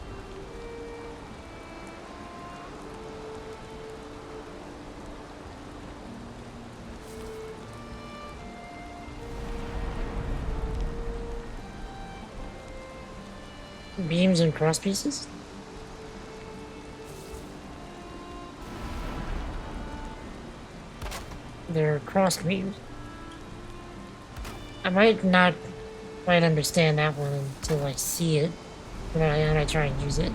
Beams and cross pieces? They're cross beams. I might not quite understand that one until I see it when I try and use it.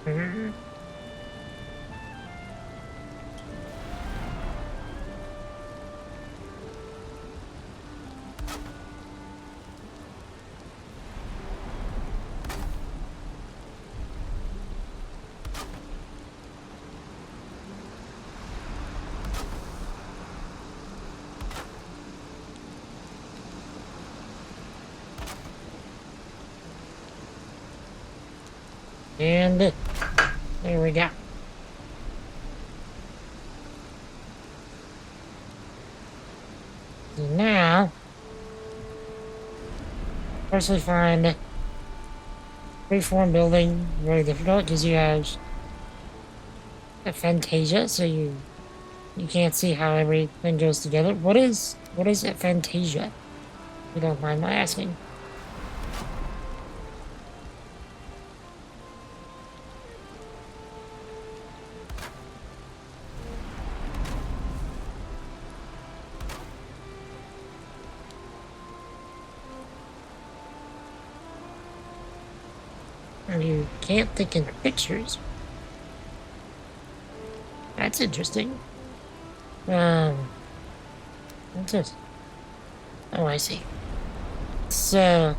Mhm. And there we go. So now, first we find freeform building very difficult because you have a Fantasia, so you can't see how everything goes together. What is a Fantasia? If you don't mind my asking. You can't think in pictures. That's interesting. What's this? Oh, I see. So,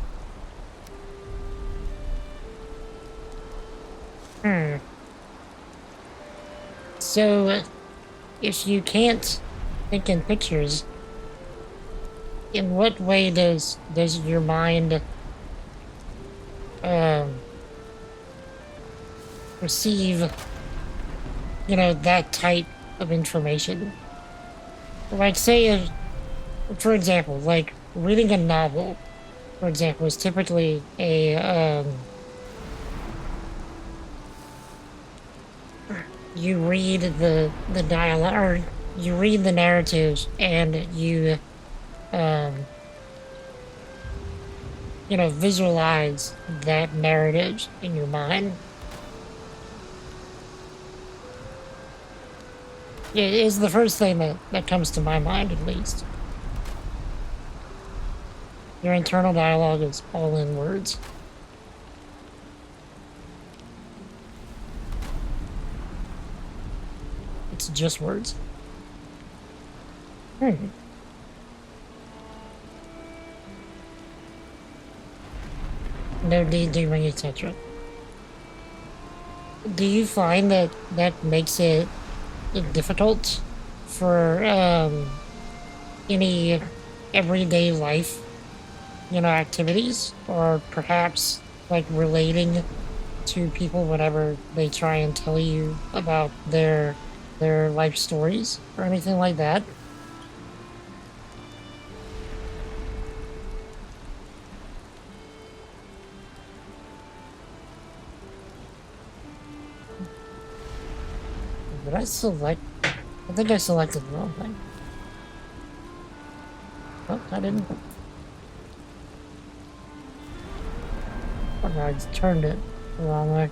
Hmm. So, if you can't think in pictures, in what way does your mind um receive, that type of information? Like, say, for example, like reading a novel, for example, is typically a you read the dialogue, or you read the narratives, and you um visualize that narrative in your mind. It is the first thing that comes to my mind, at least. Your internal dialogue is all in words. It's just words. Hmm. No daydreaming, etc. Do you find that that makes it difficult for any everyday life, activities, or perhaps like relating to people whenever they try and tell you about their life stories or anything like that? Did I select? I think I selected the wrong thing. Oh, I didn't. Oh, no, I just turned it the wrong way.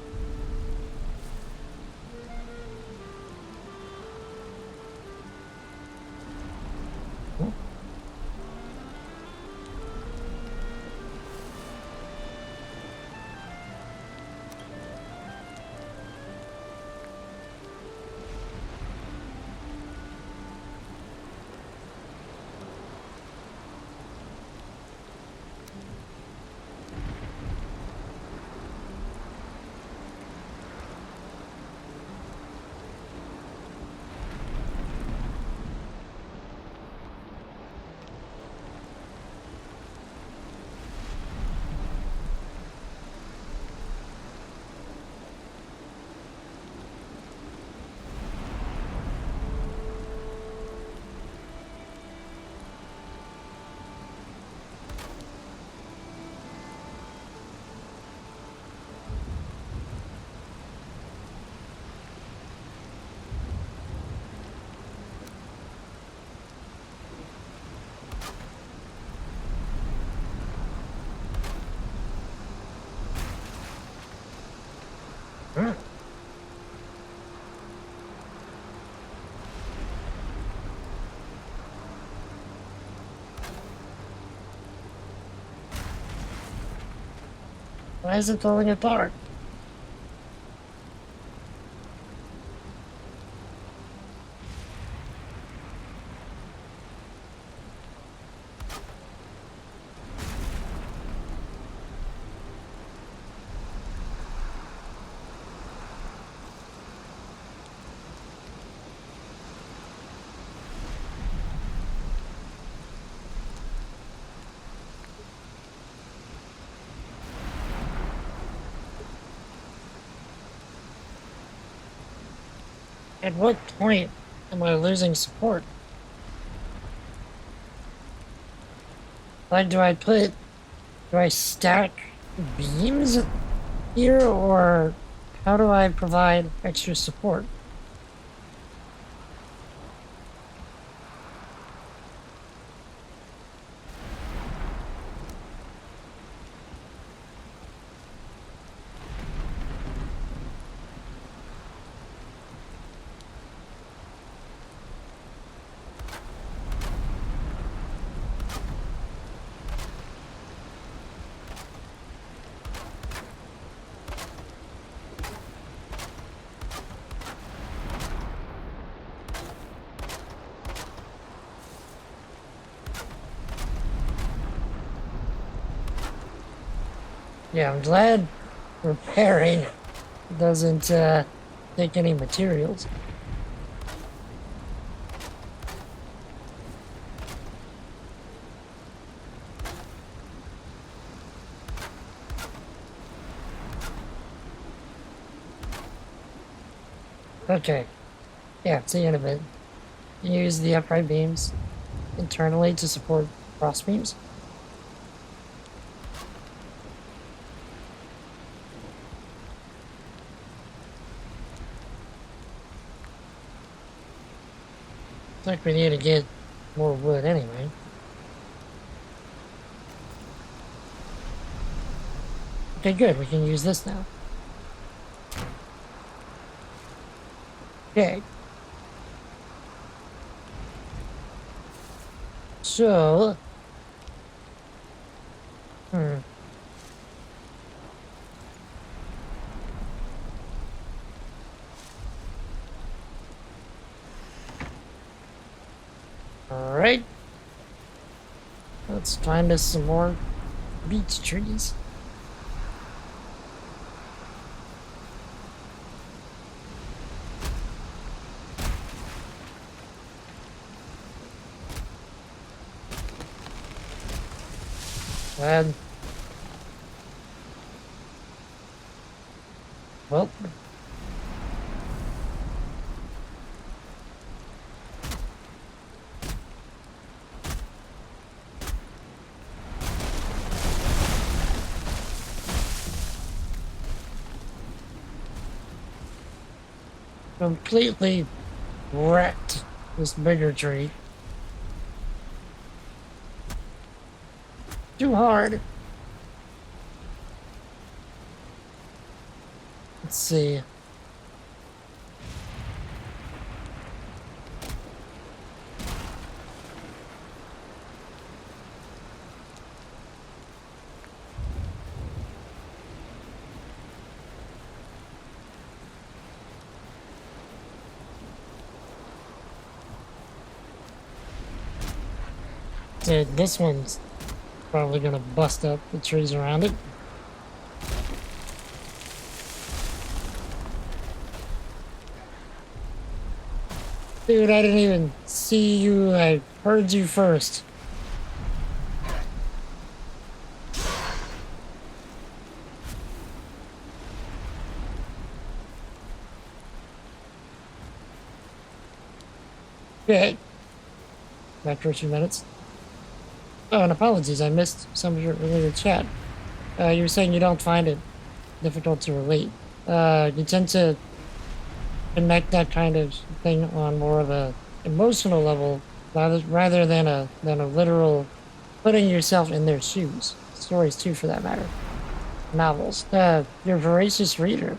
Oh. Huh. Why is it falling apart? At what point am I losing support? Like, do I stack beams here, or how do I provide extra support? Yeah, I'm glad repairing doesn't take any materials. Okay. Yeah, see you in a bit. Use the upright beams internally to support cross beams. Looks like we need to get more wood anyway. Okay, good. We can use this now. Okay. So, hmm. All right. Let's find us some more beech trees. And well, completely wrecked this bigger tree. Too hard. Let's see. Dude, this one's probably gonna bust up the trees around it. Dude, I didn't even see you. I heard you first. Okay. Back for a few minutes. Oh, and apologies, I missed some of your earlier chat. You were saying you don't find it difficult to relate. You tend to connect that kind of thing on more of a emotional level rather than a literal putting yourself in their shoes. Stories too, for that matter. Novels. You're a voracious reader.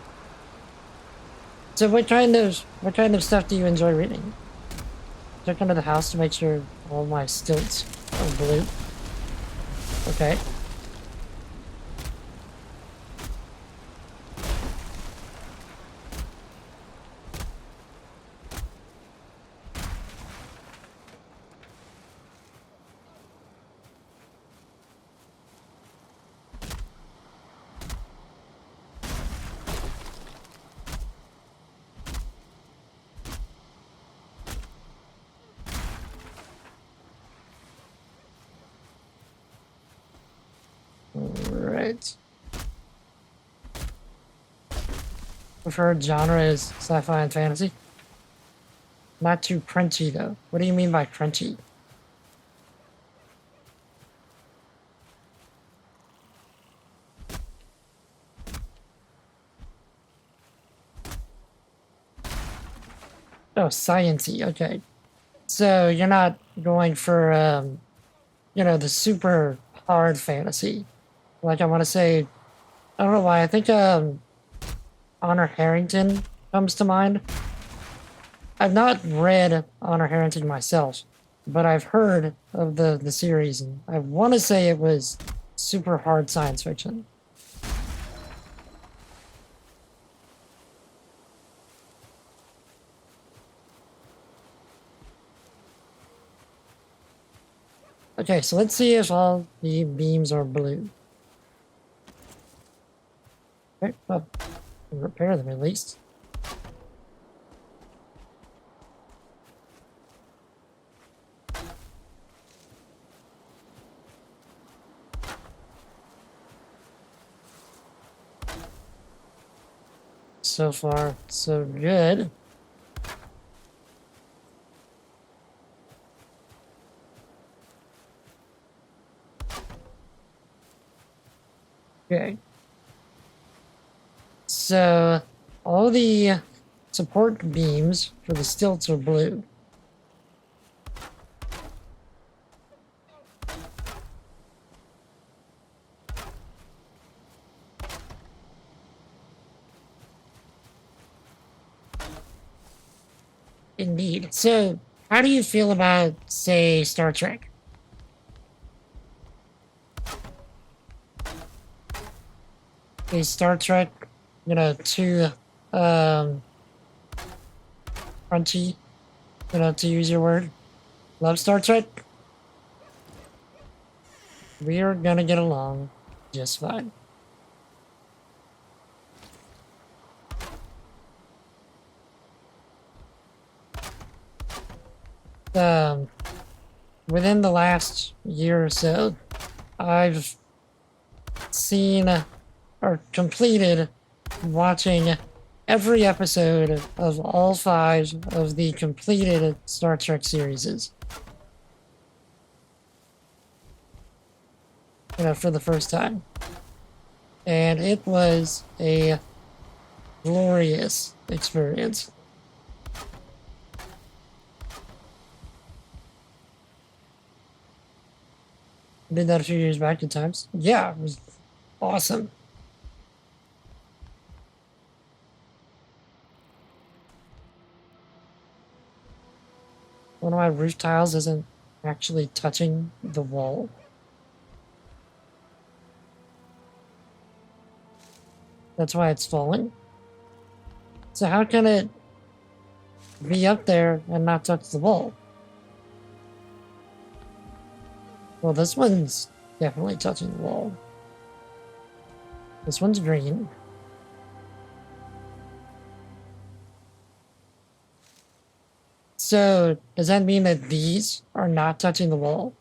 So what kind of stuff do you enjoy reading? Check under the house to make sure all my stilts are blue. Okay. Alright. Preferred genre is sci-fi and fantasy. Not too crunchy though. What do you mean by crunchy? Oh, sciency. Okay. So you're not going for the super hard fantasy. Like I want to say, I don't know why. I think Honor Harrington comes to mind. I've not read Honor Harrington myself, but I've heard of the series, and I want to say it was super hard science fiction. Okay, so let's see if all the beams are blue. Okay, well, Repair them at least. So far, so good. Okay. So, all the support beams for the stilts are blue. Indeed. So, how do you feel about, say, Star Trek? Is Star Trek, too crunchy, to use your word? Love Star Trek? We are gonna get along just fine. Um, Within the last year or so, I've seen or completed watching every episode of all 5 of the completed Star Trek series. For the first time. And it was a glorious experience. Did that a few years back at times. Yeah, it was awesome. One of my roof tiles isn't actually touching the wall. That's why it's falling. So how can it be up there and not touch the wall? Well, this one's definitely touching the wall. This one's green. So, does that mean that these are not touching the wall?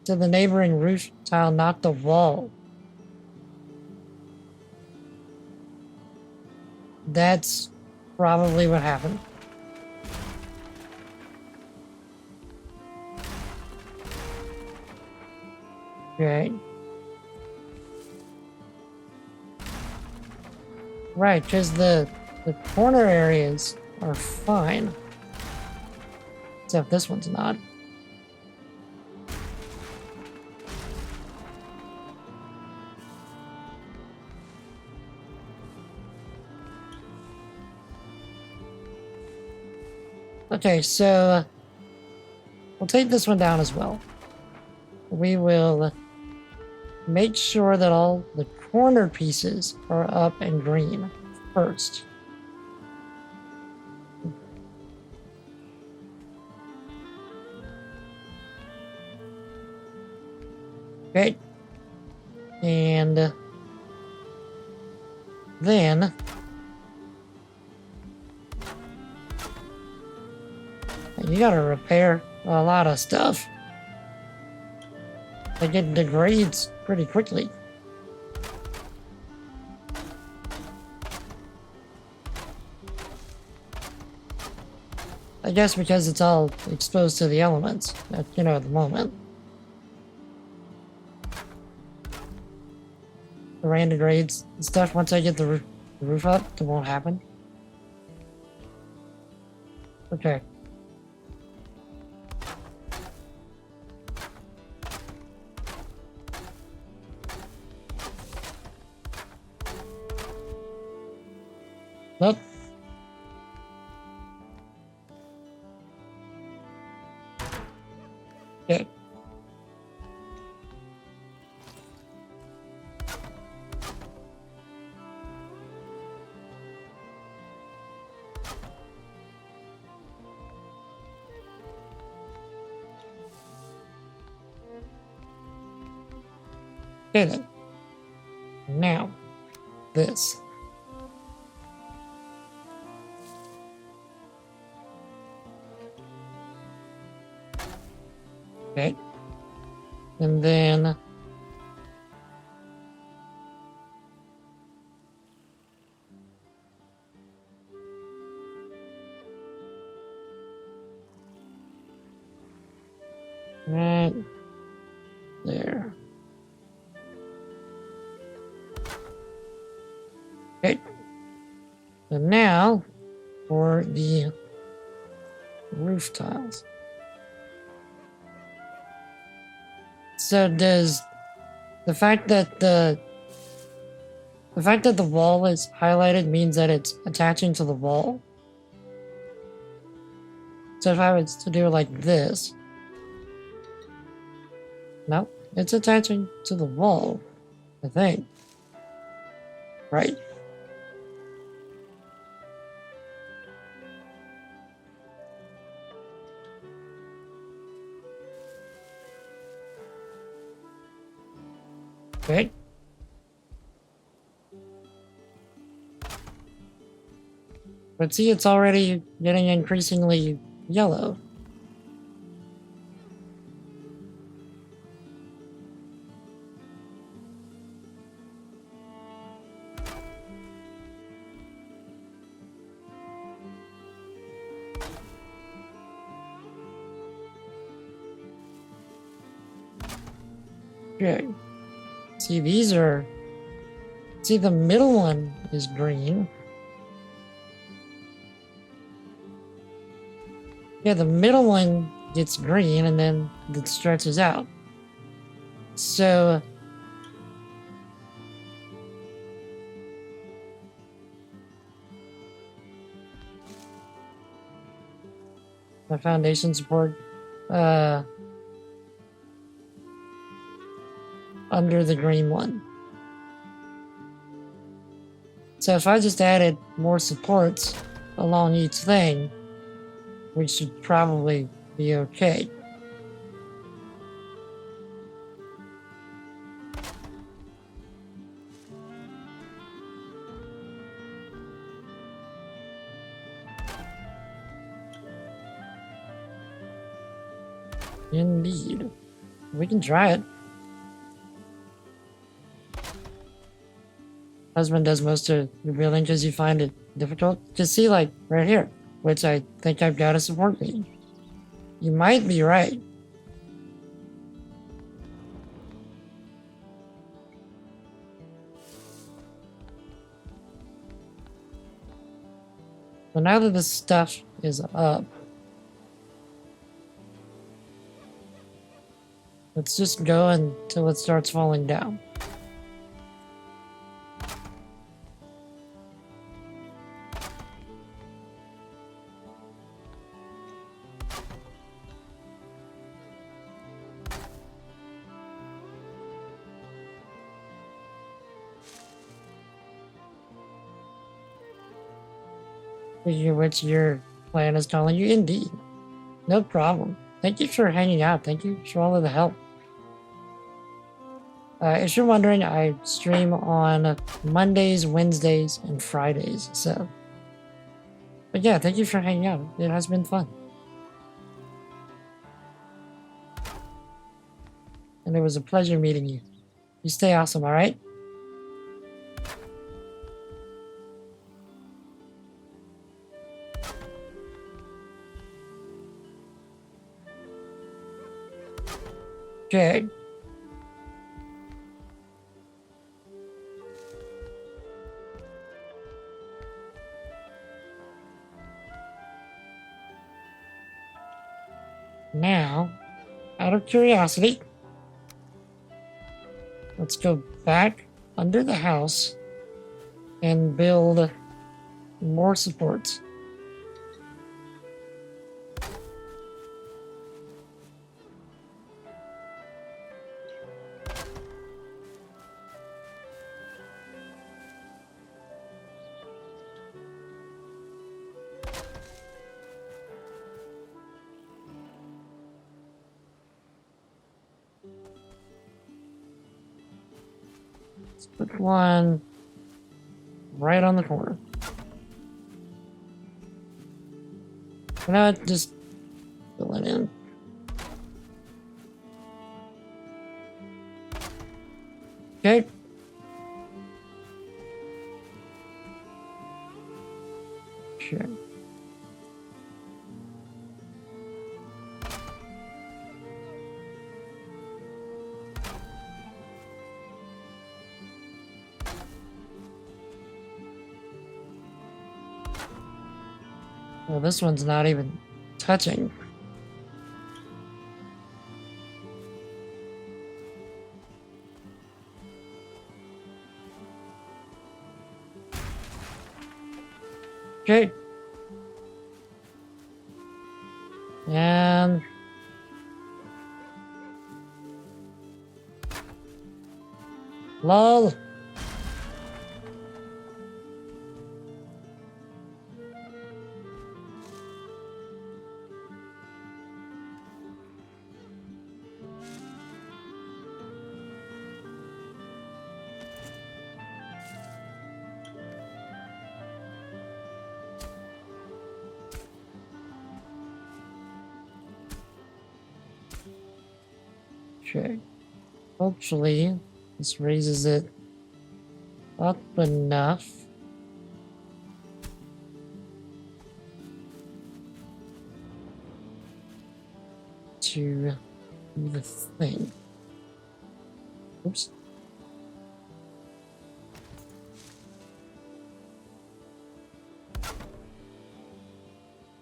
So the neighboring roof tile, not the wall. That's probably what happened. Okay. Right, because the corner areas are fine. Except this one's not. Okay, so we'll take this one down as well. We will make sure that all the corner pieces are up and green first. Okay. And then you gotta repair a lot of stuff. It degrades pretty quickly. I guess because it's all exposed to the elements at the moment. The rain degrades and stuff. Once I get the roof up, it won't happen. Okay. Nope. Okay. Okay then. Now, this. Okay. And then right there. Okay. And now for the roof tiles. So does the fact that the wall is highlighted means that it's attaching to the wall? So if I was to do it like this, no, it's attaching to the wall, I think. Right? Okay. But see, it's already getting increasingly yellow. Okay. See, see, the middle one is green. Yeah, the middle one gets green and then it stretches out. So the foundation support under the green one. So if I just added more supports along each thing, we should probably be okay. Indeed. We can try it. Husband does most of the building because you find it difficult. Just see, like, right here, which I think I've got a support page. You might be right. But now that this stuff is up, let's just go until it starts falling down. Which your plan is calling you. Indeed. No problem. Thank you for hanging out. Thank you for all of the help. If you're wondering, I stream on Mondays, Wednesdays, and Fridays. So, but yeah, thank you for hanging out. It has been fun. And it was a pleasure meeting you. You stay awesome, all right? Okay. Now, out of curiosity, let's go back under the house and build more supports. Let's put one right on the corner. You know what? Just fill it in. Okay. Sure. Well, this one's not even touching. Okay. And lol. Okay. Hopefully, this raises it up enough to do the thing. Oops.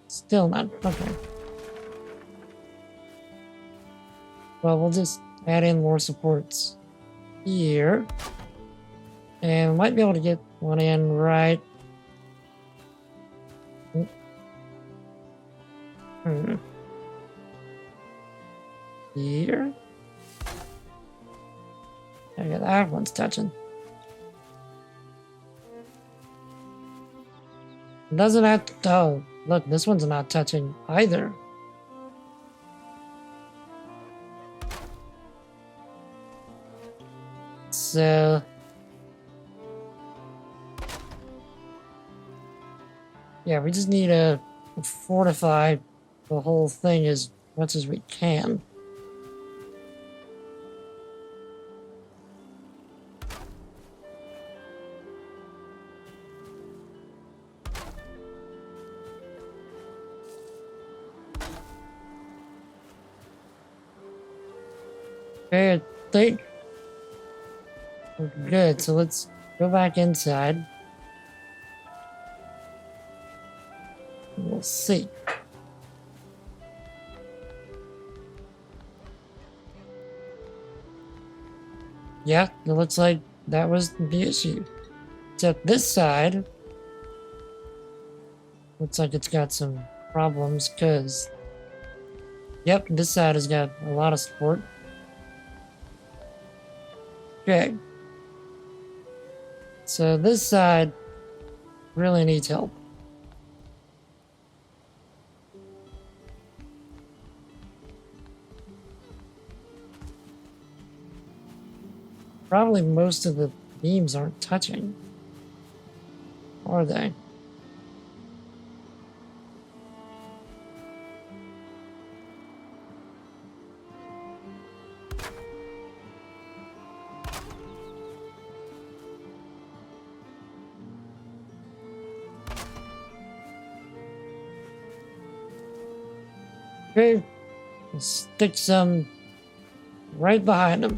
Still not. Okay. Well, we'll just add in more supports here. And we might be able to get one in right. Here. Okay, that one's touching. It doesn't have to. Oh, look, this one's not touching either. So. Yeah, we just need to fortify the whole thing as much as we can. Okay, I think we're good. So let's go back inside. We'll see. Yeah, it looks like that was the issue. Except this side looks like it's got some problems because, yep, this side has got a lot of support. Okay. So this side really needs help. Probably most of the beams aren't touching, are they? Okay, let's stick some right behind them.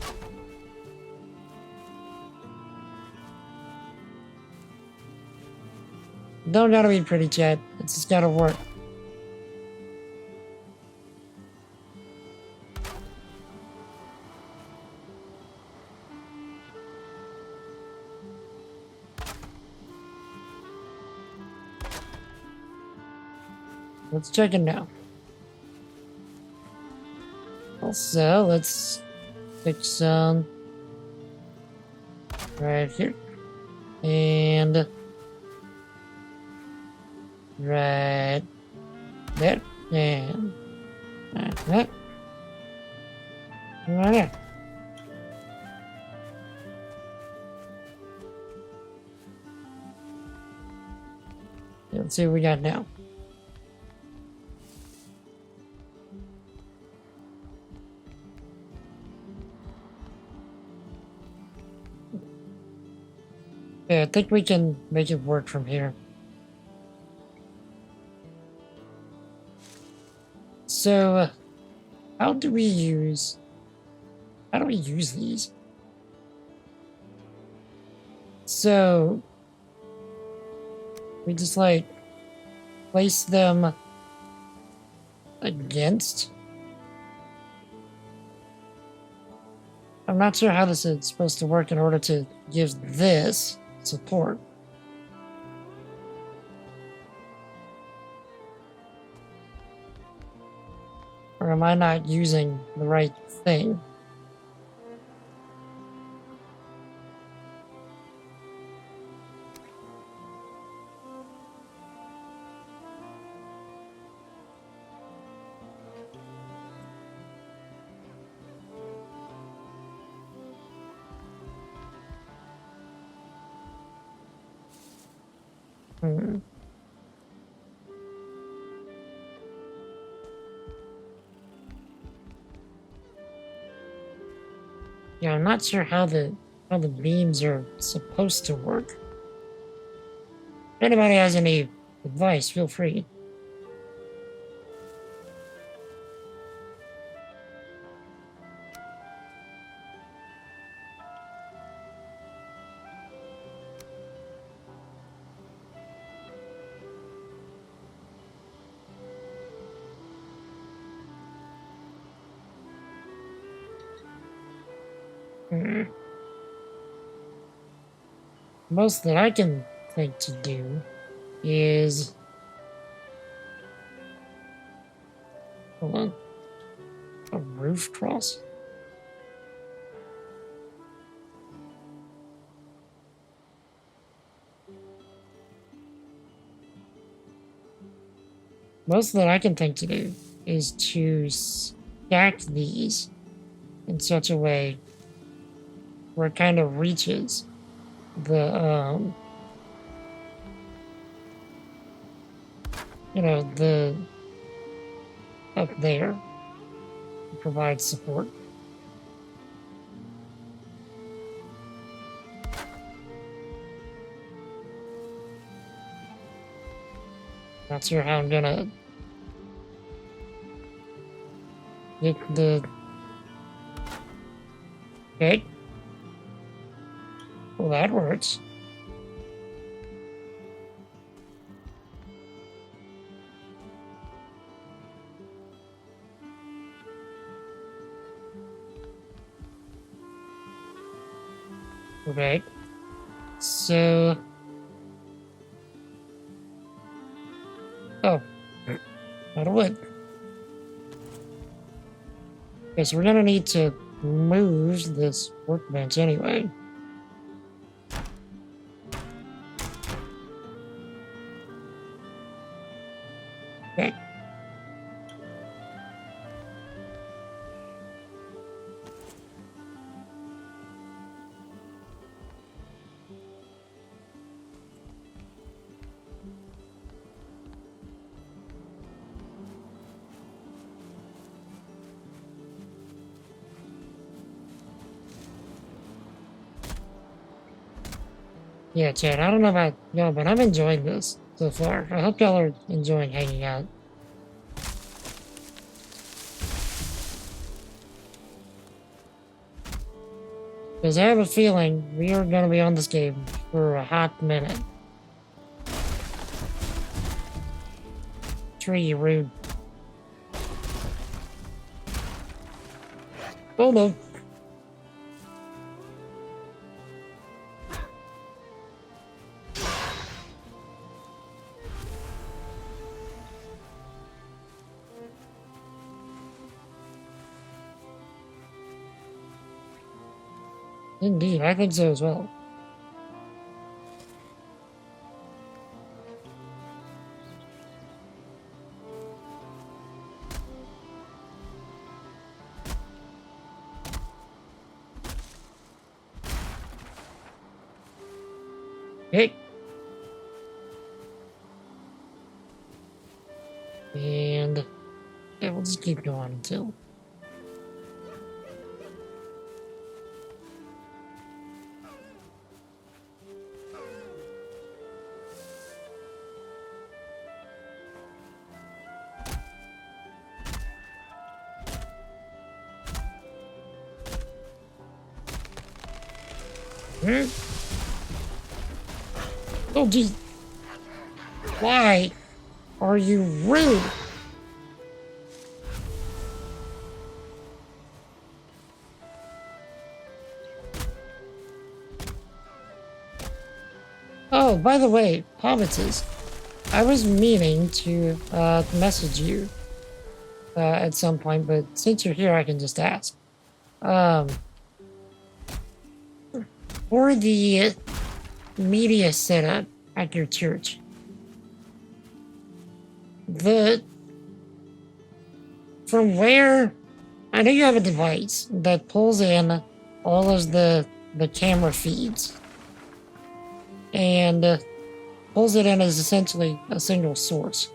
Don't gotta be pretty, chat. It's just gotta work. Let's check it now. Also, let's fix some right here. And right there. And right there. Right there. Yeah, let's see what we got now. Yeah, I think we can make it work from here. So, how do we use these? So, we just like place them against. I'm not sure how this is supposed to work in order to give this support. Or am I not using the right thing? Hmm. Yeah, I'm not sure how the beams are supposed to work. If anybody has any advice, feel free. Hmm. Most that I can think to do is, hold on, a roof cross. Most that I can think to do is to stack these in such a way where it kind of reaches the the up there to provide support. Not sure how I'm gonna get the. Okay. Well, that works. Okay. So. Oh. Out of wood. Okay, so we're gonna need to move this workbench anyway. Okay. Yeah, Chad, I don't know about y'all, but I'm enjoying this so far. I hope y'all are enjoying hanging out. Because I have a feeling we are going to be on this game for a hot minute. Tree, rude. Oh no. Indeed, I think so as well. Hey. I'll just keep going until. Oh, geez. Why are you rude? Oh, by the way, Hobbitses, I was meaning to message you at some point, but since you're here, I can just ask. For the media setup at your church, from where I know you have a device that pulls in all of the camera feeds and pulls it in as essentially a single source.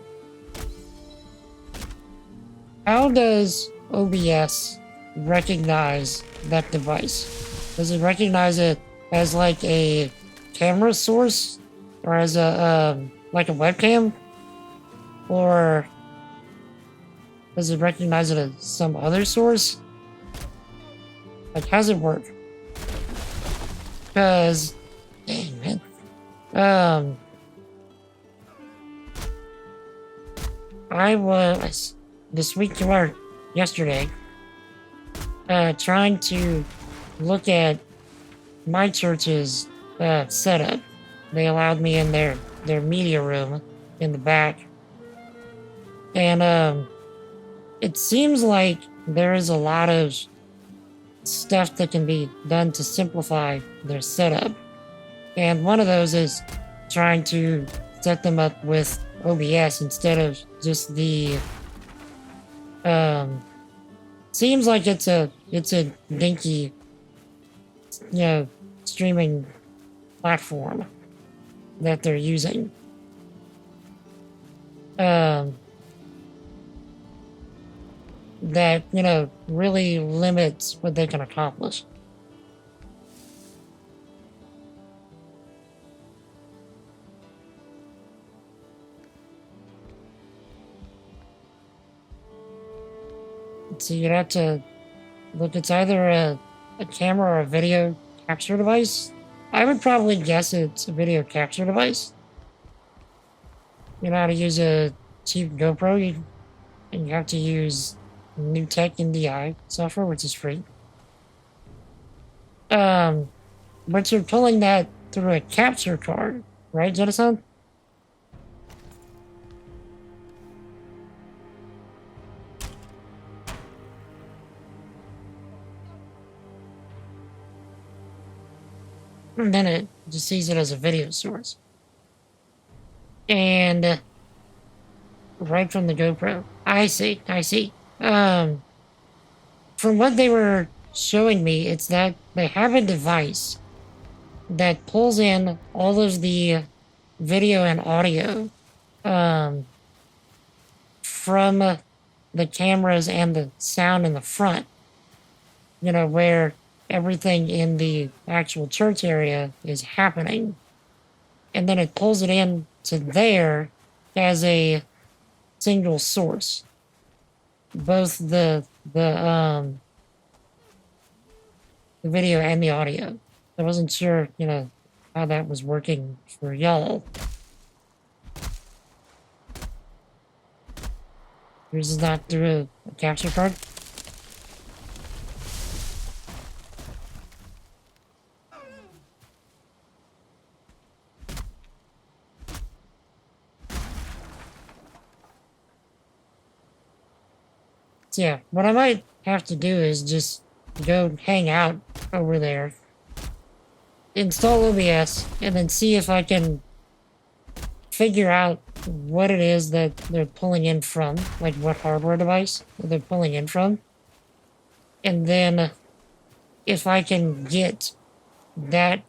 How does OBS recognize that device? Does it recognize it as like a camera source, or as a like a webcam, or does it recognize it as some other source? Like, how's it work? Because, dang man, I was this week or yesterday trying to look at my church's setup. They allowed me in their media room in the back, and it seems like there is a lot of stuff that can be done to simplify their setup, and one of those is trying to set them up with OBS instead of just the seems like it's a dinky, you know, streaming platform that they're using. That, you know, really limits what they can accomplish. So you'd have to look, it's either a camera or a video capture device. I would probably guess it's a video capture device. You know how to use a cheap GoPro, and you have to use New Tech NDI software, which is free. But you're pulling that through a capture card, right, Jettison? And then it just sees it as a video source. And right from the GoPro. I see. From what they were showing me, it's that they have a device that pulls in all of the video and audio from the cameras and the sound in the front, you know, where everything in the actual church area is happening, and then it pulls it in to there as a single source, both the video and the audio. I wasn't sure, you know, how that was working for y'all. Yours is not through a capture card? So yeah, what I might have to do is just go hang out over there, install OBS, and then see if I can figure out what it is that they're pulling in from, like what hardware device they're pulling in from. And then if I can get that,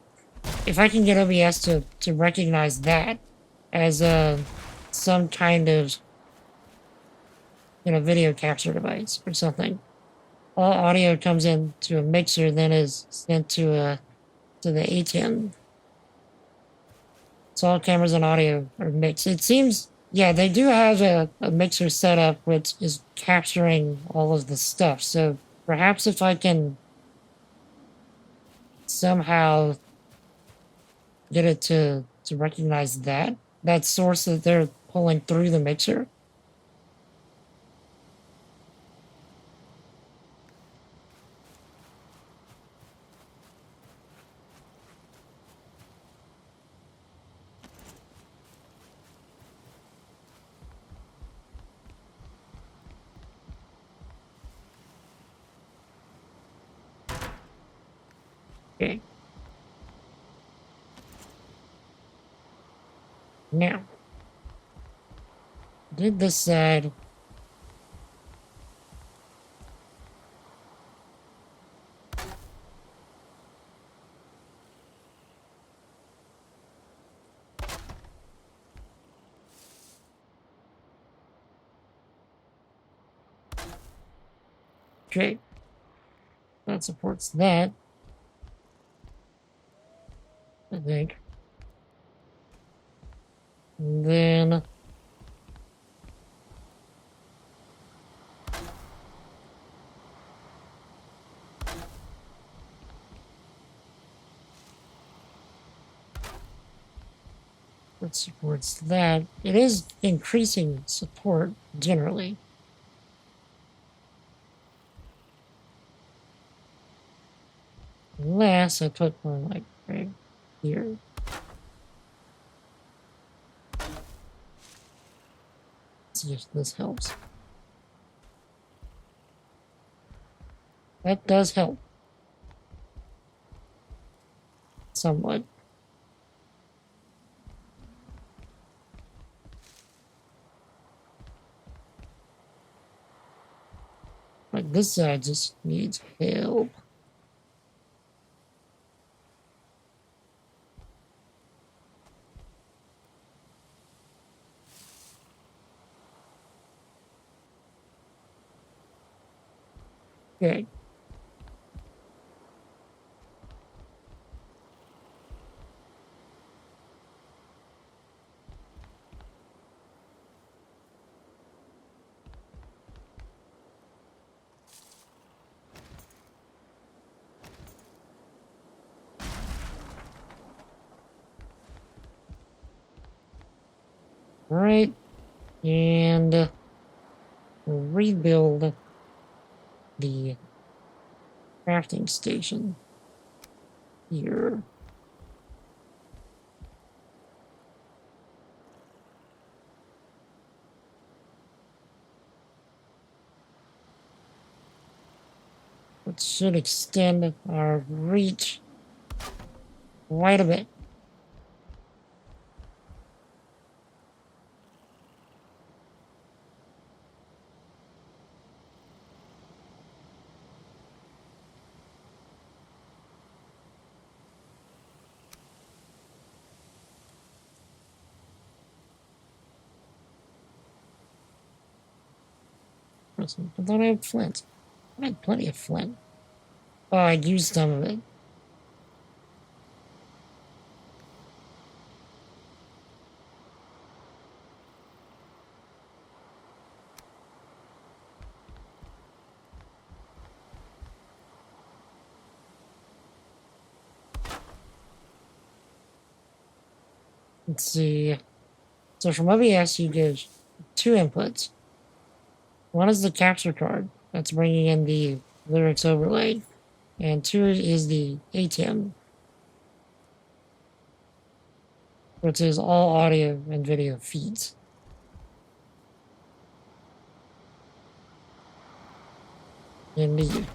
if I can get OBS to recognize that as some kind of, in a video capture device or something. All audio comes into a mixer, then is sent to the ATEM. So all cameras and audio are mixed. It seems, yeah, they do have a mixer setup which is capturing all of the stuff. So perhaps if I can somehow get it to recognize that source that they're pulling through the mixer. Okay. Now, did this side. Okay. That supports that, I think. And then that supports that. It is increasing support generally. Unless I put one like right here. Let's see if this helps. That does help. Somewhat. Like this side just needs help. Okay. Alright. And rebuild the crafting station here. Which should extend our reach quite a bit. I thought I had flint. I had plenty of flint. Oh, I used some of it. Let's see. So from OBS, you get two inputs. One is the capture card. That's bringing in the lyrics overlay. And two is the ATEM, which is all audio and video feeds. Indeed.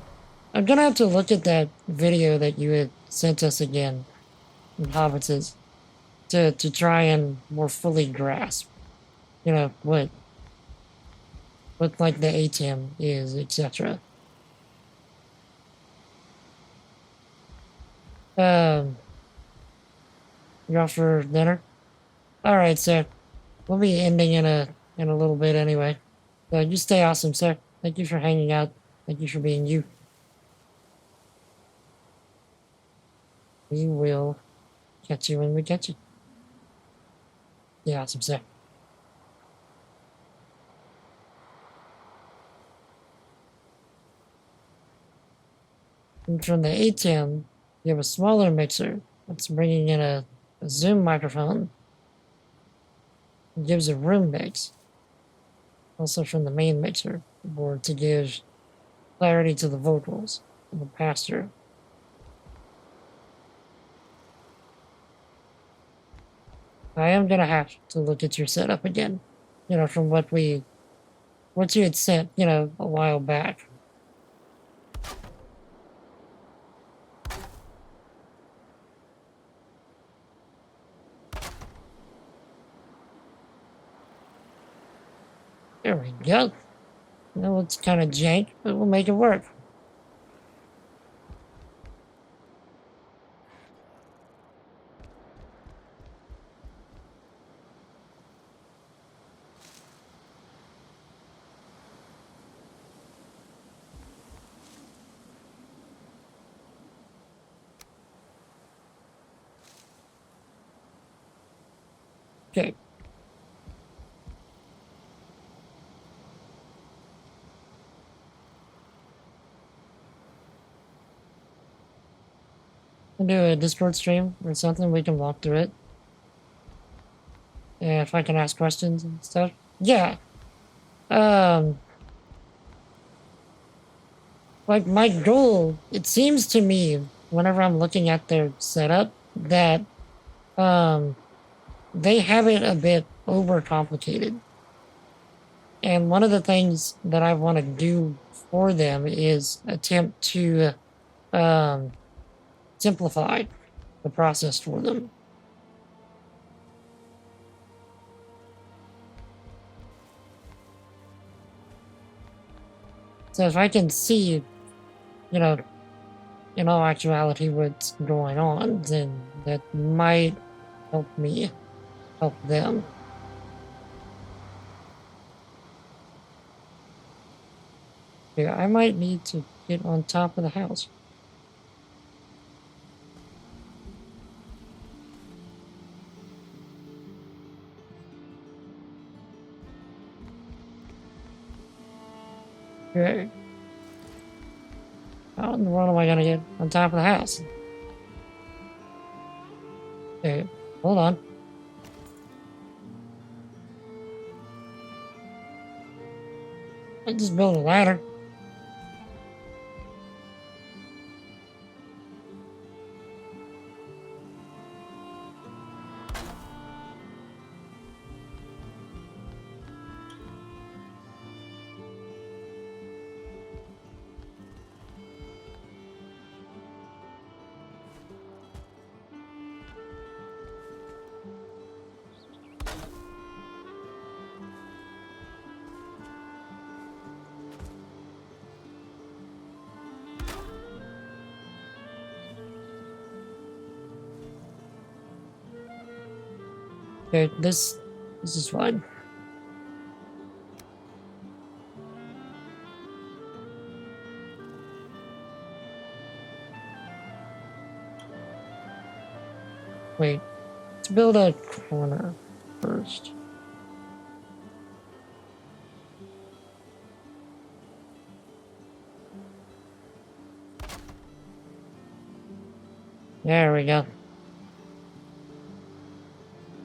I'm gonna have to look at that video that you had sent us again in Hobbitses to try and more fully grasp, what like the ATEM is, etc. You're off for dinner? Alright, so we'll be ending in a little bit anyway. So you stay awesome, sir. Thank you for hanging out. Thank you for being you. We will catch you when we catch you. Yeah, awesome, sir. And from the ATM, you have a smaller mixer that's bringing in a Zoom microphone. It gives a room mix. Also from the main mixer board to give clarity to the vocals and the pastor. I am gonna have to look at your setup again. You know, from what you had sent, you know, a while back. There we go. You know, it's kind of jank, but we'll make it work. Okay. We'll do a Discord stream or something. We can walk through it. And if I can ask questions and stuff. Yeah. Like my goal, it seems to me, whenever I'm looking at their setup, that they have it a bit overcomplicated. And one of the things that I want to do for them is attempt to um, simplify the process for them. So if I can see, you know, in all actuality what's going on, then that might help me help them. Yeah, I might need to get on top of the house. Okay. How in the world am I gonna get on top of the house? Okay, hold on. I just built a ladder. Okay, this is fine. Wait, let's build a corner first. There we go.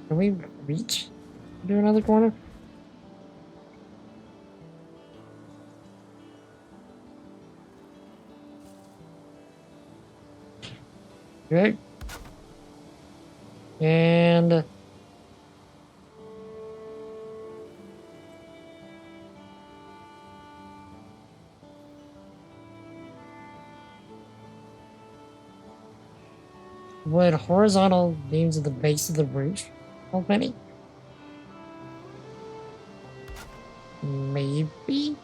Can we reach? Do another corner? Okay. And would horizontal beams at the base of the roof help any? Maybe?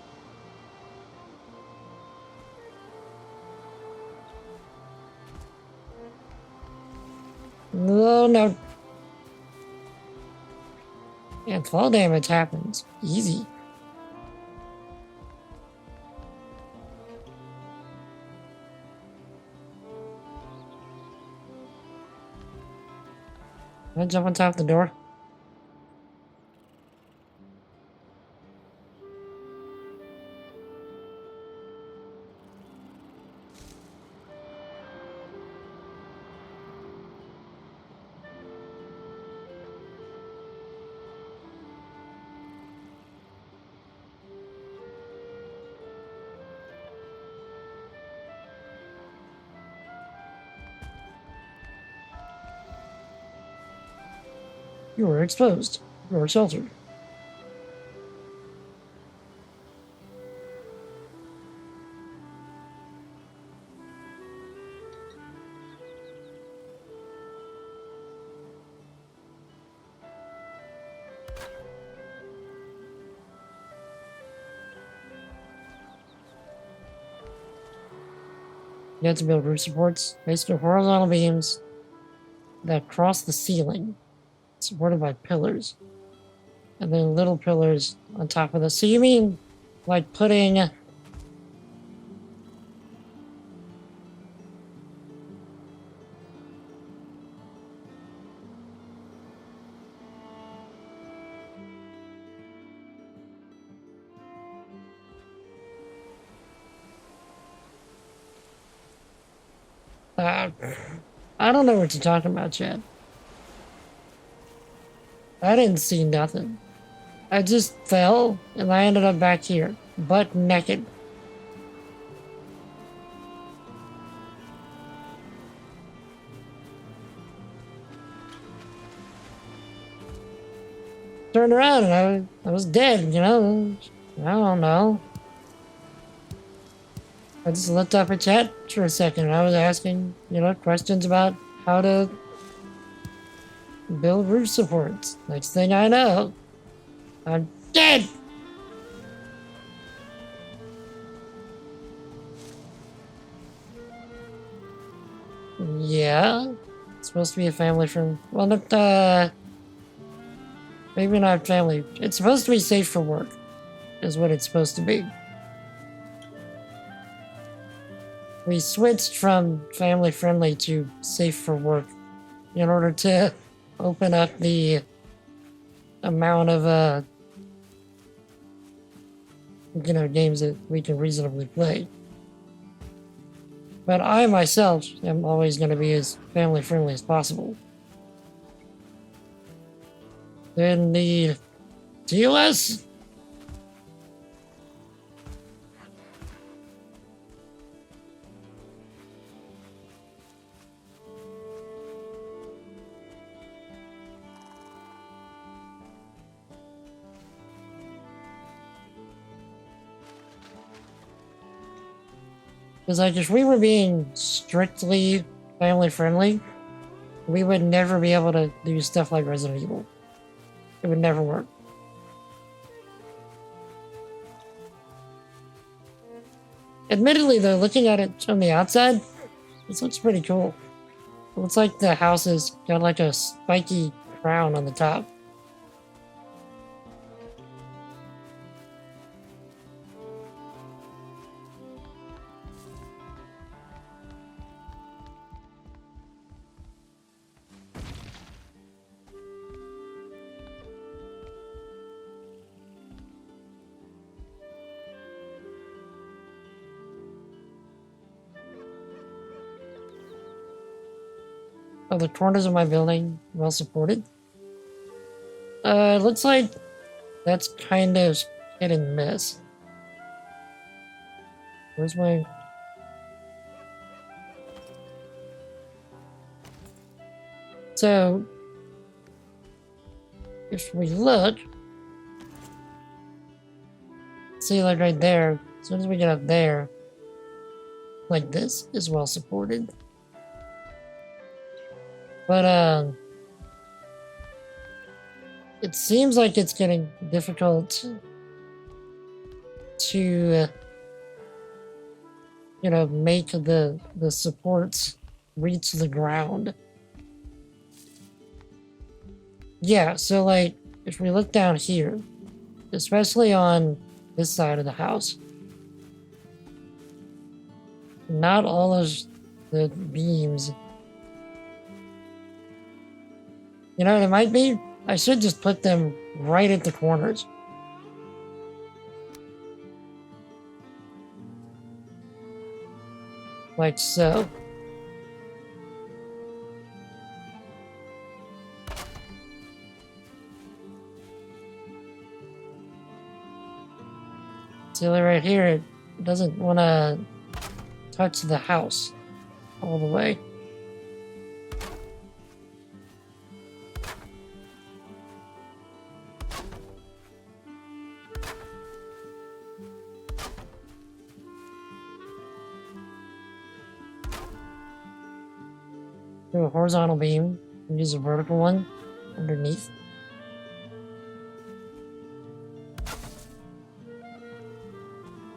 No, no. And fall damage happens. Easy. Can I jump on top of the door? You were exposed. You were sheltered. You had to build roof supports based on horizontal beams that cross the ceiling, supported by pillars. And then little pillars on top of this. So you mean like putting I don't know what you're talking about, Chad. I didn't see nothing. I just fell and I ended up back here, butt naked. Turned around and I was dead, you know? I don't know. I just looked up at chat for a second and I was asking, you know, questions about how to build roof supports. Next thing I know, I'm dead! Yeah, it's supposed to be a family friend. Well, not, maybe not family. It's supposed to be safe for work, is what it's supposed to be. We switched from family friendly to safe for work in order to open up the amount of, you know, games that we can reasonably play. But I myself am always going to be as family friendly as possible. Then the TOS. Because, like, if we were being strictly family friendly, we would never be able to do stuff like Resident Evil. It would never work. Admittedly, though, looking at it from the outside, this looks pretty cool. It looks like the house has got like a spiky crown on the top. Are the corners of my building well supported? It looks like that's kind of hit and miss. Where's my... So, if we look, see, like right there, as soon as we get up there, like this is well supported. But, it seems like it's getting difficult to, you know, make the supports reach the ground. Yeah, so like, if we look down here, especially on this side of the house, not all of the beams You know what it might be? I should just put them right at the corners. Like so. See, right here, it doesn't want to touch the house all the way. Do a horizontal beam and use a vertical one underneath.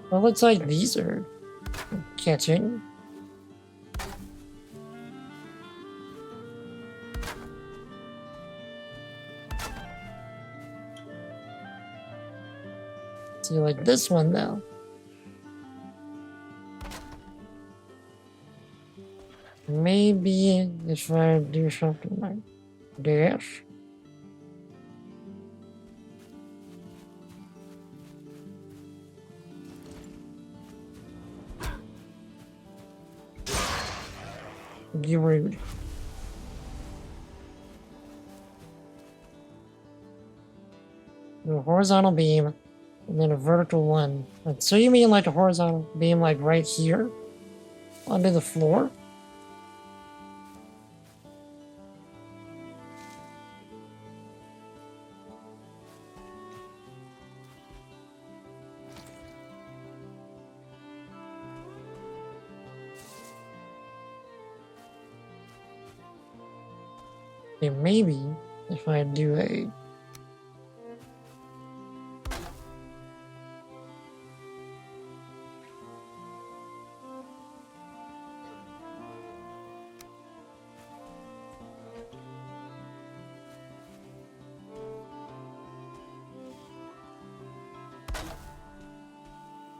Well, it looks like these are catching. See, like this one though. Maybe if I do something like this. You rude. Do a horizontal beam and then a vertical one. So you mean like a horizontal beam like right here under the floor? Okay, maybe if I do a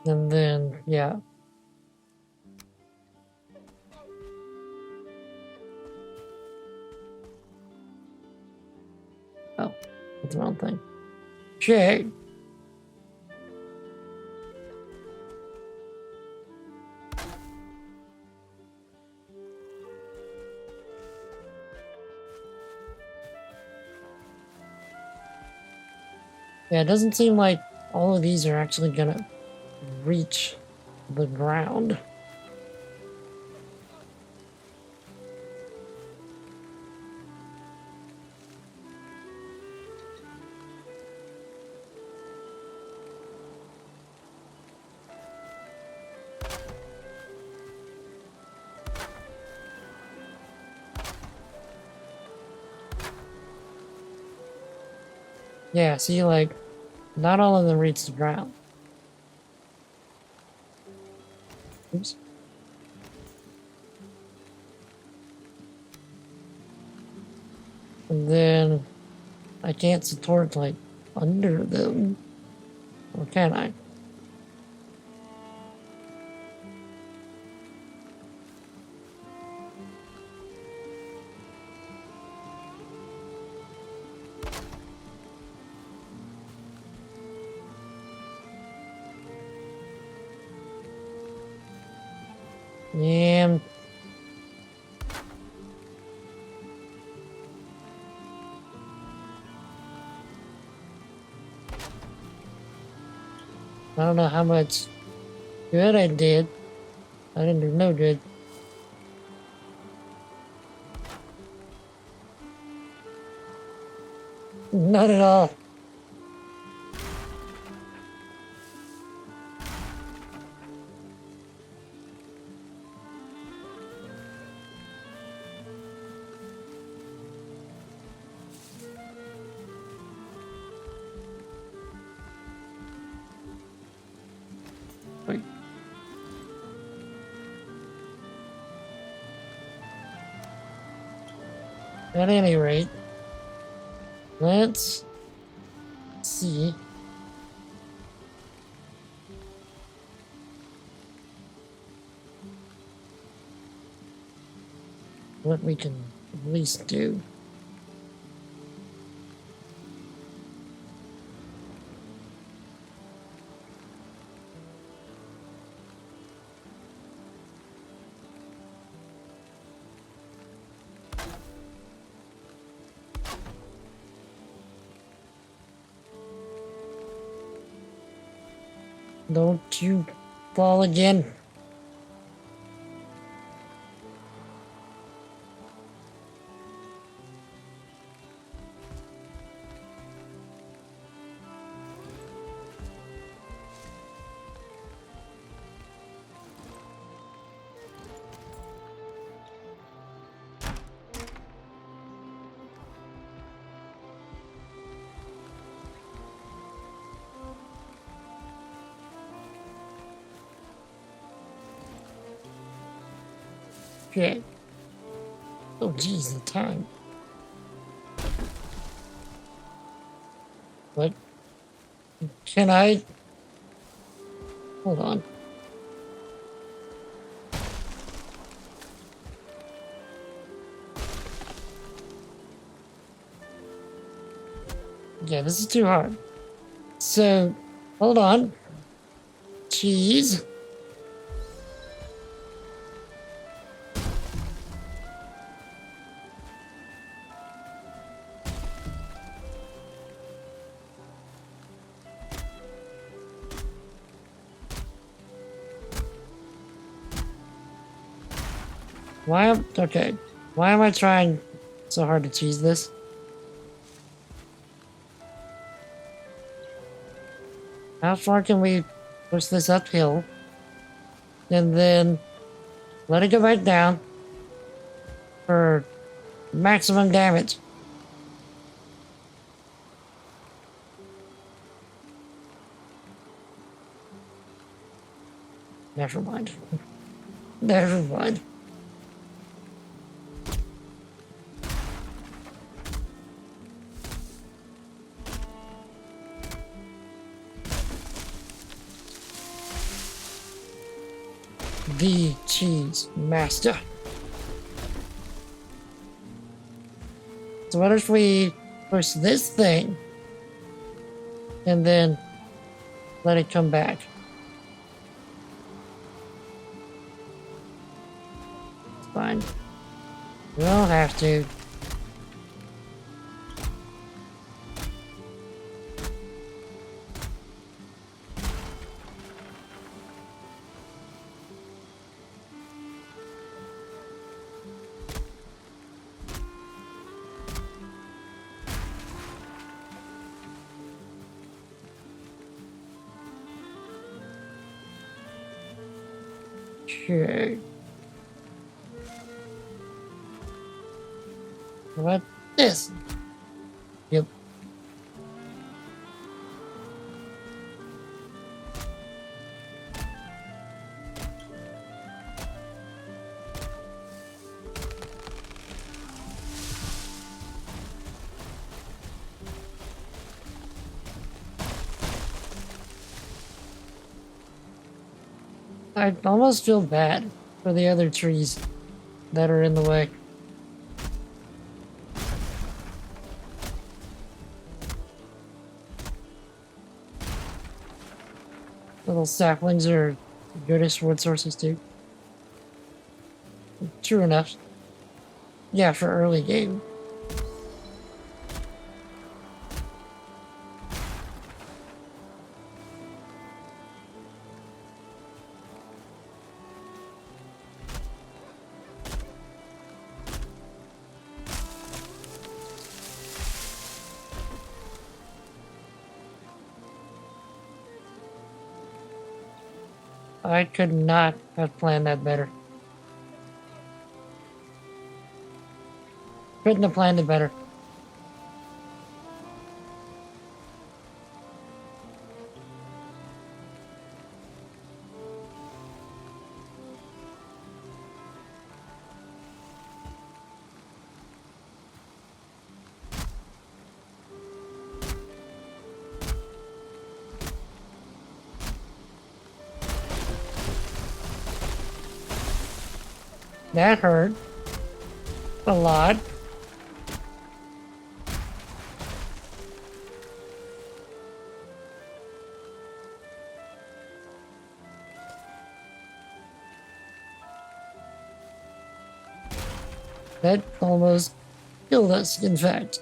and then yeah. Oh, that's the wrong thing. Shit. Yeah, it doesn't seem like all of these are actually gonna reach the ground. Yeah, see, like, not all of them reach the ground. Oops. And then I can't support, like, under them. Or can I? Yeah. I don't know how much good I did. I didn't do no good. Not at all. Wait. At any rate, let's see what we can at least do. Don't you fall again. Shit. Oh, jeez, the time. What? Can I? Hold on. Yeah, this is too hard. So, hold on. Cheese. Okay. Why am I trying so hard to cheese this? How far can we push this uphill? And then let it go back down for maximum damage. Never mind. Never mind. The cheese master. So what if we push this thing and then let it come back? It's fine. We don't have to. Okay. What this? Yep. I almost feel bad for the other trees that are in the way. Little saplings are good as wood sources too. True enough. Yeah, for early game. I could not have planned that better. Couldn't have planned it better. That hurt a lot. That almost killed us, in fact.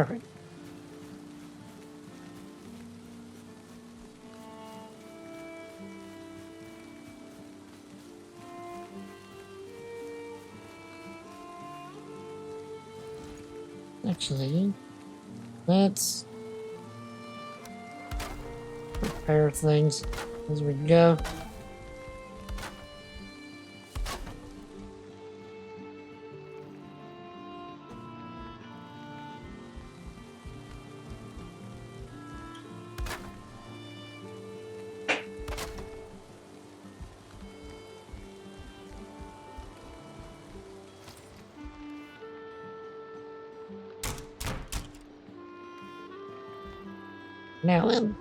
Perfect. Actually, let's prepare things as we go. Now then.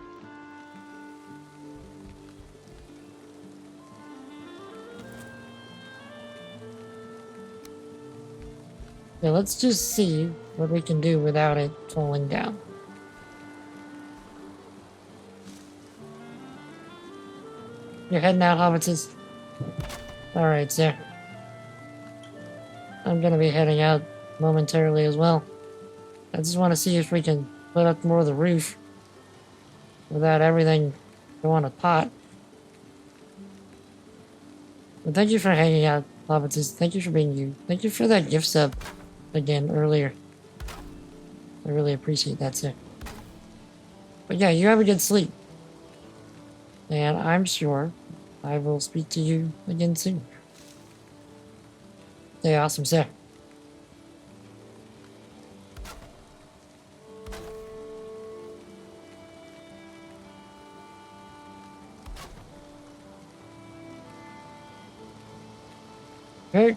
Yeah, let's just see what we can do without it falling down. You're heading out, hobbitses? Alright, sir. I'm gonna be heading out momentarily as well. I just want to see if we can put up more of the roof without everything going to pot. But thank you for hanging out, hobbitses. Thank you for being you. Thank you for that gift sub again earlier. I really appreciate that, sir. But yeah, you have a good sleep. And I'm sure I will speak to you again soon. Stay awesome, sir. Okay.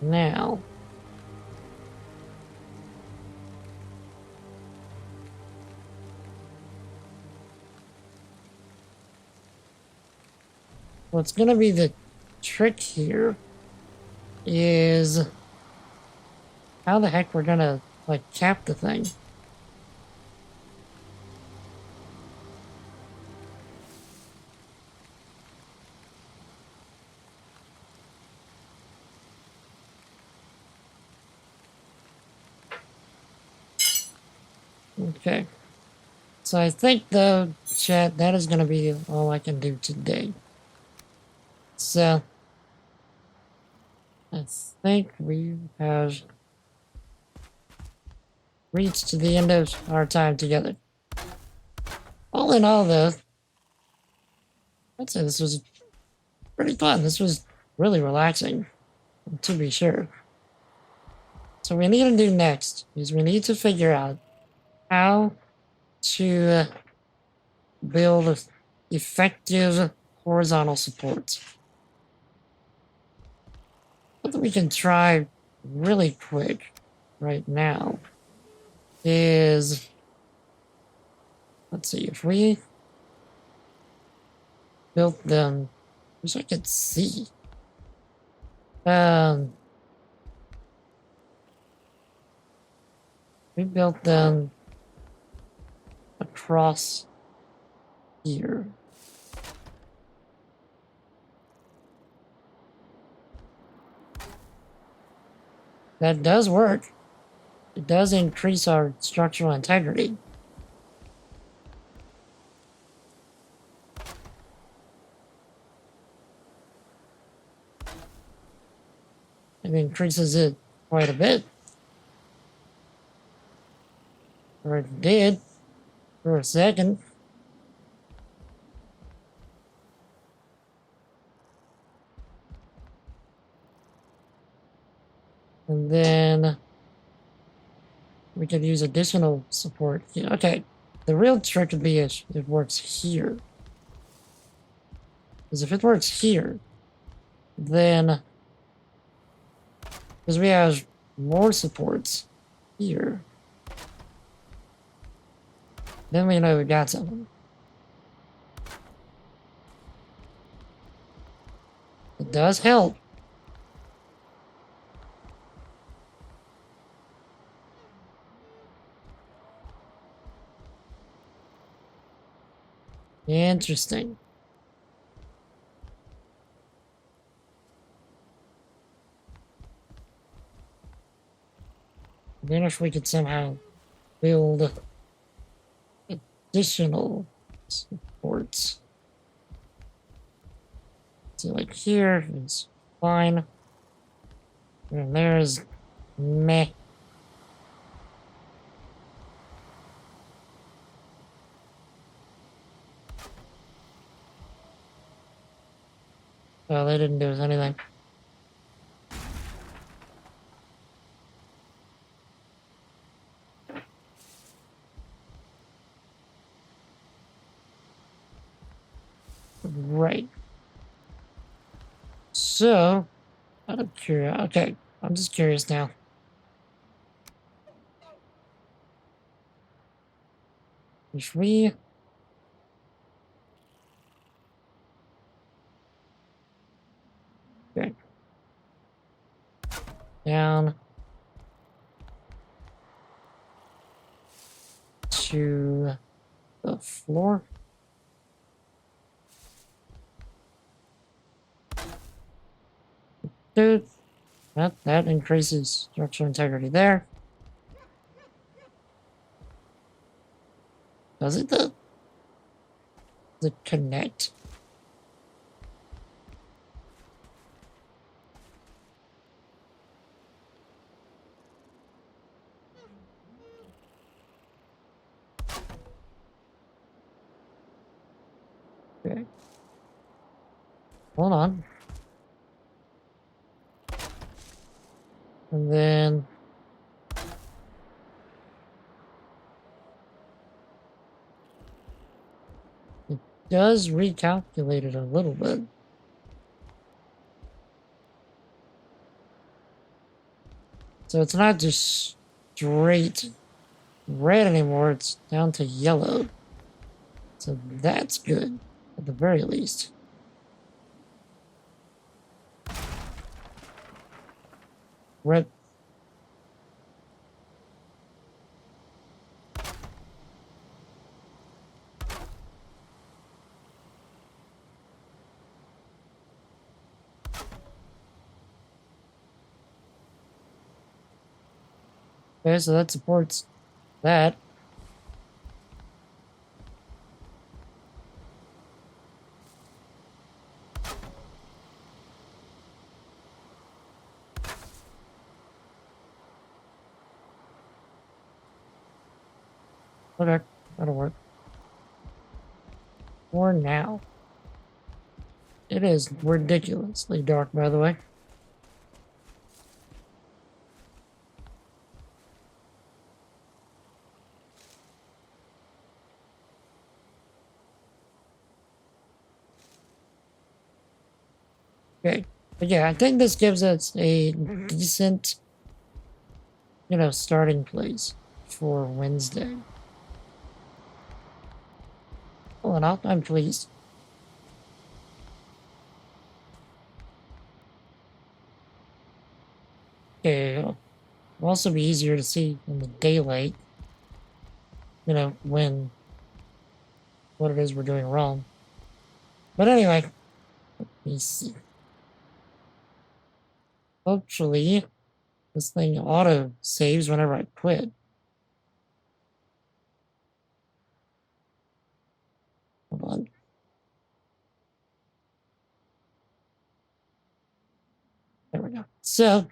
Now, what's gonna be the trick here is how the heck we're gonna, like, cap the thing. Okay. So I think, though, chat, that is gonna be all I can do today. So, I think we have reached the end of our time together. All in all, though, I'd say this was pretty fun. This was really relaxing, to be sure. So what we need to do next is we need to figure out how to build effective horizontal supports. What we can try really quick right now is, let's see, if we built them, wish I could see. We built them across here. That does work. It does increase our structural integrity. It increases it quite a bit. Or it did for a second. And then we could use additional support. Yeah, okay, the real trick would be if it works here. Because if it works here, then, because we have more supports here, then we know we got something. It does help. Interesting. Then if we could somehow build additional supports. So like here is fine. And there's meh. Oh, they didn't do us anything. Right. So, out of curiosity, okay, I'm just curious now. If we okay, down to the floor. Dude, that increases structural integrity there. Does it though? Does it connect? Okay. Hold on. And then it does recalculate it a little bit. So it's not just straight red anymore, it's down to yellow. So that's good, at the very least. Red. Okay, so that supports that. Okay, that'll work. For now. It is ridiculously dark, by the way. Okay. But yeah, I think this gives us a decent, starting place for Wednesday. All in all, I'm pleased. Okay, it'll also be easier to see in the daylight, when what it is we're doing wrong. But anyway, let me see. Hopefully, this thing auto saves whenever I quit. Hold on. There we go. So,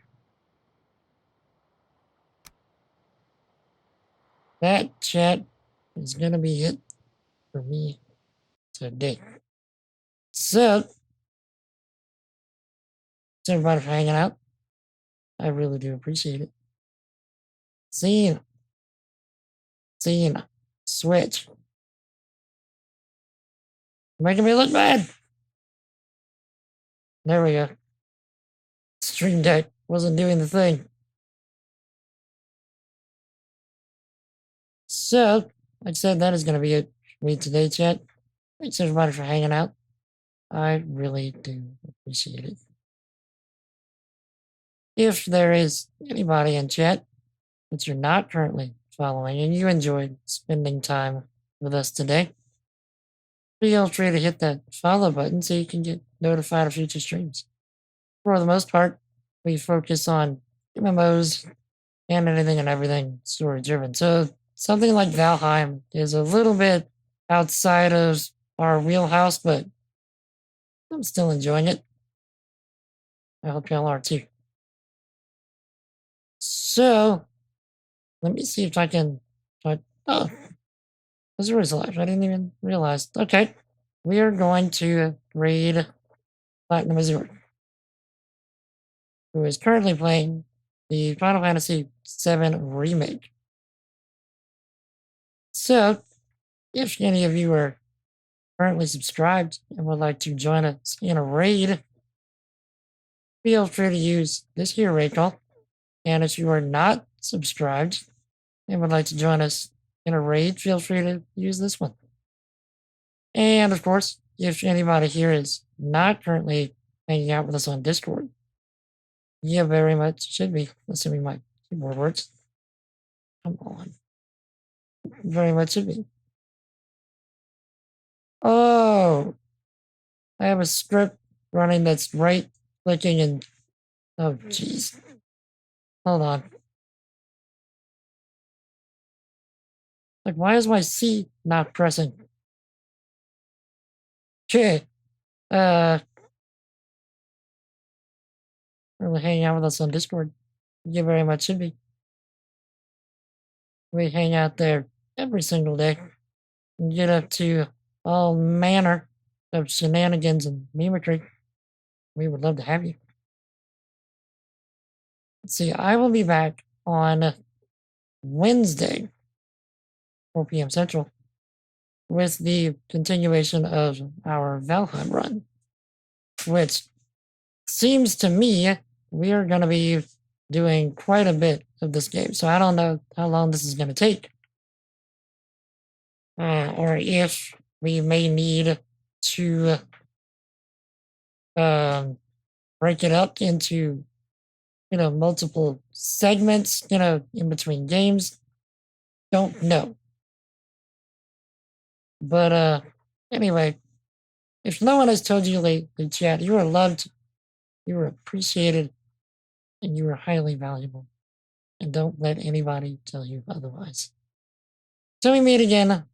that chat is going to be it for me today. So, thanks everybody for hanging out. I really do appreciate it. Scene. Scene. Switch. Making me look bad. There we go. Stream Deck wasn't doing the thing. So, like I said, that is going to be it for me today, chat. Thanks everybody for hanging out. I really do appreciate it. If there is anybody in chat that you're not currently following and you enjoyed spending time with us today, Feel free to hit that follow button so you can get notified of future streams. For the most part, we focus on MMOs and anything and everything story driven. So something like Valheim is a little bit outside of our wheelhouse, but I'm still enjoying it. I hope y'all are too. So let me see if I can. Oh, Missouri's alive. I didn't even realize. Okay, we are going to raid Platinum Missouri, who is currently playing the Final Fantasy VII Remake. So, if any of you are currently subscribed and would like to join us in a raid, feel free to use this here raid call. And if you are not subscribed and would like to join us in a raid, feel free to use this one. And of course, if anybody here is not currently hanging out with us on Discord, you very much should be, assuming my keyboard works. Come on. Very much should be. Oh, I have a script running that's right clicking and. Oh, jeez. Hold on. Like, why is my C not pressing? Okay. Really hanging out with us on Discord. You very much should be. We hang out there every single day and get up to all manner of shenanigans and mimicry. We would love to have you. Let's see, I will be back on Wednesday, 4 p.m. Central, with the continuation of our Valheim run, which seems to me we are going to be doing quite a bit of this game. So I don't know how long this is going to take, or if we may need to um, break it up into multiple segments, in between games. Don't know. But anyway, if no one has told you lately, chat, you are loved, you are appreciated, and you are highly valuable. And don't let anybody tell you otherwise. So we meet again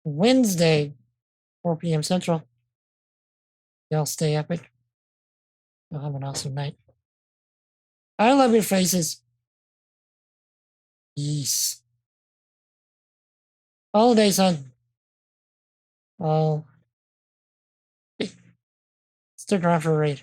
Wednesday, 4 p.m. Central. Y'all stay epic. Y'all have an awesome night. I love your faces. Yes. All day, son. All. Stick around for a raid.